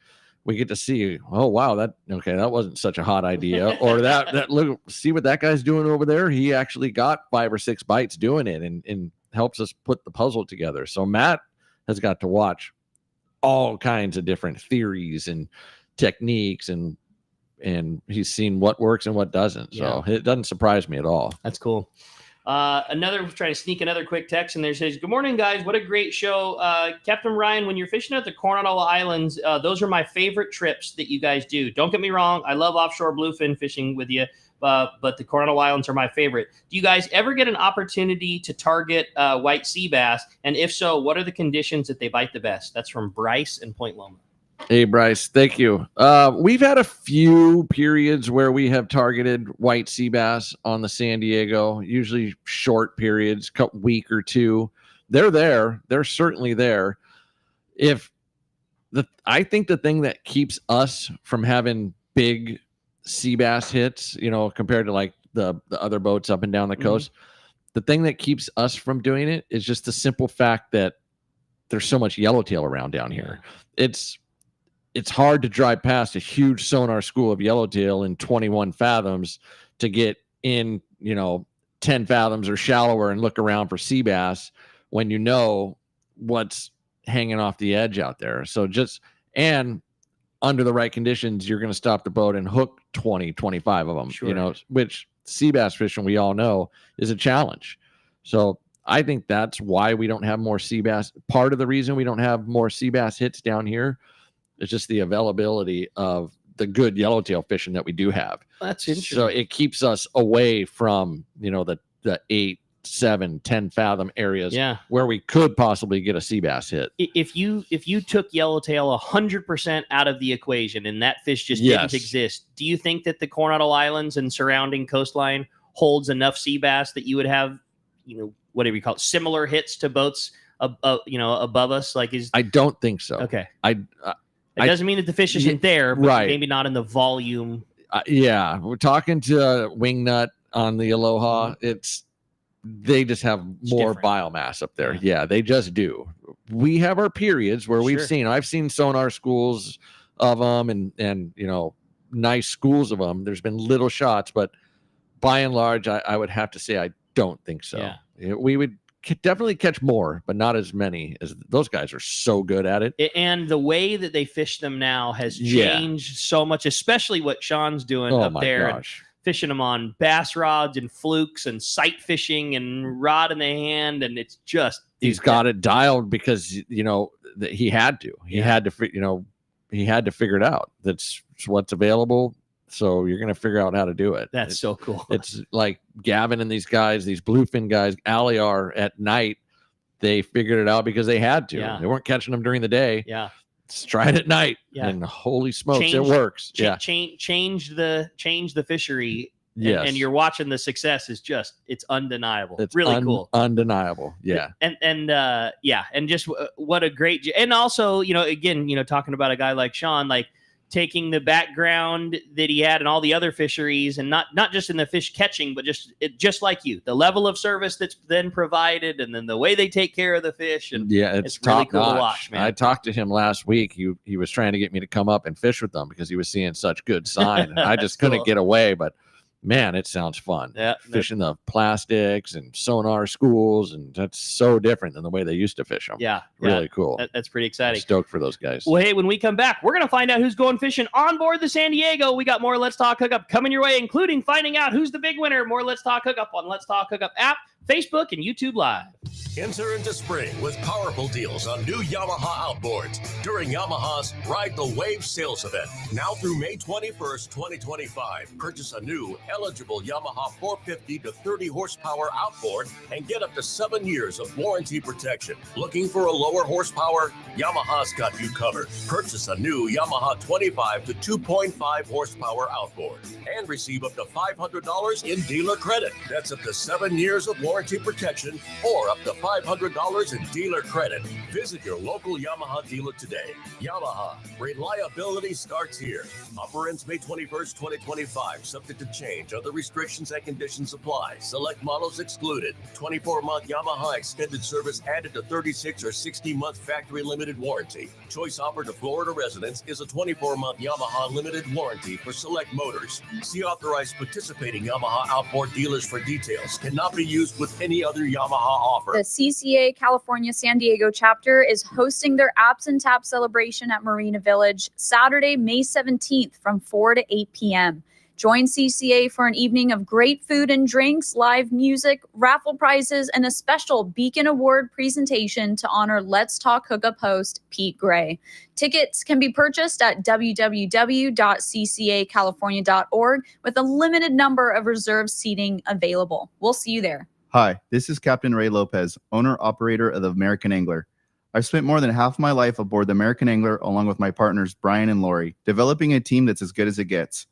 We get to see, oh, wow, that wasn't such a hot idea. Or that look, see what that guy's doing over there. He actually got 5 or 6 bites doing it and helps us put the puzzle together. So Matt has got to watch all kinds of different theories and techniques, and he's seen what works and what doesn't. So it doesn't surprise me at all. That's cool. Another trying to sneak another quick text in there says, "Good morning, guys. What a great show, Captain Ryan. When you're fishing at the Coronado Islands, those are my favorite trips that you guys do. Don't get me wrong. I love offshore bluefin fishing with you, but the Coronado Islands are my favorite. Do you guys ever get an opportunity to target white sea bass? And if so, what are the conditions that they bite the best?" That's from Bryce in Point Loma. Hey, Bryce, thank you. We've had a few periods where we have targeted white sea bass on the San Diego, usually short periods, week or two. They're there. They're certainly there. I think the thing that keeps us from having big sea bass hits, compared to like the other boats up and down the coast, the thing that keeps us from doing it is just the simple fact that there's so much yellowtail around down here. It's hard to drive past a huge sonar school of yellowtail in 21 fathoms to get in, 10 fathoms or shallower and look around for sea bass when you know what's hanging off the edge out there. So and under the right conditions, you're going to stop the boat and hook 20, 25 of them, Sure. Which sea bass fishing, we all know, is a challenge. So I think that's why we don't have more sea bass. Part of the reason we don't have more sea bass hits down here, it's just the availability of the good yellowtail fishing that we do have. That's interesting. So it keeps us away from, the 8, 7, 10 fathom areas where we could possibly get a sea bass hit. If you took yellowtail 100% out of the equation and that fish just didn't exist, do you think that the Coronado Islands and surrounding coastline holds enough sea bass that you would have, whatever you call it, similar hits to boats, above us? I don't think so. Okay. It doesn't mean that the fish isn't there, but maybe not in the volume. We're talking to Wingnut on the Aloha. They just have more biomass up there. Yeah, they just do. We have our periods where I've seen sonar schools of them and nice schools of them. There's been little shots, but by and large, I would have to say I don't think so. Yeah. We would definitely catch more, but not as many. As those guys are so good at it. And the way that they fish them now has changed so much, especially what Sean's doing up there. Gosh. Fishing them on bass rods and flukes and sight fishing and rod in the hand. And it's just, he's got it dialed because, that he had to, he had to figure it out. That's what's available. So you're going to figure out how to do it. That's so cool. It's like Gavin and these guys, these bluefin guys, Aliar at night, they figured it out because they had to. Yeah. They weren't catching them during the day. Yeah. Let's try it at night. Yeah. And holy smokes, it works. Change the fishery. Yes. And you're watching the success it's undeniable. It's really cool. Undeniable. Yeah. And just what a great, and also, again, talking about a guy like Sean, like taking the background that he had in all the other fisheries and not just in the fish catching, but just like you, the level of service that's then provided and then the way they take care of the fish. And it's really cool notch. to watch, man. I talked to him last week. He was trying to get me to come up and fish with them because he was seeing such good sign. And I just couldn't get away, but man, it sounds fun. Yeah, fishing the plastics and sonar schools, and that's so different than the way they used to fish them. Yeah, really cool. That's pretty exciting. I'm stoked for those guys. Well, hey, when we come back, we're going to find out who's going fishing on board the San Diego. We got more Let's Talk Hookup coming your way, including finding out who's the big winner. More Let's Talk Hookup on Let's Talk Hookup app, Facebook, and YouTube Live. Enter into spring with powerful deals on new Yamaha outboards during Yamaha's Ride the Wave sales event. Now through May 21st, 2025. Purchase a new eligible Yamaha 450 to 30 horsepower outboard and get up to 7 years of warranty protection. Looking for a lower horsepower? Yamaha's got you covered. Purchase a new Yamaha 25 to 2.5 horsepower outboard and receive up to $500 in dealer credit. That's up to 7 years of warranty protection or up to $500 in dealer credit. Visit your local Yamaha dealer today. Yamaha, reliability starts here. Offer ends May 21st, 2025. Subject to change. Other restrictions and conditions apply. Select models excluded. 24-month Yamaha extended service added to 36 or 60-month factory limited warranty. Choice offered to Florida residents is a 24-month Yamaha limited warranty for select motors. See authorized participating Yamaha outboard dealers for details. Cannot be used with any other Yamaha offer. The CCA California San Diego chapter is hosting their Apps and Taps celebration at Marina Village Saturday, May 17th from 4 to 8 p.m. Join CCA for an evening of great food and drinks, live music, raffle prizes, and a special Beacon Award presentation to honor Let's Talk Hookup host Pete Gray. Tickets can be purchased at www.ccacalifornia.org with a limited number of reserved seating available. We'll see you there. Hi, this is Captain Ray Lopez, owner-operator of the American Angler. I've spent more than half my life aboard the American Angler along with my partners Brian and Lori, developing a team that's as good as it gets.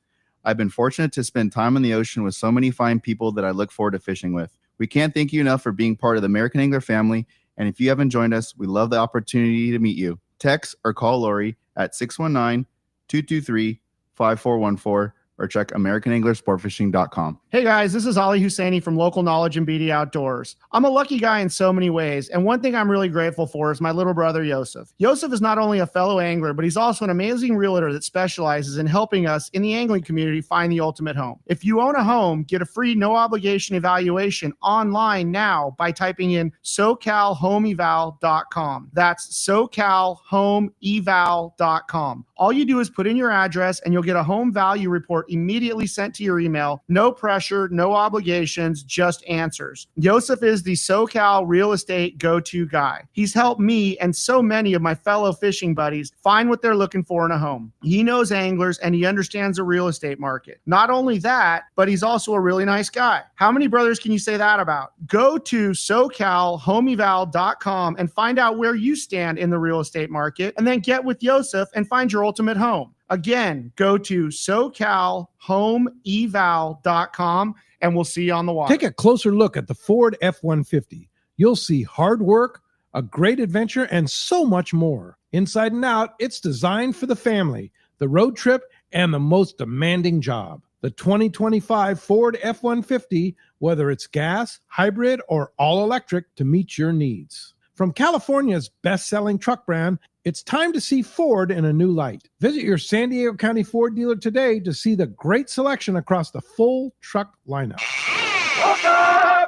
I've been fortunate to spend time on the ocean with so many fine people that I look forward to fishing with. We can't thank you enough for being part of the American Angler family, and if you haven't joined us, we love the opportunity to meet you. Text or call Lori at 619-223-5414 or check AmericanAnglerSportFishing.com. Hey guys, this is Ali Husseini from Local Knowledge and BD Outdoors. I'm a lucky guy in so many ways, and one thing I'm really grateful for is my little brother, Yosef. Yosef is not only a fellow angler, but he's also an amazing realtor that specializes in helping us in the angling community find the ultimate home. If you own a home, get a free no-obligation evaluation online now by typing in SoCalHomeEval.com. That's SoCalHomeEval.com. All you do is put in your address, and you'll get a home value report immediately sent to your email. No pressure, no obligations, just answers. Yosef is the SoCal real estate go-to guy. He's helped me and so many of my fellow fishing buddies find what they're looking for in a home. He knows anglers and he understands the real estate market. Not only that, but he's also a really nice guy. How many brothers can you say that about? Go to SoCalHomeEval.com and find out where you stand in the real estate market, and then get with Yosef and find your ultimate home. Again, go to SoCalHomeEval.com and we'll see you on the water. Take a closer look at the Ford F-150. You'll see hard work, a great adventure, and so much more. Inside and out, it's designed for the family, the road trip, and the most demanding job. The 2025 Ford F-150, whether it's gas, hybrid, or all-electric, to meet your needs. From California's best-selling truck brand, it's time to see Ford in a new light. Visit your San Diego County Ford dealer today to see the great selection across the full truck lineup.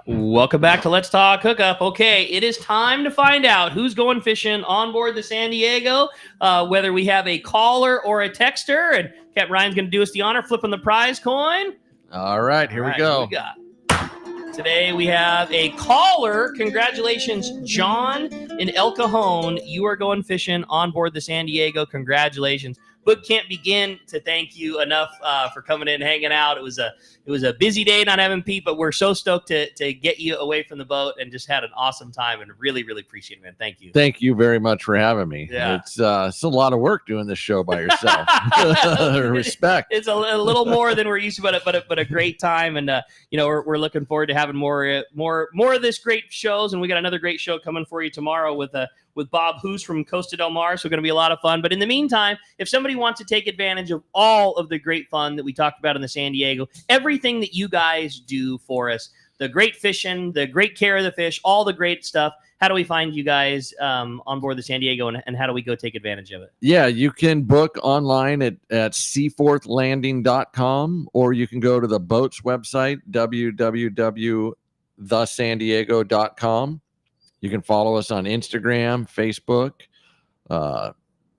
Welcome back to Let's Talk Hookup. Okay, it is time to find out who's going fishing on board the San Diego, whether we have a caller or a texter. And Captain Ryan's going to do us the honor flipping the prize coin. All right, here we go. What we got? Today we have a caller. Congratulations, John in El Cajon. You are going fishing on board the San Diego. Congratulations. But can't begin to thank you enough for coming in and hanging out. It was a busy day not having Pete, but we're so stoked to get you away from the boat and just had an awesome time and really, really appreciate it, man. Thank you. Thank you very much for having me. Yeah. It's a lot of work doing this show by yourself. Respect. It's a little more than we're used to, but a great time. And we're looking forward to having more of this great shows. And we got another great show coming for you tomorrow with Bob Hoos from Costa Del Mar. So going to be a lot of fun. But in the meantime, if somebody wants to take advantage of all of the great fun that we talked about in the San Diego, everything that you guys do for us, the great fishing, the great care of the fish, all the great stuff, how do we find you guys on board the San Diego, and how do we go take advantage of it? Yeah, you can book online at seaforthlanding.com, or you can go to the boat's website, www.thesandiego.com. You can follow us on Instagram, Facebook,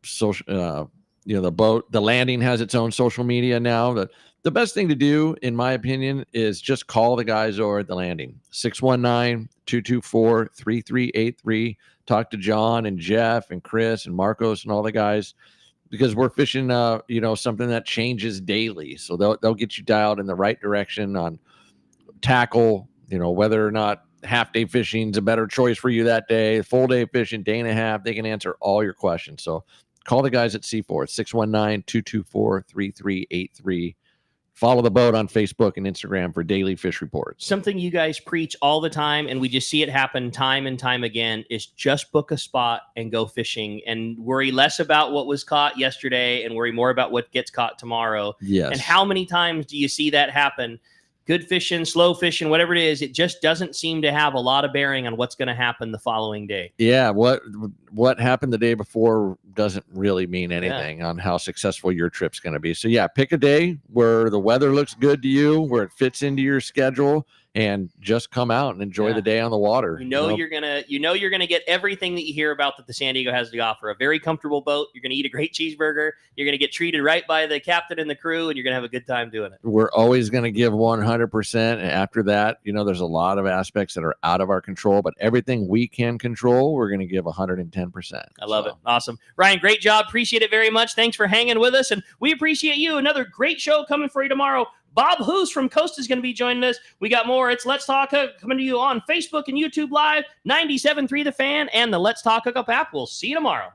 social. The landing has its own social media now. The best thing to do, in my opinion, is just call the guys over at the landing, 619-224-3383. Talk to John and Jeff and Chris and Marcos and all the guys, because we're fishing, something that changes daily. So they'll get you dialed in the right direction on tackle, whether or not half-day fishing is a better choice for you that day, full-day fishing, day and a half. They can answer all your questions. So call the guys at Seaforth, 619-224-3383. Follow the boat on Facebook and Instagram for daily fish reports. Something you guys preach all the time, and we just see it happen time and time again, is just book a spot and go fishing and worry less about what was caught yesterday and worry more about what gets caught tomorrow. Yes. And how many times do you see that happen? Good fishing, slow fishing, whatever it is, it just doesn't seem to have a lot of bearing on what's going to happen the following day. Yeah, what happened the day before doesn't really mean anything on how successful your trip's going to be. So yeah, pick a day where the weather looks good to you, where it fits into your schedule, and just come out and enjoy the day on the water. You're gonna get everything that you hear about that the San Diego has to offer. A very comfortable boat. You're gonna eat a great cheeseburger. You're gonna get treated right by the captain and the crew, and you're gonna have a good time doing it. We're always going to give 100%. And after that, there's a lot of aspects that are out of our control, but everything we can control, we're going to give 110%. I love it. Awesome. Ryan, great job. Appreciate it very much. Thanks for hanging with us. And we appreciate you. Another great show coming for you tomorrow. Bob Hoos from Coast is going to be joining us. We got more. It's Let's Talk Hookup coming to you on Facebook and YouTube Live, 97.3 The Fan, and the Let's Talk Hookup app. We'll see you tomorrow.